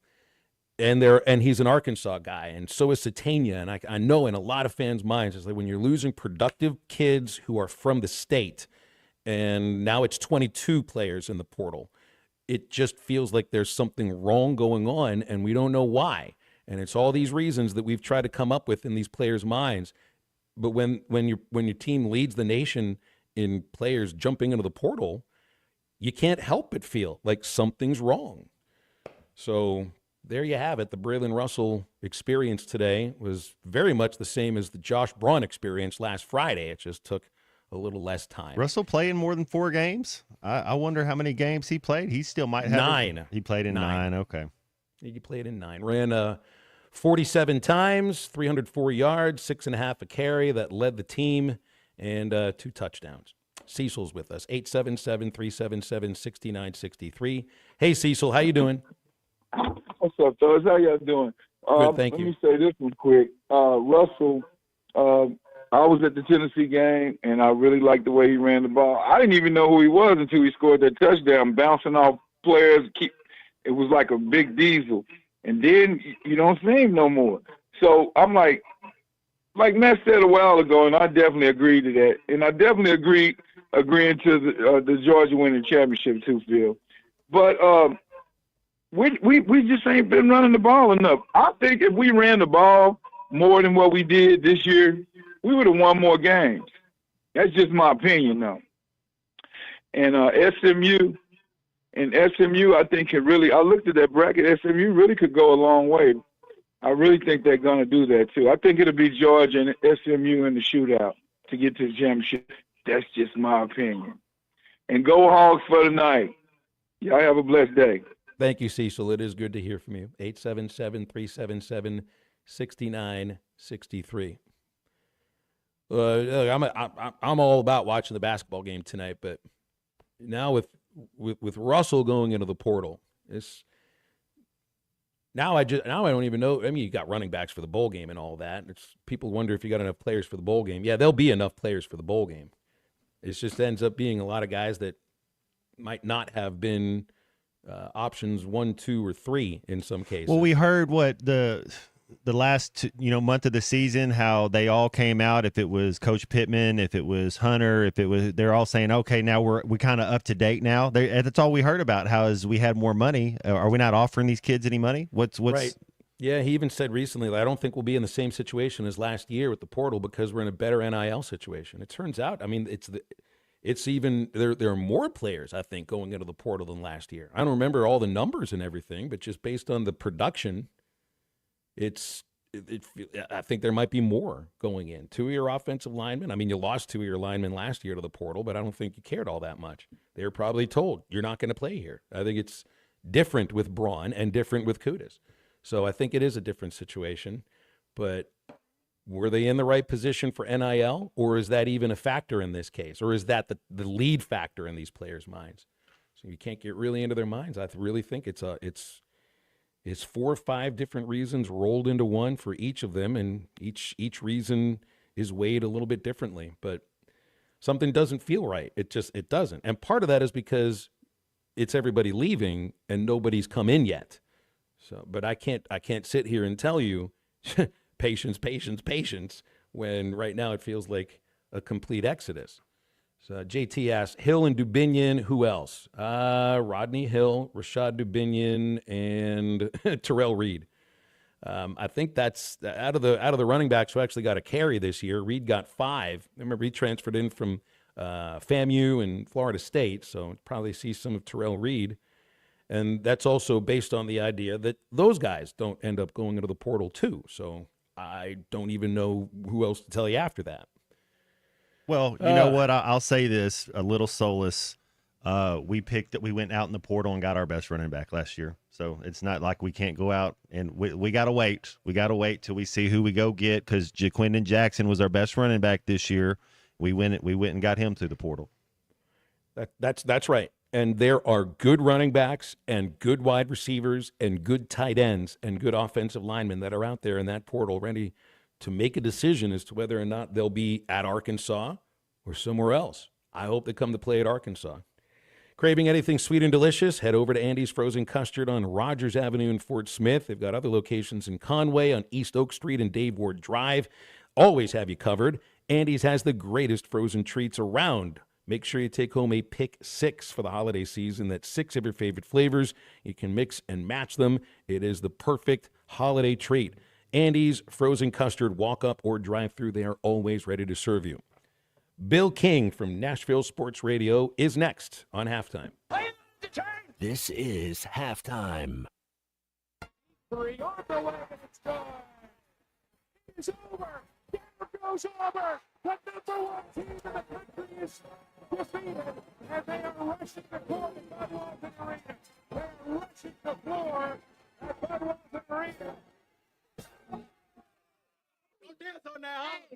he's an Arkansas guy, and so is Satania. And I know in a lot of fans' minds, it's like when you're losing productive kids who are from the state, and now it's 22 players in the portal, it just feels like there's something wrong going on, and we don't know why. And it's all these reasons that we've tried to come up with in these players' minds. But when your team leads the nation in players jumping into the portal, you can't help but feel like something's wrong. So there you have it. The Braylon Russell experience today was very much the same as the Josh Braun experience last Friday. It just took a little less time. Russell played in more than 4 games? I wonder how many games he played. He still might have 9. He played in 9. Okay. He played in 9. Ran 47 times, 304 yards, 6.5 a carry. That led the team, and 2 touchdowns. Cecil's with us, 877-377-6963. Hey, Cecil, how you doing? What's up, fellas? How y'all doing? Good, thank you. Let me say this one quick. Russell, I was at the Tennessee game, and I really liked the way he ran the ball. I didn't even know who he was until he scored that touchdown, bouncing off players. It was like a big diesel. And then you don't see him no more. So I'm like Matt said a while ago, and I definitely agree to that. And I definitely agreeing to the Georgia winning championship too, Phil. But we just ain't been running the ball enough. I think if we ran the ball more than what we did this year, we would have won more games. That's just my opinion, though. And SMU, I think can really. I looked at that bracket. SMU really could go a long way. I really think they're going to do that too. I think it'll be Georgia and SMU in the shootout to get to the championship. That's just my opinion. And go Hogs for the night. Y'all have a blessed day. Thank you, Cecil. It is good to hear from you. 877-377-6963. I'm all about watching the basketball game tonight, but now with Russell going into the portal, now I don't even know. I mean, you got running backs for the bowl game and all that. People wonder if you got enough players for the bowl game. Yeah, there'll be enough players for the bowl game. It just ends up being a lot of guys that might not have been options 1, 2, or 3 in some cases. Well, we heard what the last month of the season, how they all came out. If it was Coach Pittman, if it was Hunter, they're all saying, okay, now we kind of up to date now. That's all we heard about. How is we had more money? Are we not offering these kids any money? What's right? Yeah, he even said recently, I don't think we'll be in the same situation as last year with the portal because we're in a better NIL situation. It turns out, I mean, it's even there are more players, I think, going into the portal than last year. I don't remember all the numbers and everything, but just based on the production, I think there might be more going in. 2 of your offensive linemen. I mean, you lost 2 of your linemen last year to the portal, but I don't think you cared all that much. They were probably told, you're not going to play here. I think it's different with Braun and different with Kudas. So I think it is a different situation. But were they in the right position for NIL, or is that even a factor in this case? Or is that the lead factor in these players' minds? So you can't get really into their minds. I really think it's 4 or 5 different reasons rolled into one for each of them, and each reason is weighed a little bit differently. But something doesn't feel right. It doesn't. And part of that is because it's everybody leaving and nobody's come in yet. So, but I can't sit here and tell you patience, when right now it feels like a complete exodus. So JT asks, Hill and Dubinion, who else? Rodney Hill, Rashad Dubinion, and Terrell Reed. I think that's out of the running backs who actually got a carry this year. Reed got 5. Remember, he transferred in from FAMU and Florida State, so probably see some of Terrell Reed. And that's also based on the idea that those guys don't end up going into the portal too. So I don't even know who else to tell you after that. Well, you know what? I'll say this, a little solace. We went out in the portal and got our best running back last year. So it's not like we can't go out, and we got to wait. We got to wait till we see who we go get, because Jaquindon Jackson was our best running back this year. We went and got him through the portal. That's right. And there are good running backs and good wide receivers and good tight ends and good offensive linemen that are out there in that portal ready to make a decision as to whether or not they'll be at Arkansas or somewhere else. I hope they come to play at Arkansas. Craving anything sweet and delicious? Head over to Andy's Frozen Custard on Rogers Avenue in Fort Smith. They've got other locations in Conway, on East Oak Street and Dave Ward Drive. Always have you covered. Andy's has the greatest frozen treats around. Make sure you take home a pick 6 for the holiday season. That's 6 of your favorite flavors. You can mix and match them. It is the perfect holiday treat. Andy's Frozen Custard, walk up or drive through. They are always ready to serve you. Bill King from Nashville Sports Radio is next on Halftime. This is Halftime. 3 on the way, and it's gone. It's over. There goes Auburn. The number 1 team in the country is defeated, and they are rushing the court at Budweiser Arena. They are rushing the floor at Budweiser Arena.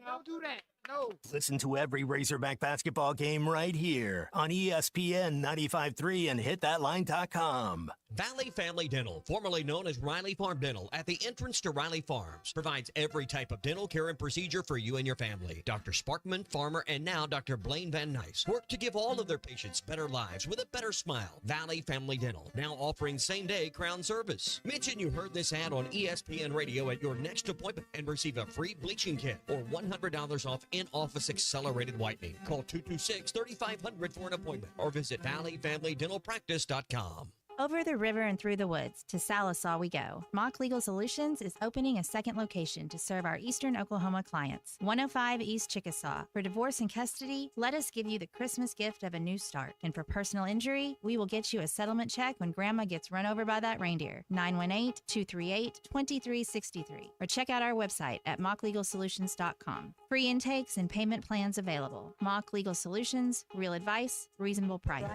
Don't do that. No. Listen to every Razorback basketball game right here on ESPN 95.3 and hitthatline.com. Valley Family Dental, formerly known as Riley Farm Dental, at the entrance to Riley Farms, provides every type of dental care and procedure for you and your family. Dr. Sparkman, Farmer, and now Dr. Blaine Van Nice work to give all of their patients better lives with a better smile. Valley Family Dental, now offering same-day crown service. Mention you heard this ad on ESPN Radio at your next appointment and receive a free bleaching kit or $100 off in-office accelerated whitening. Call 226-3500 for an appointment or visit valleyfamilydentalpractice.com. Over the river and through the woods, to Salisaw we go. Mock Legal Solutions is opening a second location to serve our Eastern Oklahoma clients. 105 East Chickasaw. For divorce and custody, let us give you the Christmas gift of a new start. And for personal injury, we will get you a settlement check when Grandma gets run over by that reindeer. 918-238-2363. Or check out our website at mocklegalsolutions.com. Free intakes and payment plans available. Mock Legal Solutions, real advice, reasonable price.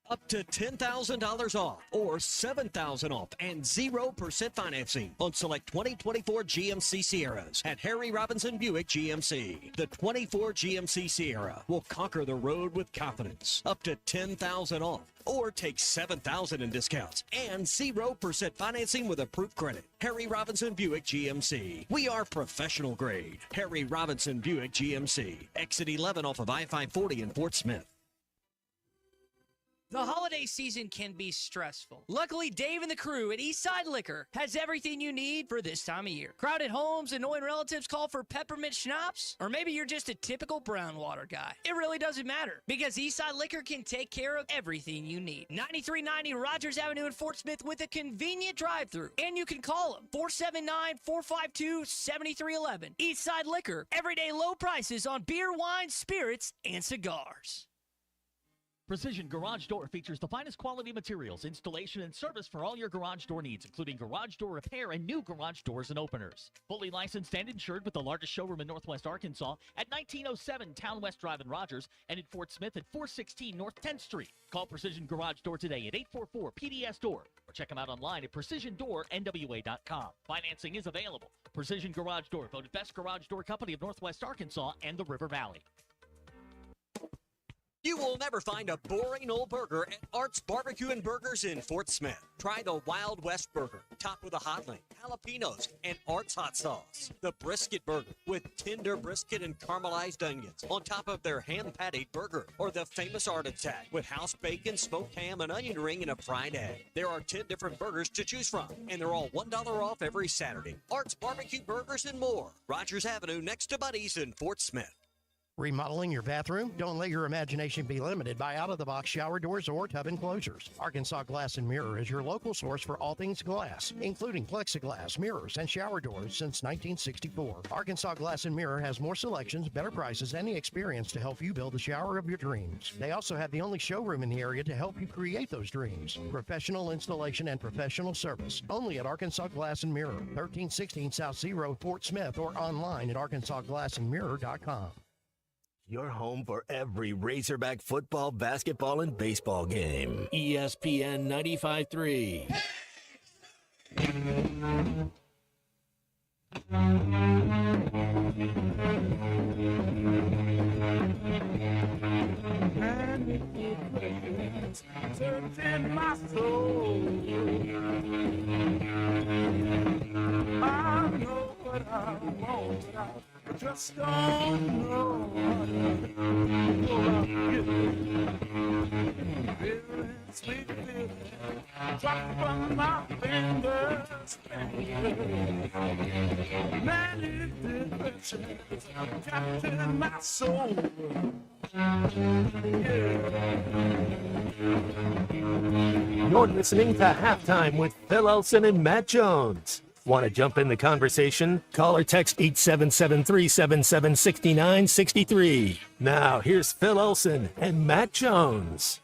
Up to $10,000 off or $7,000 off and 0% financing on select 2024 GMC Sierras at Harry Robinson Buick GMC. The 24 GMC Sierra will conquer the road with confidence. Up to $10,000 off or take $7,000 in discounts and 0% financing with approved credit. Harry Robinson Buick GMC. We are professional grade. Harry Robinson Buick GMC. Exit 11 off of I-540 in Fort Smith. The holiday season can be stressful. Luckily, Dave and the crew at Eastside Liquor has everything you need for this time of year. Crowded homes, annoying relatives call for peppermint schnapps, or maybe you're just a typical brown water guy. It really doesn't matter because Eastside Liquor can take care of everything you need. 9390 Rogers Avenue in Fort Smith with a convenient drive-thru. And you can call them 479-452-7311. Eastside Liquor, everyday low prices on beer, wine, spirits, and cigars. Precision Garage Door features the finest quality materials, installation, and service for all your garage door needs, including garage door repair and new garage doors and openers. Fully licensed and insured with the largest showroom in Northwest Arkansas at 1907 Town West Drive in Rogers and in Fort Smith at 416 North 10th Street. Call Precision Garage Door today at 844-PDS-DOOR or check them out online at PrecisionDoorNWA.com. Financing is available. Precision Garage Door, voted best garage door company of Northwest Arkansas and the River Valley. You will never find a boring old burger at Art's Barbecue and Burgers in Fort Smith. Try the Wild West Burger, topped with a hot link, jalapenos, and Art's hot sauce. The Brisket Burger, with tender brisket and caramelized onions on top of their hand-patted burger. Or the famous Art Attack, with house bacon, smoked ham, an onion ring, and a fried egg. There are 10 different burgers to choose from, and they're all $1 off every Saturday. Art's Barbecue Burgers and more. Rogers Avenue, next to Buddy's in Fort Smith. Remodeling your bathroom? Don't let your imagination be limited by out-of-the-box shower doors or tub enclosures. Arkansas Glass and Mirror is your local source for all things glass, including plexiglass, mirrors, and shower doors since 1964. Arkansas Glass and Mirror has more selections, better prices, and the experience to help you build the shower of your dreams. They also have the only showroom in the area to help you create those dreams. Professional installation and professional service. Only at Arkansas Glass and Mirror, 1316 South Z Road, Fort Smith, or online at arkansasglassandmirror.com. Your home for every Razorback football, basketball, and baseball game. ESPN 95.3. Searching my soul, I know what I want, I just don't know what feeling, sweet feeling, drop from my fingers, many directions, capturing my soul. You're listening to Halftime with Phil Elson and Matt Jones. Want to jump in the conversation? Call or text 877-377-6963. Now, here's Phil Elson and Matt Jones.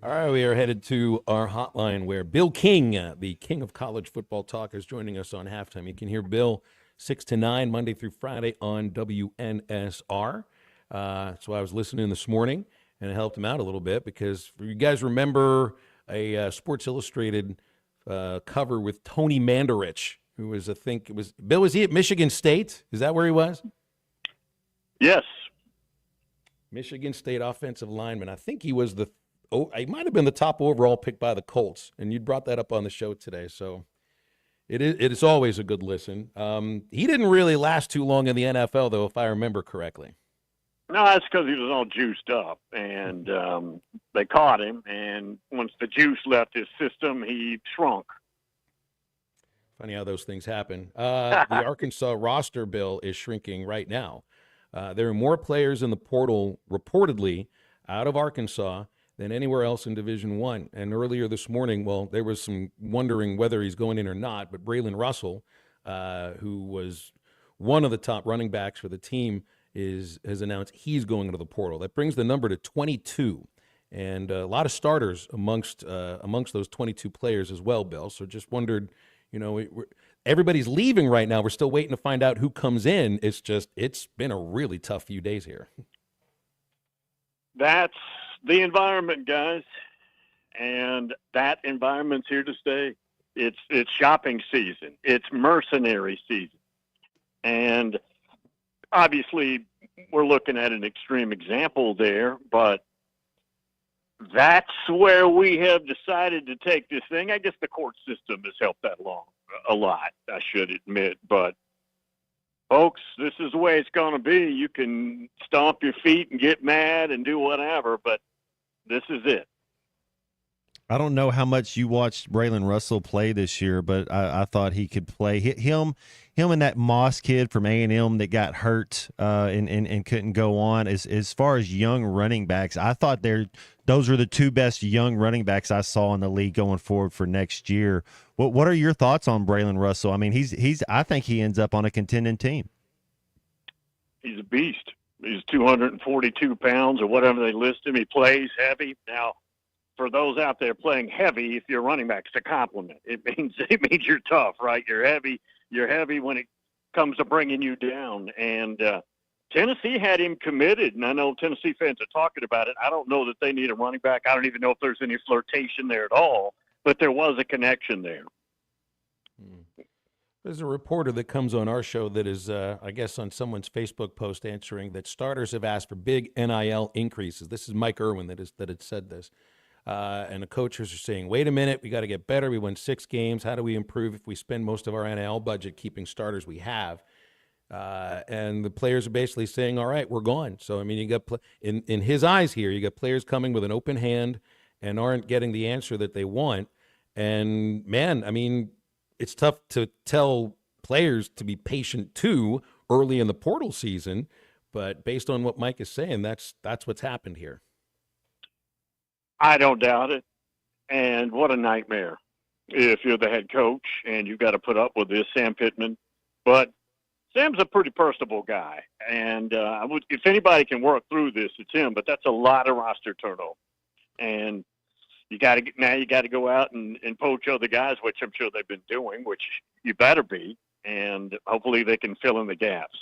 All right, we are headed to our hotline where Bill King, the king of college football talk, is joining us on Halftime. You can hear Bill 6 to 9, Monday through Friday on WNSR. So I was listening this morning, and it helped him out a little bit because you guys remember a Sports Illustrated cover with Tony Mandarich, who was, I think, it was, Bill, was he at Michigan State? Is that where he was? Yes. Michigan State offensive lineman. I think he was he might have been the top overall pick by the Colts, and you brought that up on the show today. So it is always a good listen. He didn't really last too long in the NFL, though, if I remember correctly. No, that's because he was all juiced up, and they caught him. And once the juice left his system, he shrunk. Funny how those things happen. The Arkansas roster, Bill, is shrinking right now. There are more players in the portal reportedly out of Arkansas than anywhere else in Division I. And earlier this morning, well, there was some wondering whether he's going in or not, but Braylon Russell, who was one of the top running backs for the team, has announced he's going into the portal. That brings the number to 22, and a lot of starters amongst those 22 players as well, Bill. So just wondered, everybody's leaving right now. We're still waiting to find out who comes in. It's been a really tough few days here. That's the environment, guys, and that environment's here to stay. It's shopping season. It's mercenary season, and obviously we're looking at an extreme example there, but that's where we have decided to take this thing. I guess the court system has helped that along a lot, I should admit, but folks, this is the way it's going to be. You can stomp your feet and get mad and do whatever, but this is it. I don't know how much you watched Braylon Russell play this year, but I thought he could play. Him and that Moss kid from A&M that got hurt and couldn't go on. As far as young running backs, I thought those are the two best young running backs I saw in the league going forward for next year. What are your thoughts on Braylon Russell? I mean, I think he ends up on a contending team. He's a beast. He's 242 pounds or whatever they list him. He plays heavy. Now, for those out there playing heavy, if you're running back, it's a compliment. It means you're tough, right? You're heavy. You're heavy when it comes to bringing you down. And Tennessee had him committed, and I know Tennessee fans are talking about it. I don't know that they need a running back. I don't even know if there's any flirtation there at all, but there was a connection there. There's a reporter that comes on our show that is, I guess, on someone's Facebook post answering that starters have asked for big NIL increases. This is Mike Irwin that had said this. And the coaches are saying, wait a minute, we got to get better. We won 6 games. How do we improve if we spend most of our NIL budget keeping starters we have? And the players are basically saying, all right, we're gone. So, I mean, you got in his eyes here, you got players coming with an open hand and aren't getting the answer that they want. And, man, I mean, it's tough to tell players to be patient, too, early in the portal season. But based on what Mike is saying, that's what's happened here. I don't doubt it. And what a nightmare if you're the head coach and you've got to put up with this, Sam Pittman. But Sam's a pretty personable guy. And if anybody can work through this, it's him. But that's a lot of roster turnover. And you got to go out and poach other guys, which I'm sure they've been doing, which you better be. And hopefully they can fill in the gaps.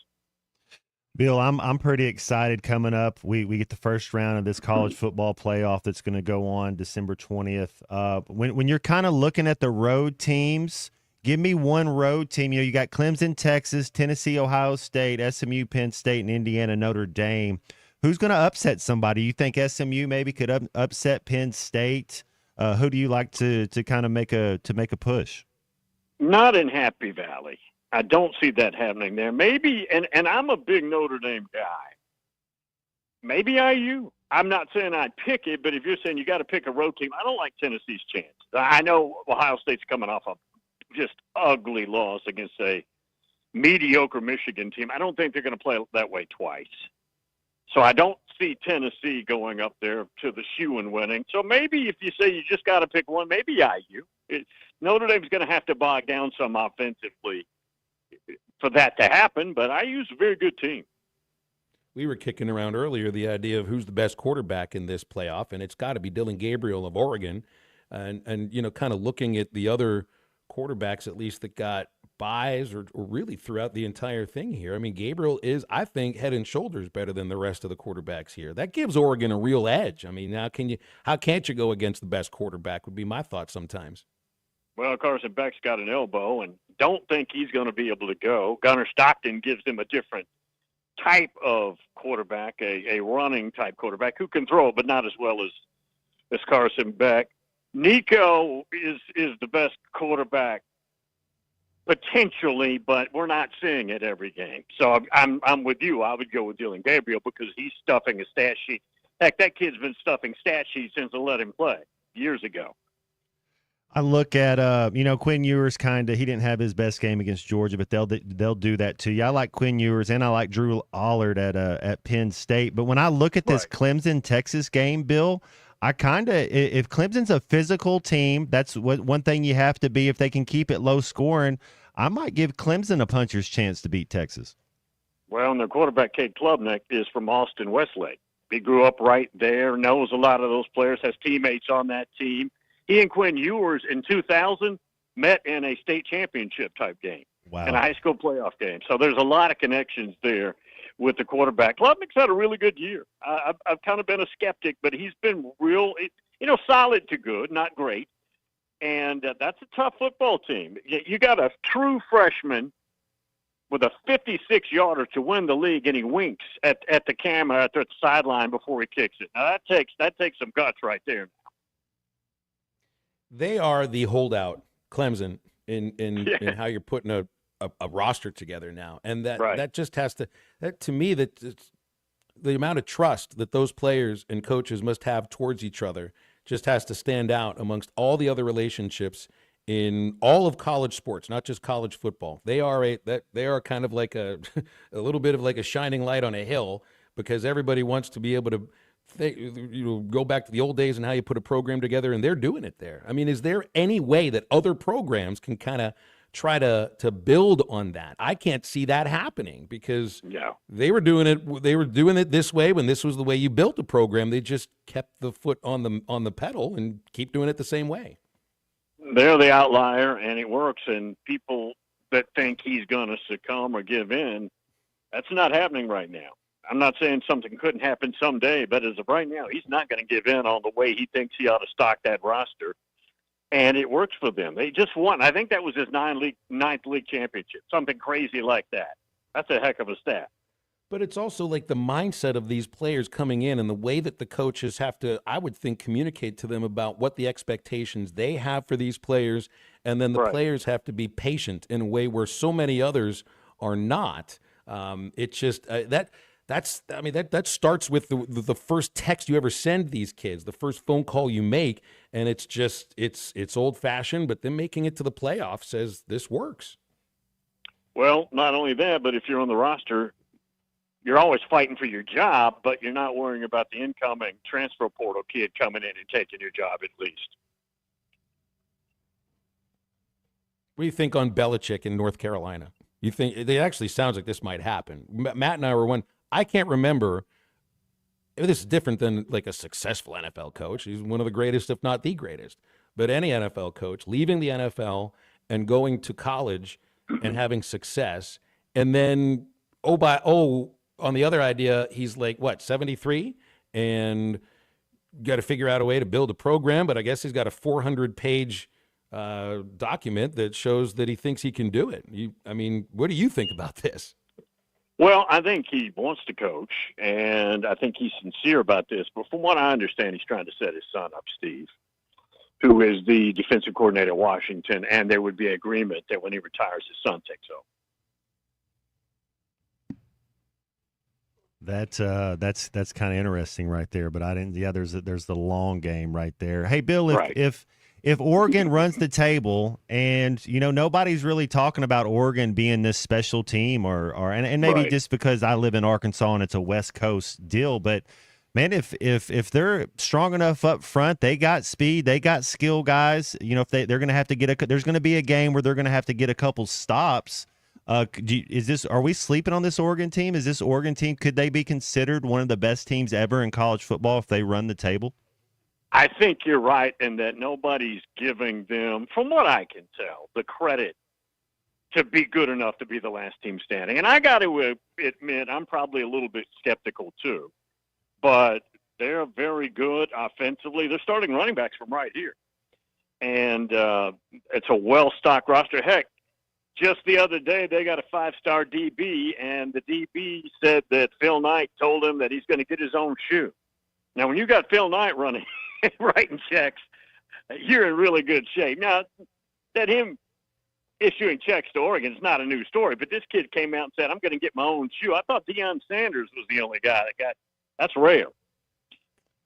Bill, I'm pretty excited coming up. We get the first round of this college football playoff that's going to go on December 20th. When you're kind of looking at the road teams, give me one road team. You got Clemson, Texas, Tennessee, Ohio State, SMU, Penn State, and Indiana, Notre Dame. Who's going to upset somebody? You think SMU maybe could upset Penn State? Who do you like to kind of make a push? Not in Happy Valley. I don't see that happening there. Maybe, and I'm a big Notre Dame guy. Maybe IU. I'm not saying I'd pick it, but if you're saying you got to pick a road team, I don't like Tennessee's chance. I know Ohio State's coming off a just ugly loss against a mediocre Michigan team. I don't think they're going to play that way twice. So I don't see Tennessee going up there to the shoe and winning. So maybe if you say you just got to pick one, maybe IU. Notre Dame's going to have to bog down some offensively for that to happen, but IU's a very good team. We were kicking around earlier the idea of who's the best quarterback in this playoff, and it's got to be Dylan Gabriel of Oregon. And you know, kind of looking at the other quarterbacks, at least that got buys or really throughout the entire thing here. I mean, Gabriel is, I think, head and shoulders better than the rest of the quarterbacks here. That gives Oregon a real edge. I mean, how can't you go against the best quarterback would be my thought sometimes. Well, Carson Beck's got an elbow and don't think he's going to be able to go. Gunnar Stockton gives him a different type of quarterback, a running type quarterback who can throw it, but not as well as Carson Beck. Nico is the best quarterback potentially, but we're not seeing it every game. So I'm with you. I would go with Dylan Gabriel because he's stuffing a stat sheet. Heck, that kid's been stuffing stat sheets since I let him play years ago. I look at Quinn Ewers he didn't have his best game against Georgia, but they'll do that to you. I like Quinn Ewers and I like Drew Allard at Penn State. But when I look at this Clemson Texas game, Bill, if Clemson's a physical team, that's one thing you have to be. If they can keep it low scoring, I might give Clemson a puncher's chance to beat Texas. Well, and their quarterback, Cade Klubnik, is from Austin Westlake. He grew up right there, knows a lot of those players, has teammates on that team. He and Quinn Ewers in 2000 met in a state championship type game, in a high school playoff game. So there's a lot of connections there with the quarterback. Klubnik's had a really good year. I've kind of been a skeptic, but he's been real, solid to good, not great. And that's a tough football team. You got a true freshman with a 56-yarder to win the league, and he winks at the camera at the sideline before he kicks it. Now that takes some guts right there. They are the holdout, Clemson, in how you're putting a roster together now, and that just has to. To me, that the amount of trust that those players and coaches must have towards each other just has to stand out amongst all the other relationships in all of college sports, not just college football. They are kind of like a little bit of like a shining light on a hill, because everybody wants to be able to go back to the old days and how you put a program together, and they're doing it there. I mean, is there any way that other programs can kind of try to build on that? I can't see that happening, because they were doing it this way when this was the way you built a program. They just kept the foot on the pedal and keep doing it the same way. They're the outlier, and it works. And people that think he's going to succumb or give in, that's not happening right now. I'm not saying something couldn't happen someday, but as of right now, he's not going to give in on the way he thinks he ought to stock that roster. And it works for them. They just won. I think that was his ninth league championship, something crazy like that. That's a heck of a stat. But it's also like the mindset of these players coming in and the way that the coaches have to, I would think, communicate to them about what the expectations they have for these players. And then the players have to be patient in a way where so many others are not. It's just that starts with the first text you ever send these kids, the first phone call you make, and it's old fashioned. But then making it to the playoffs says this works. Well, not only that, but if you're on the roster, you're always fighting for your job, but you're not worrying about the incoming transfer portal kid coming in and taking your job at least. What do you think on Belichick in North Carolina? You think it actually sounds like this might happen? Matt and I were one. I can't remember. This is different than like a successful NFL coach. He's one of the greatest, if not the greatest. But any NFL coach leaving the NFL and going to college and having success, and then on the other idea, he's like 73, and got to figure out a way to build a program. But I guess he's got a 400-page document that shows that he thinks he can do it. What do you think about this? Well, I think he wants to coach, and I think he's sincere about this. But from what I understand, he's trying to set his son up, Steve, who is the defensive coordinator at Washington, and there would be agreement that when he retires, his son takes over. That's kind of interesting right there. But I didn't. Yeah, there's the long game right there. Hey, Bill, if Oregon runs the table, and nobody's really talking about Oregon being this special team, and maybe just because I live in Arkansas and it's a West Coast deal, but man, if they're strong enough up front, they got speed, they got skill guys. If they're going to have to there's going to be a game where they're going to have to get a couple stops. Are we sleeping on this Oregon team? Is this Oregon team, could they be considered one of the best teams ever in college football if they run the table? I think you're right in that nobody's giving them, from what I can tell, the credit to be good enough to be the last team standing. And I got to admit, I'm probably a little bit skeptical too. But they're very good offensively. They're starting running backs from right here. And it's a well-stocked roster. Heck, just the other day, they got a 5-star DB, and the DB said that Phil Knight told him that he's going to get his own shoe. Now, when you got Phil Knight running, writing checks, you're in really good shape. Now, that him issuing checks to Oregon is not a new story, but this kid came out and said, I'm going to get my own shoe. I thought Deion Sanders was the only guy that got – that's rare.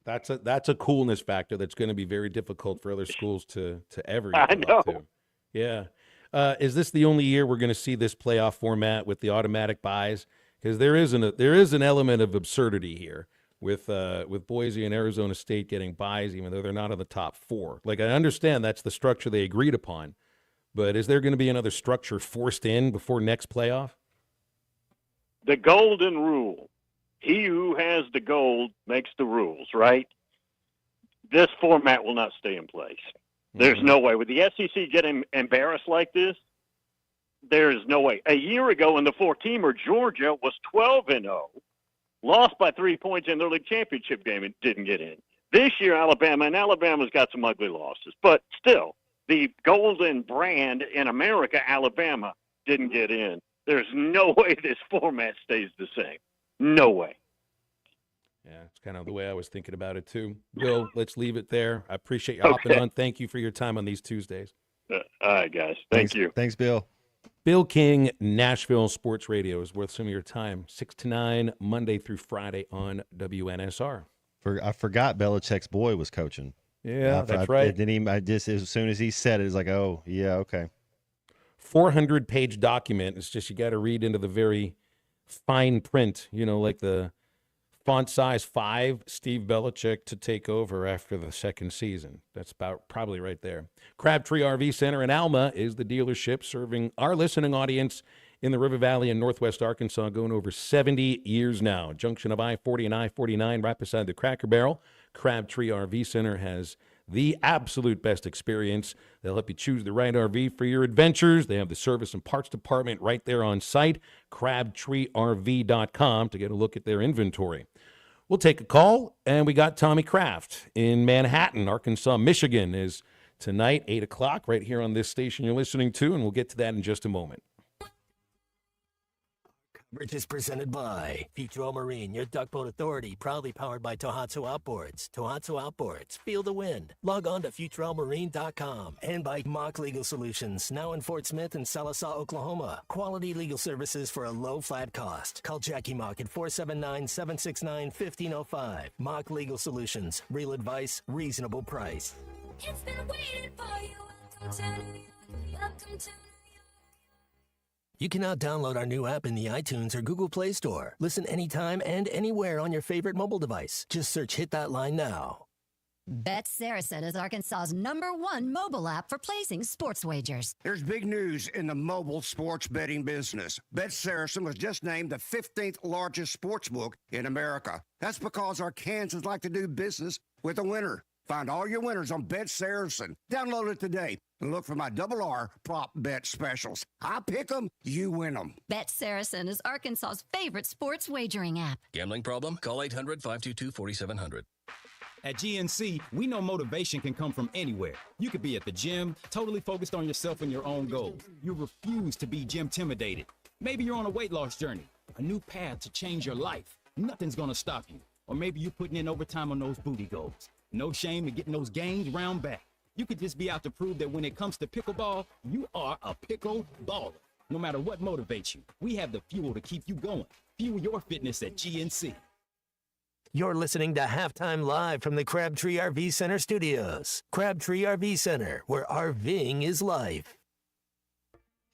That's a coolness factor that's going to be very difficult for other schools to ever I live know. up to. Yeah. Is this the only year we're going to see this playoff format with the automatic buys? Because there is an element of absurdity here with Boise and Arizona State getting buys, even though they're not in the top 4. Like, I understand that's the structure they agreed upon, but is there going to be another structure forced in before next playoff? The golden rule. He who has the gold makes the rules, right? This format will not stay in place. There's no way. With the SEC getting embarrassed like this, there is no way. A year ago in the 4-teamer, Georgia was 12-0, lost by 3 points in their league championship game and didn't get in. This year, Alabama's got some ugly losses. But still, the golden brand in America, Alabama, didn't get in. There's no way this format stays the same. No way. Yeah, it's kind of the way I was thinking about it, too. Bill, let's leave it there. I appreciate you hopping on. Thank you for your time on these Tuesdays. All right, guys. Thank you. Thanks, Bill. Bill King, Nashville Sports Radio is worth some of your time. 6 to 9, Monday through Friday on WNSR. I forgot Belichick's boy was coaching. Yeah, that's right. As soon as he said it, it's like, oh, yeah, okay. 400-page document. It's just you got to read into the very fine print, like the font size 5, Steve Belichick to take over after the second season. That's about probably right there. Crabtree RV Center in Alma is the dealership serving our listening audience in the River Valley in Northwest Arkansas, going over 70 years now. Junction of I-40 and I-49 right beside the Cracker Barrel. Crabtree RV Center has the absolute best experience. They'll help you choose the right RV for your adventures. They have the service and parts department right there on site, crabtreerv.com, to get a look at their inventory. We'll take a call, and we got Tommy Kraft in Manhattan, Arkansas. Michigan is tonight, 8 o'clock, right here on this station you're listening to, and we'll get to that in just a moment. Coverage is presented by Futrall Marine, your duckboat authority, proudly powered by Tohatsu Outboards. Tohatsu Outboards, feel the wind. Log on to futurallmarine.com. And by Mock Legal Solutions, now in Fort Smith and Sallisaw, Oklahoma. Quality legal services for a low, flat cost. Call Jackie Mock at 479-769-1505. Mock Legal Solutions, real advice, reasonable price. It's been waiting for you. Welcome to New York. Welcome to You can now download our new app in the iTunes or Google Play Store. Listen anytime and anywhere on your favorite mobile device. Just search Hit That Line now. Bet Saracen is Arkansas's #1 mobile app for placing sports wagers. There's big news in the mobile sports betting business. Bet Saracen was just named the 15th largest sports book in America. That's because Arkansans like to do business with a winner. Find all your winners on Bet Saracen. Download it today and look for my RR prop bet specials. I pick them, you win them. Bet Saracen is Arkansas's favorite sports wagering app. Gambling problem? Call 800-522-4700. At GNC, we know motivation can come from anywhere. You could be at the gym, totally focused on yourself and your own goals. You refuse to be gym-intimidated. Maybe you're on a weight loss journey, a new path to change your life. Nothing's gonna stop you. Or maybe you're putting in overtime on those booty goals. No shame in getting those gains round back. You could just be out to prove that when it comes to pickleball, you are a pickle baller. No matter what motivates you, we have the fuel to keep you going. Fuel your fitness at GNC. You're listening to Halftime Live from the Crabtree RV Center studios. Crabtree RV Center, where RVing is life.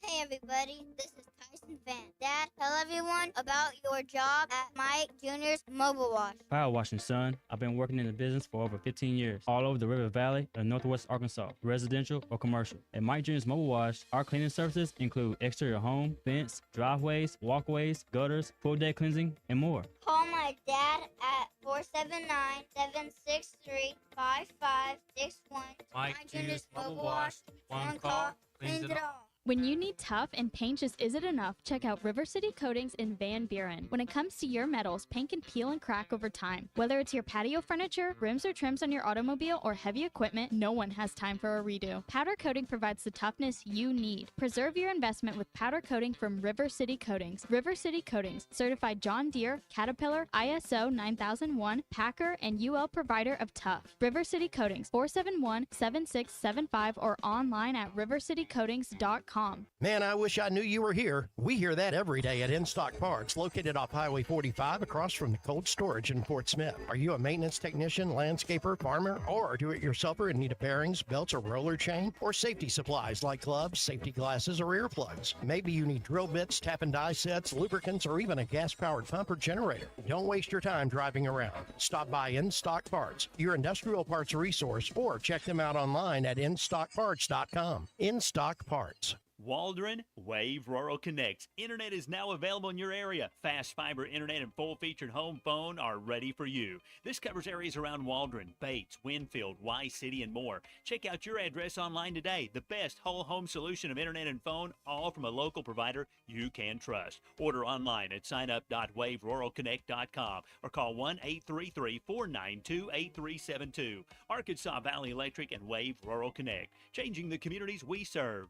Hey everybody, this is Tyson Van. Dad, tell everyone about your job at Mike Jr.'s Mobile Wash. Power washing, son. I've been working in the business for over 15 years, all over the River Valley and Northwest Arkansas, residential or commercial. At Mike Jr.'s Mobile Wash, our cleaning services include exterior home, fence, driveways, walkways, gutters, full deck cleansing, and more. Call my dad at 479-763-5561. Mike Jr.'s Mobile Wash. One call, cleans it all. When you need tough and paint just isn't enough, check out River City Coatings in Van Buren. When it comes to your metals, paint can peel and crack over time. Whether it's your patio furniture, rims or trims on your automobile, or heavy equipment, no one has time for a redo. Powder coating provides the toughness you need. Preserve your investment with powder coating from River City Coatings. River City Coatings, certified John Deere, Caterpillar, ISO 9001, Packer, and UL provider of tough. River City Coatings, 471-7675 or online at rivercitycoatings.com. Man, I wish I knew you were here. We hear that every day at In Stock Parts, located off Highway 45 across from the cold storage in Fort Smith. Are you a maintenance technician, landscaper, farmer, or a do-it-yourselfer in need of bearings, belts, or roller chain? Or safety supplies like gloves, safety glasses, or earplugs? Maybe you need drill bits, tap and die sets, lubricants, or even a gas-powered pump or generator. Don't waste your time driving around. Stop by In Stock Parts, your industrial parts resource, or check them out online at InStockParts.com. In Stock Parts. Waldron Wave Rural Connect. Internet is now available in your area. Fast fiber internet and full-featured home phone are ready for you. This covers areas around Waldron, Bates, Winfield, Y-City, and more. Check out your address online today. The best whole home solution of internet and phone, all from a local provider you can trust. Order online at signup.waveruralconnect.com or call 1-833-492-8372. Arkansas Valley Electric and Wave Rural Connect, changing the communities we serve.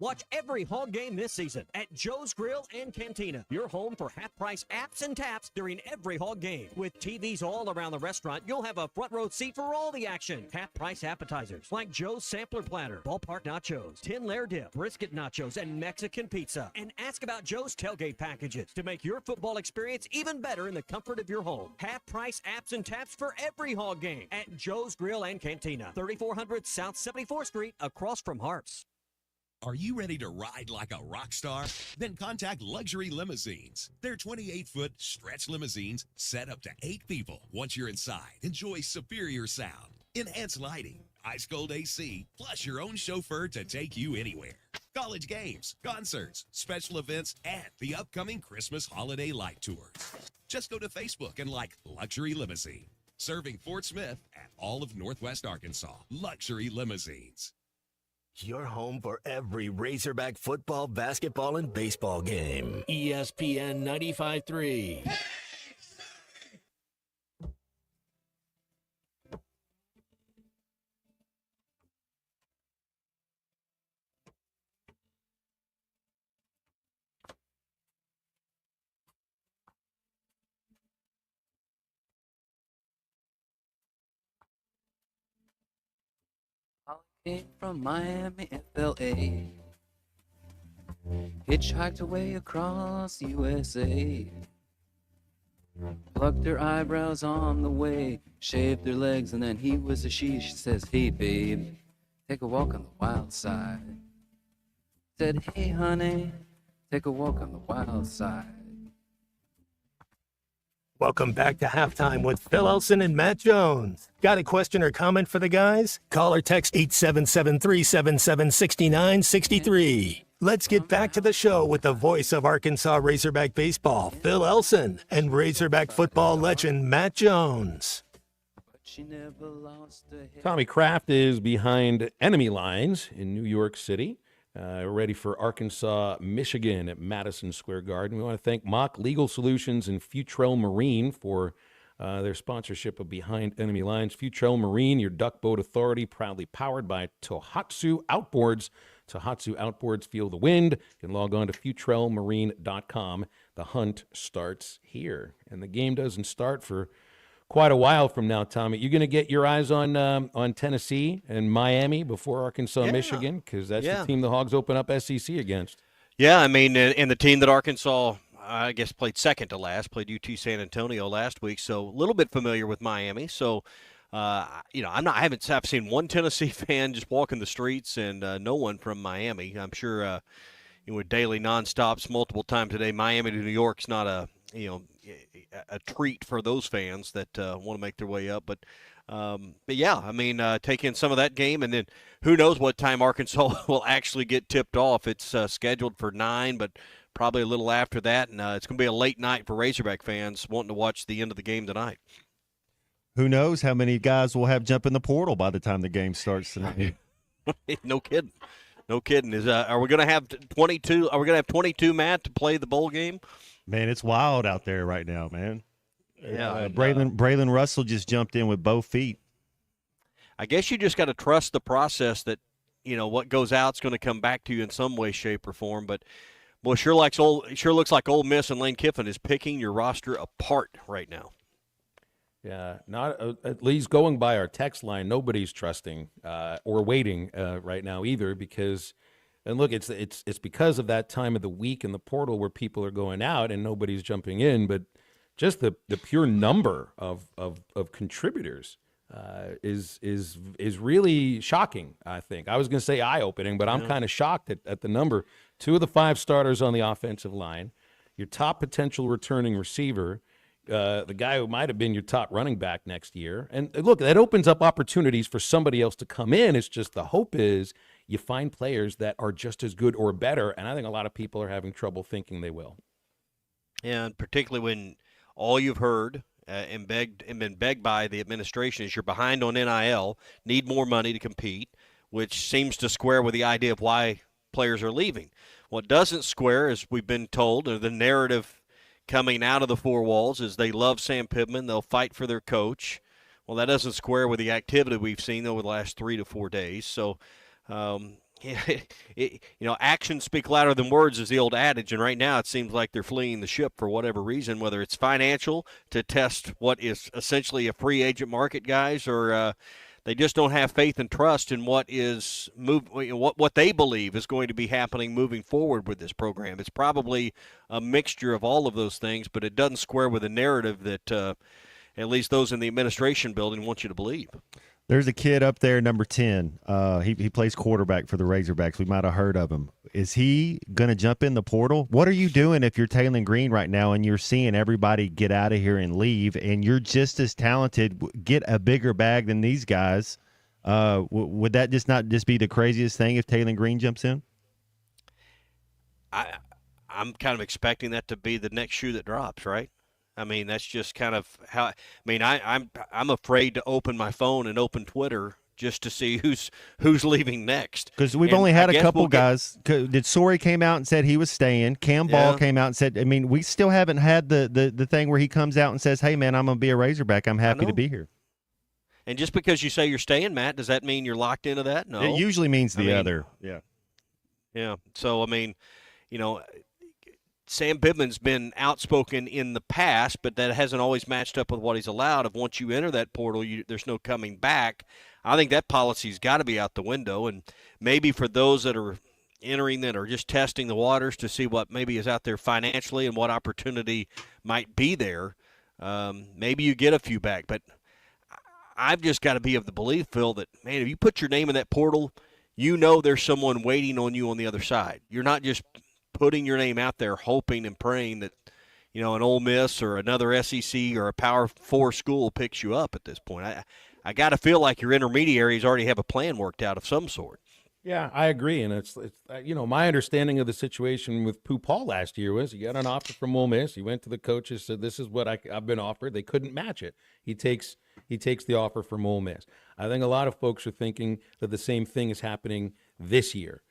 Watch every Hog game this season at Joe's Grill and Cantina, your home for half-price apps and taps during every Hog game. With TVs all around the restaurant, you'll have a front-row seat for all the action. Half-price appetizers like Joe's Sampler Platter, Ballpark Nachos, 10-layer dip, brisket nachos, and Mexican pizza. And ask about Joe's tailgate packages to make your football experience even better in the comfort of your home. Half-price apps and taps for every Hog game at Joe's Grill and Cantina, 3400 South 74th Street, across from Harps. Are you ready to ride like a rock star? Then contact Luxury Limousines. Their 28-foot stretch limousines set up to 8 people. Once you're inside, enjoy superior sound, enhanced lighting, ice-cold AC, plus your own chauffeur to take you anywhere. College games, concerts, special events, and the upcoming Christmas holiday light tours. Just go to Facebook and like Luxury Limousine. Serving Fort Smith and all of Northwest Arkansas. Luxury Limousines. Your home for every Razorback football, basketball, and baseball game. ESPN 95.3. Came from Miami, FLA. Hitchhiked away across USA. Plucked her eyebrows on the way. Shaved her legs and then he was a she. She says, hey babe, take a walk on the wild side. Said, hey honey, take a walk on the wild side. Welcome back to Halftime with Phil Elson and Matt Jones. Got a question or comment for the guys? Call or text 877-377-6963. Let's get back to the show with the voice of Arkansas Razorback baseball, Phil Elson, and Razorback football legend Matt Jones. Tommy Kraft is behind enemy lines in New York City. Ready for Arkansas, Michigan at Madison Square Garden. We want to thank Mock Legal Solutions and Futrell Marine for their sponsorship of Behind Enemy Lines. Futrell Marine, your duck boat authority, proudly powered by Tohatsu Outboards. Tohatsu Outboards, feel the wind. You can log on to futrellmarine.com. The hunt starts here. And the game doesn't start for quite a while from now, Tommy. You going to get your eyes on Tennessee and Miami before Arkansas, Michigan? Because that's the team the Hogs open up SEC against. Yeah, I mean, and the team that Arkansas, I guess, played second to last, played UT San Antonio last week, so a little bit familiar with Miami. So, I've seen one Tennessee fan just walking the streets and no one from Miami. I'm sure, with daily nonstops multiple times a day, Miami to New York's not a treat for those fans that want to make their way up. But yeah, I mean, take in some of that game, and then who knows what time Arkansas will actually get tipped off. It's scheduled for 9, but probably a little after that, and it's going to be a late night for Razorback fans wanting to watch the end of the game tonight. Who knows how many guys will have jump in the portal by the time the game starts tonight. No kidding. No kidding. Are we going to have 22? Are we going to have 22, Matt, to play the bowl game? Man, it's wild out there right now, man. Yeah. Braylon Russell just jumped in with both feet. I guess you just got to trust the process that, what goes out is going to come back to you in some way, shape, or form. But, boy, sure looks like Ole Miss and Lane Kiffin is picking your roster apart right now. Yeah, not at least going by our text line, nobody's trusting or waiting right now either because, and look, it's because of that time of the week in the portal where people are going out and nobody's jumping in, but just the pure number of contributors is really shocking, I think. I was going to say eye-opening, but I'm kind of shocked at the number. 2 of the 5 starters on the offensive line, your top potential returning receiver, the guy who might have been your top running back next year. And look, that opens up opportunities for somebody else to come in. It's just the hope is you find players that are just as good or better, and I think a lot of people are having trouble thinking they will. Yeah, and particularly when all you've heard and been begged by the administration is you're behind on NIL, need more money to compete, which seems to square with the idea of why players are leaving. What doesn't square, as we've been told, or the narrative coming out of the 4 walls is they love Sam Pittman. They'll fight for their coach. Well, that doesn't square with the activity we've seen over the last 3 to 4 days. So, actions speak louder than words is the old adage. And right now it seems like they're fleeing the ship for whatever reason, whether it's financial to test what is essentially a free agent market, guys, or they just don't have faith and trust in what they believe is going to be happening moving forward with this program. It's probably a mixture of all of those things, but it doesn't square with the narrative that at least those in the administration building want you to believe. There's a kid up there, number 10. He plays quarterback for the Razorbacks. We might have heard of him. Is he going to jump in the portal? What are you doing if you're Taylor Green right now and you're seeing everybody get out of here and leave, and you're just as talented, get a bigger bag than these guys? Would that not just be the craziest thing if Taylor Green jumps in? I'm kind of expecting that to be the next shoe that drops, right? I mean, that's just kind of how. I mean, I'm afraid to open my phone and open Twitter just to see who's leaving next. Because we've only had a couple guys. Did Sorey came out and said he was staying? Cam Ball came out and said. I mean, we still haven't had the thing where he comes out and says, "Hey, man, I'm gonna be a Razorback. I'm happy to be here." And just because you say you're staying, Matt, does that mean you're locked into that? No. It usually means the other. Yeah. Yeah. So I mean, Sam Pittman's been outspoken in the past, but that hasn't always matched up with what he's allowed. If once you enter that portal, there's no coming back. I think that policy's got to be out the window. And maybe for those that are entering that are just testing the waters to see what maybe is out there financially and what opportunity might be there, maybe you get a few back. But I've just got to be of the belief, Phil, that, man, if you put your name in that portal, there's someone waiting on you on the other side. You're not just putting your name out there hoping and praying that, an Ole Miss or another SEC or a Power 4 school picks you up at this point. I got to feel like your intermediaries already have a plan worked out of some sort. Yeah, I agree. And it's my understanding of the situation with Pooh Paul last year was he got an offer from Ole Miss. He went to the coaches, said, this is what I've been offered. They couldn't match it. He takes the offer from Ole Miss. I think a lot of folks are thinking that the same thing is happening this year.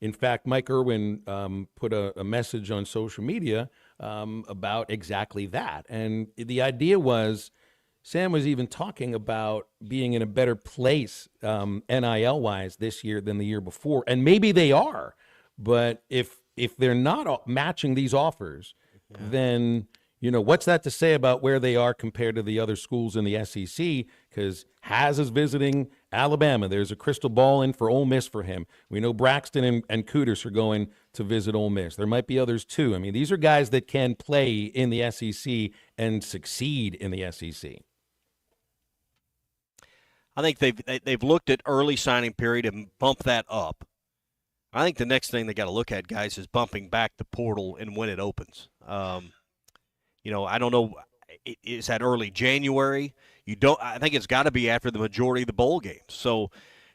In fact, Mike Irwin put a message on social media about exactly that. And the idea was Sam was even talking about being in a better place NIL-wise this year than the year before. And maybe they are. But if they're not matching these offers, then what's that to say about where they are compared to the other schools in the SEC? Because Haz is visiting Alabama. There's a crystal ball in for Ole Miss for him. We know Braxton and Kudus are going to visit Ole Miss. There might be others too. I mean, these are guys that can play in the SEC and succeed in the SEC. I think they've looked at early signing period and bumped that up. I think the next thing they got to look at, guys, is bumping back the portal and when it opens. I don't know. Is that early January? I think it's got to be after the majority of the bowl games. So,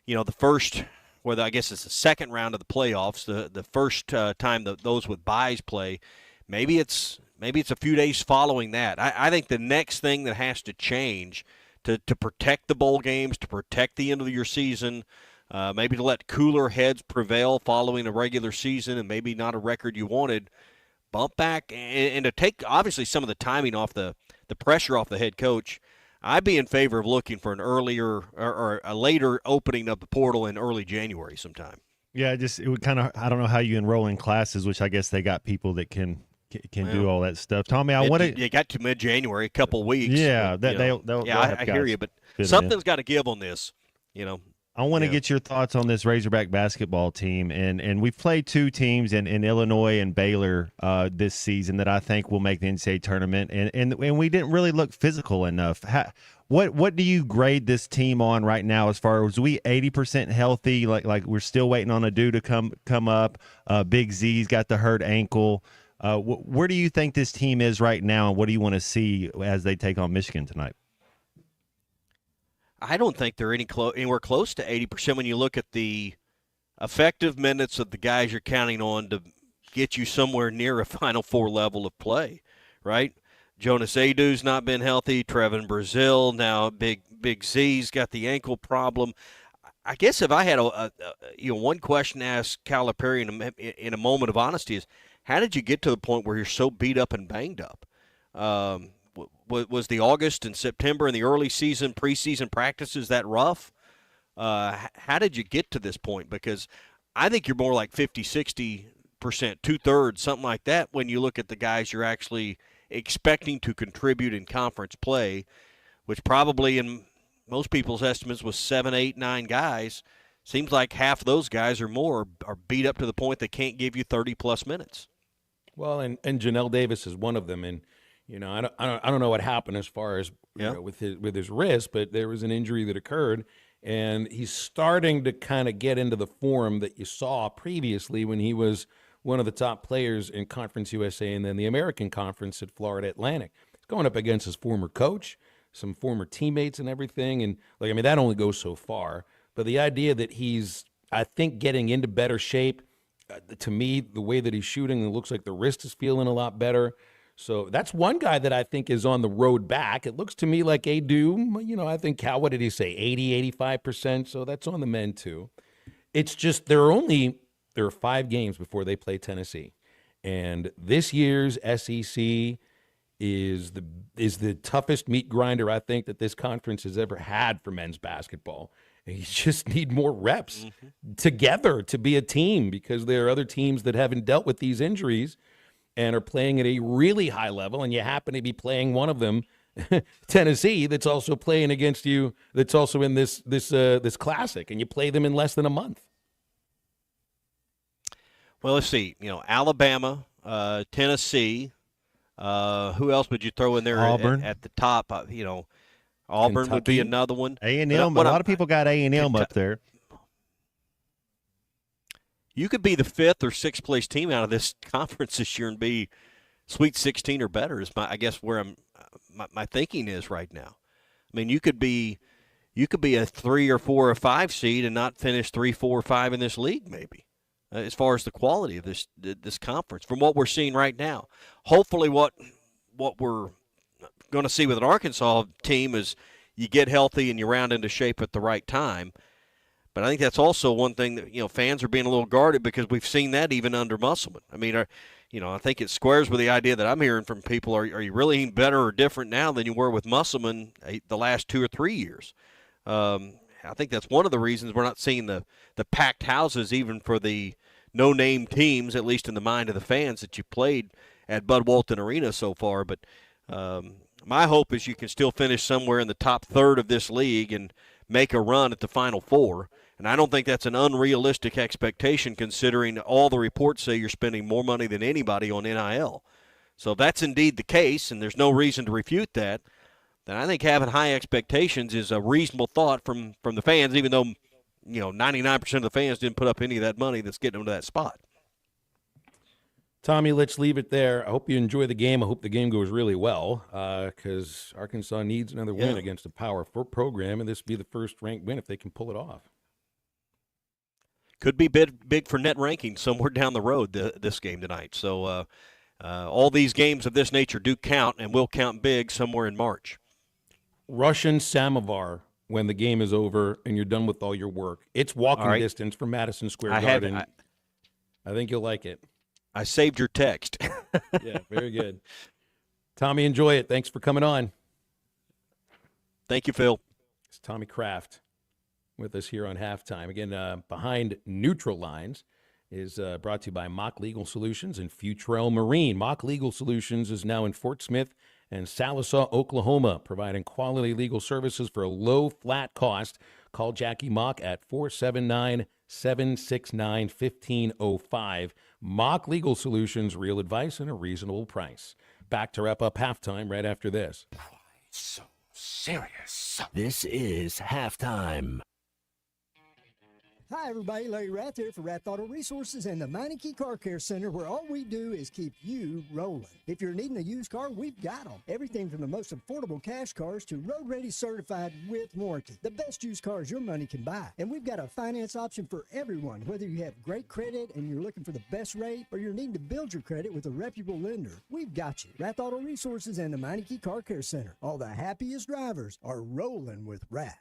the first, whether I guess it's the second round of the playoffs, the first time that those with byes play, maybe it's a few days following that. I think the next thing that has to change to protect the bowl games, to protect the end of your season, maybe to let cooler heads prevail following a regular season and maybe not a record you wanted, bump back and to take obviously some of the timing off the pressure off the head coach. I'd be in favor of looking for an earlier or a later opening of the portal in early January sometime. Yeah, it would kind of, I don't know how you enroll in classes, which I guess they got people that can do all that stuff. Tommy, I want to. You got to mid-January, a couple weeks. Yeah, but, they'll I hear you, but something's got to give on this. I want to get your thoughts on this Razorback basketball team, and we've played two teams in Illinois and Baylor this season that I think will make the NCAA tournament, and we didn't really look physical enough. What do you grade this team on right now? As far as we 80% healthy, like we're still waiting on a dude to come up. Big Z's got the hurt ankle. Where do you think this team is right now, and what do you want to see as they take on Michigan tonight? I don't think they're anywhere close to 80% when you look at the effective minutes of the guys you're counting on to get you somewhere near a Final Four level of play, right? Jonas Adu's not been healthy. Trevin Brazil, now Big Z's got the ankle problem. I guess if I had one question to ask Calipari in a moment of honesty is, how did you get to the point where you're so beat up and banged up? Was the August and September and the early season, preseason practices that rough? How did you get to this point? Because I think you're more like 50, 60%, 2/3, something like that when you look at the guys you're actually expecting to contribute in conference play, which probably in most people's estimates was 7, 8, 9 guys. Seems like half of those guys or more are beat up to the point they can't give you 30-plus minutes. Well, and Janelle Davis is one of them, and I don't know what happened as far as with his wrist, but there was an injury that occurred, and he's starting to kind of get into the form that you saw previously when he was one of the top players in Conference USA and then the American Conference at Florida Atlantic. He's going up against his former coach, some former teammates and everything, and that only goes so far. But the idea that he's, I think, getting into better shape, to me, the way that he's shooting, it looks like the wrist is feeling a lot better. So that's one guy that I think is on the road back. It looks to me like Adu, I think, Cal, what did he say, 80, 85%? So that's on the men too. It's just there are 5 games before they play Tennessee. And this year's SEC is the toughest meat grinder I think that this conference has ever had for men's basketball. And you just need more reps together to be a team, because there are other teams that haven't dealt with these injuries and are playing at a really high level, and you happen to be playing one of them, Tennessee, that's also playing against you, that's also in this classic, and you play them in less than a month. Well, let's see. Alabama, Tennessee. Who else would you throw in there Auburn. At the top? Auburn Kentucky. would be another one. A&M. A lot of people got A&M up there. You could be the 5th or 6th place team out of this conference this year and be Sweet 16 or better. Is I guess where my thinking is right now. I mean, you could be a 3 or 4 or 5 seed and not finish 3, 4, or 5 in this league, maybe. As far as the quality of this conference, from what we're seeing right now. Hopefully what we're going to see with an Arkansas team is you get healthy and you round into shape at the right time. But I think that's also one thing that, fans are being a little guarded, because we've seen that even under Musselman. I mean, I think it squares with the idea that I'm hearing from people, are you really better or different now than you were with Musselman the last 2 or 3 years? I think that's one of the reasons we're not seeing the packed houses even for the no-name teams, at least in the mind of the fans, that you played at Bud Walton Arena so far. But my hope is you can still finish somewhere in the top third of this league and make a run at the Final Four. And I don't think that's an unrealistic expectation, considering all the reports say you're spending more money than anybody on NIL. So if that's indeed the case, and there's no reason to refute that, then I think having high expectations is a reasonable thought from the fans, even though 99% of the fans didn't put up any of that money that's getting them to that spot. Tommy, let's leave it there. I hope you enjoy the game. I hope the game goes really well, because Arkansas needs another win against a Power 4 program, and this would be the first ranked win if they can pull it off. Could be big for net ranking somewhere down the road this game tonight. So all these games of this nature do count, and will count big somewhere in March. Russian Samovar when the game is over and you're done with all your work. It's walking distance from Madison Square Garden. I think you'll like it. I saved your text. Yeah, very good. Tommy, enjoy it. Thanks for coming on. Thank you, Phil. It's Tommy Kraft with us here on Halftime. Again, Behind Neutral Lines is brought to you by Mock Legal Solutions and Futrell Marine. Mock Legal Solutions is now in Fort Smith and Sallisaw, Oklahoma, providing quality legal services for a low, flat cost. Call Jackie Mock at 479-769-1505. Mock Legal Solutions, real advice and a reasonable price. Back to wrap up Halftime right after this. So serious. This is Halftime. Hi, everybody. Larry Rath here for Rath Auto Resources and the Meineke Car Care Center, where all we do is keep you rolling. If you're needing a used car, we've got them. Everything from the most affordable cash cars to road-ready certified with warranty. The best used cars your money can buy. And we've got a finance option for everyone, whether you have great credit and you're looking for the best rate or you're needing to build your credit with a reputable lender. We've got you. Rath Auto Resources and the Meineke Car Care Center. All the happiest drivers are rolling with Rath.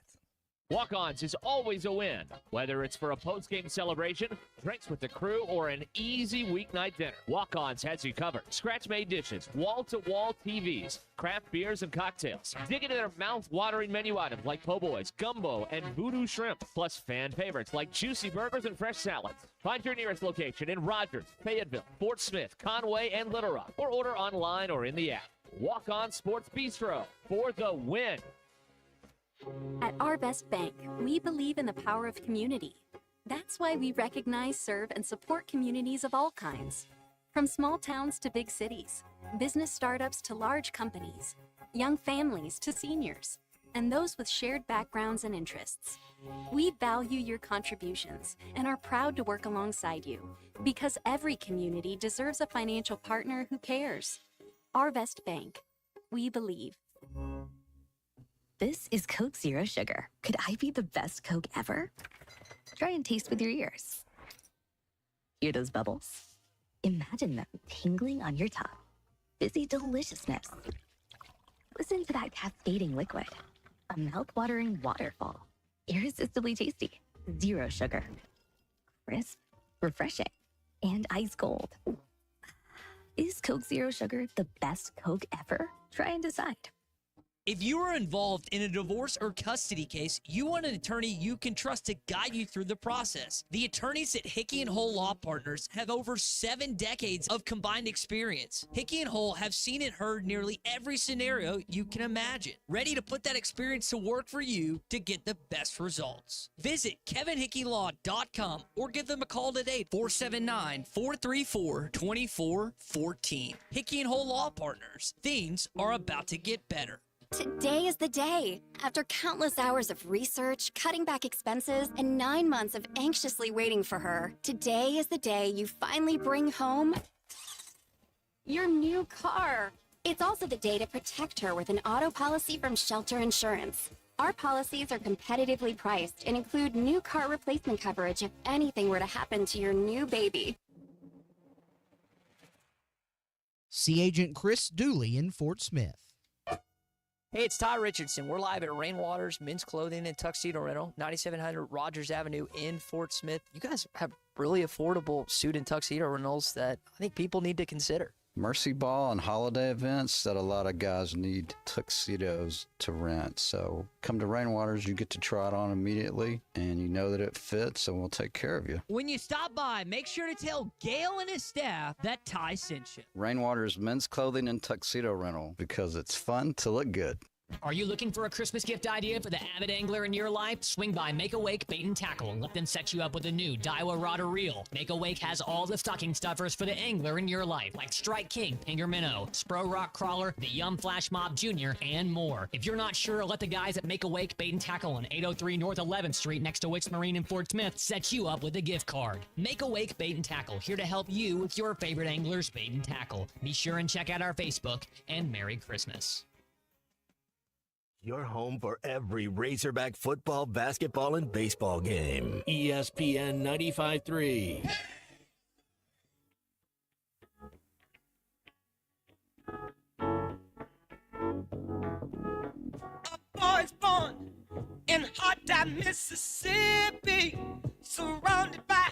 Walk-Ons is always a win. Whether it's for a post-game celebration, drinks with the crew, or an easy weeknight dinner, Walk-Ons has you covered. Scratch-made dishes, wall-to-wall TVs, craft beers and cocktails. Dig into their mouth-watering menu items like po' boys, gumbo, and voodoo shrimp, plus fan favorites like juicy burgers and fresh salads. Find your nearest location in Rogers, Fayetteville, Fort Smith, Conway, and Little Rock, or order online or in the app. Walk-On Sports Bistro for the win. At Our Best Bank, we believe in the power of community. That's why we recognize, serve, and support communities of all kinds. From small towns to big cities, business startups to large companies, young families to seniors, and those with shared backgrounds and interests. We value your contributions and are proud to work alongside you, because every community deserves a financial partner who cares. Our Best Bank. We believe. This is Coke Zero Sugar. Could I be the best Coke ever? Try and taste with your ears. Hear those bubbles? Imagine them tingling on your tongue. Fizzy deliciousness. Listen to that cascading liquid. A mouth-watering waterfall. Irresistibly tasty. Zero sugar. Crisp, refreshing, and ice cold. Is Coke Zero Sugar the best Coke ever? Try and decide. If you are involved in a divorce or custody case, you want an attorney you can trust to guide you through the process. The attorneys at Hickey and Hole Law Partners have over 7 decades of combined experience. Hickey and Hole have seen and heard nearly every scenario you can imagine, ready to put that experience to work for you to get the best results. Visit kevinhickeylaw.com or give them a call today, 479-434-2414. Hickey and Hole Law Partners. Things are about to get better. Today is the day. After countless hours of research, cutting back expenses, and 9 months of anxiously waiting for her, today is the day you finally bring home your new car. It's also the day to protect her with an auto policy from Shelter Insurance. Our policies are competitively priced and include new car replacement coverage if anything were to happen to your new baby. See Agent Chris Dooley in Fort Smith. Hey, it's Ty Richardson. We're live at Rainwater's Men's Clothing and Tuxedo Rental, 9700 Rogers Avenue in Fort Smith. You guys have really affordable suit and tuxedo rentals that I think people need to consider. Mercy Ball and holiday events that a lot of guys need tuxedos to rent. So come to Rainwater's, you get to try it on immediately, and you know that it fits, and we'll take care of you. When you stop by, make sure to tell Gail and his staff that Ty sent you. Rainwater's Men's Clothing and Tuxedo Rental, because it's fun to look good. Are you looking for a Christmas gift idea for the avid angler in your life? Swing by Make Awake Bait and Tackle and let them set you up with a new Daiwa rod or reel. Make Awake has all the stocking stuffers for the angler in your life, like Strike King, Pinger Minnow, Spro Rock Crawler, the Yum Flash Mob Jr., and more. If you're not sure, let the guys at Make Awake Bait and Tackle on 803 North 11th Street next to Wicks Marine in Fort Smith set you up with a gift card. Make Awake Bait and Tackle, here to help you with your favorite angler's bait and tackle. Be sure and check out our Facebook, and Merry Christmas. Your home for every Razorback football, basketball, and baseball game. ESPN 95.3. A boy's born in hot down Mississippi, surrounded by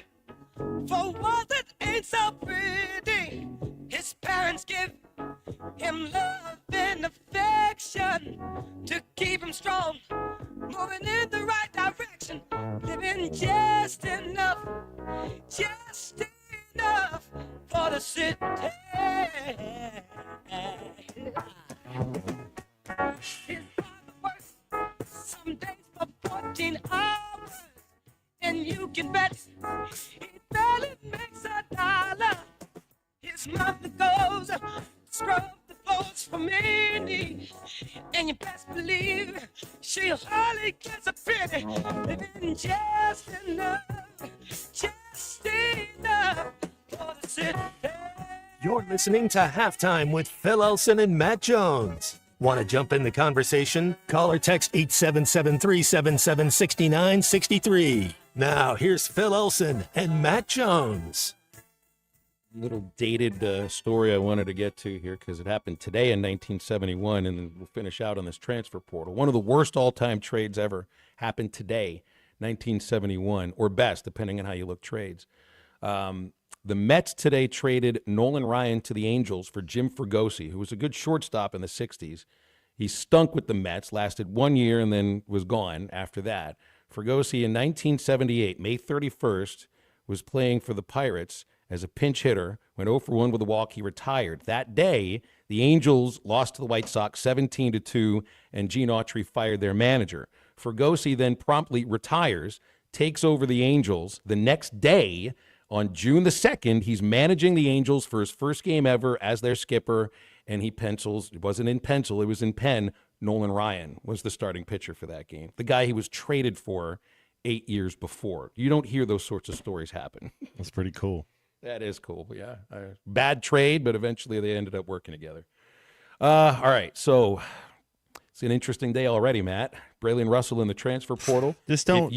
four walls that ain't so pretty. His parents give him love and affection to keep him strong, moving in the right direction, living just enough for the city. His father works some days for 14 hours, and you can bet he barely makes $1. His mother goes to scrub the floors for many, and you best believe she hardly gets a penny, living just enough for the city. You're listening to Halftime with Phil Elson and Matt Jones. Want to jump in the conversation? Call or text 877-377-6963. Now, here's Phil Elson and Matt Jones. Little dated story I wanted to get to here because it happened today in 1971, and then we'll finish out on this transfer portal. One of the worst all-time trades ever happened today, 1971, or best, depending on how you look trades. The Mets today traded Nolan Ryan to the Angels for Jim Fregosi, who was a good shortstop in the 60s. He stunk with the Mets, lasted 1 year, and then was gone after that. Fregosi in 1978, May 31st, was playing for the Pirates as a pinch hitter, went 0 for 1 with a walk. He retired. That day, the Angels lost to the White Sox 17-2, and Gene Autry fired their manager. Fregosi then promptly retires, takes over the Angels. The next day, on June the 2nd, he's managing the Angels for his first game ever as their skipper, and he pencils, it wasn't in pencil, it was in pen, Nolan Ryan was the starting pitcher for that game. The guy he was traded for 8 years before. You don't hear those sorts of stories happen. That's pretty cool. That is cool, yeah. Bad trade, but eventually they ended up working together. All right, so it's an interesting day already, Matt. Braylon Russell in the transfer portal. Just don't.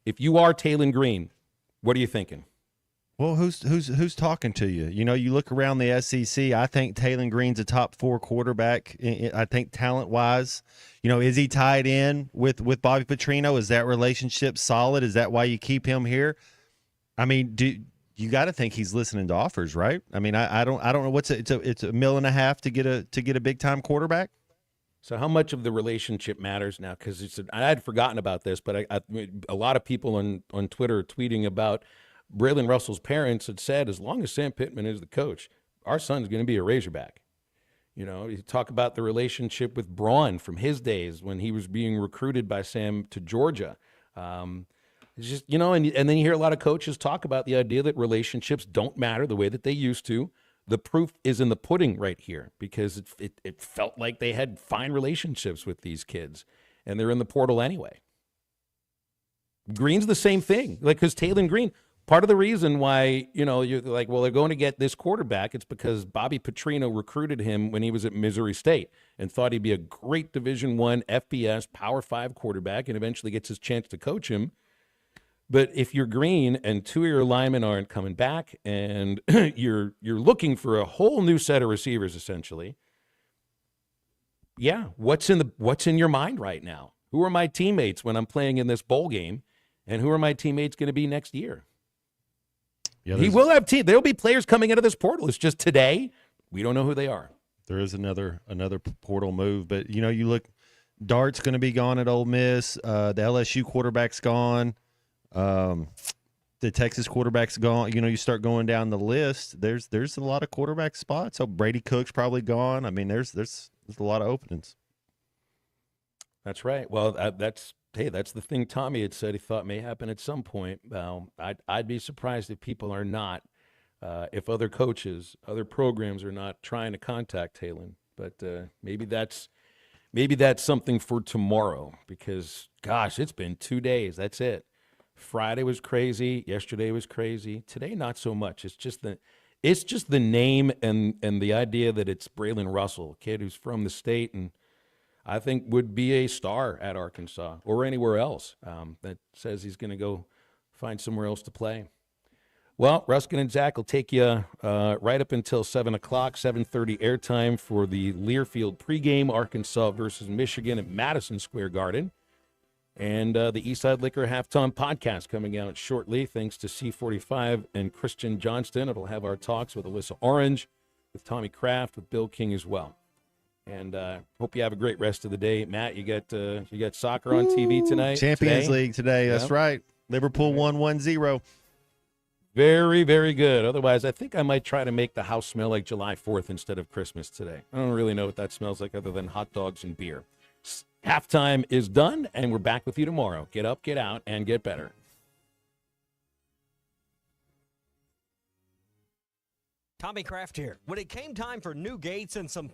If you are Taylon Green, what are you thinking? Well, who's talking to you? You know, you look around the SEC. I think Taylon Green's a top 4 quarterback. I think talent-wise, you know, is he tied in with Bobby Petrino? Is that relationship solid? Is that why you keep him here? I mean, you got to think he's listening to offers, right? I mean, I don't know it's $1.5 million to get a big time quarterback. So how much of the relationship matters now? Because I had forgotten about this, but a lot of people on Twitter are tweeting about Braylon Russell's parents had said, as long as Sam Pittman is the coach, our son's going to be a Razorback. You know, you talk about the relationship with Braun from his days when he was being recruited by Sam to Georgia. It's just, you know, and then you hear a lot of coaches talk about the idea that relationships don't matter the way that they used to. The proof is in the pudding right here because it felt like they had fine relationships with these kids, and they're in the portal anyway. Green's the same thing, like, because Taylon Green, part of the reason why, you know, you're like, well, they're going to get this quarterback, it's because Bobby Petrino recruited him when he was at Missouri State and thought he'd be a great Division I FBS Power 5 quarterback and eventually gets his chance to coach him. But if you're Green and 2 of your linemen aren't coming back and you're looking for a whole new set of receivers, essentially, yeah, what's in your mind right now? Who are my teammates when I'm playing in this bowl game, and who are my teammates going to be next year? Yeah, he will have there'll be players coming into this portal. It's just today we don't know who they are. There is another portal move, but you know, you look, Dart's going to be gone at Ole Miss. The LSU quarterback's gone. The Texas quarterback's gone. You know, you start going down the list. There's a lot of quarterback spots. So Brady Cook's probably gone. I mean, there's a lot of openings. That's right. Well, that's the thing Tommy had said he thought may happen at some point. I'd be surprised if people are not, if other coaches, other programs are not trying to contact Taylon. But maybe that's something for tomorrow because, gosh, it's been 2 days. That's it. Friday was crazy. Yesterday was crazy. Today, not so much. It's just the name and the idea that it's Braylon Russell, a kid who's from the state and I think would be a star at Arkansas or anywhere else that says he's going to go find somewhere else to play. Well, Ruskin and Zach will take you right up until 7 o'clock, 7:30 airtime for the Learfield pregame, Arkansas versus Michigan at Madison Square Garden. And the Eastside Liquor Halftime podcast coming out shortly, thanks to C45 and Christian Johnston. It'll have our talks with Alyssa Orange, with Tommy Kraft, with Bill King as well. And hope you have a great rest of the day. Matt, you got soccer on TV tonight? Champions League today. That's Yeah. right. Liverpool won 1-0. Very, very good. Otherwise, I think I might try to make the house smell like July 4th instead of Christmas today. I don't really know what that smells like other than hot dogs and beer. Halftime is done, and we're back with you tomorrow. Get up, get out, and get better. Tommy Kraft here. When it came time for new gates and some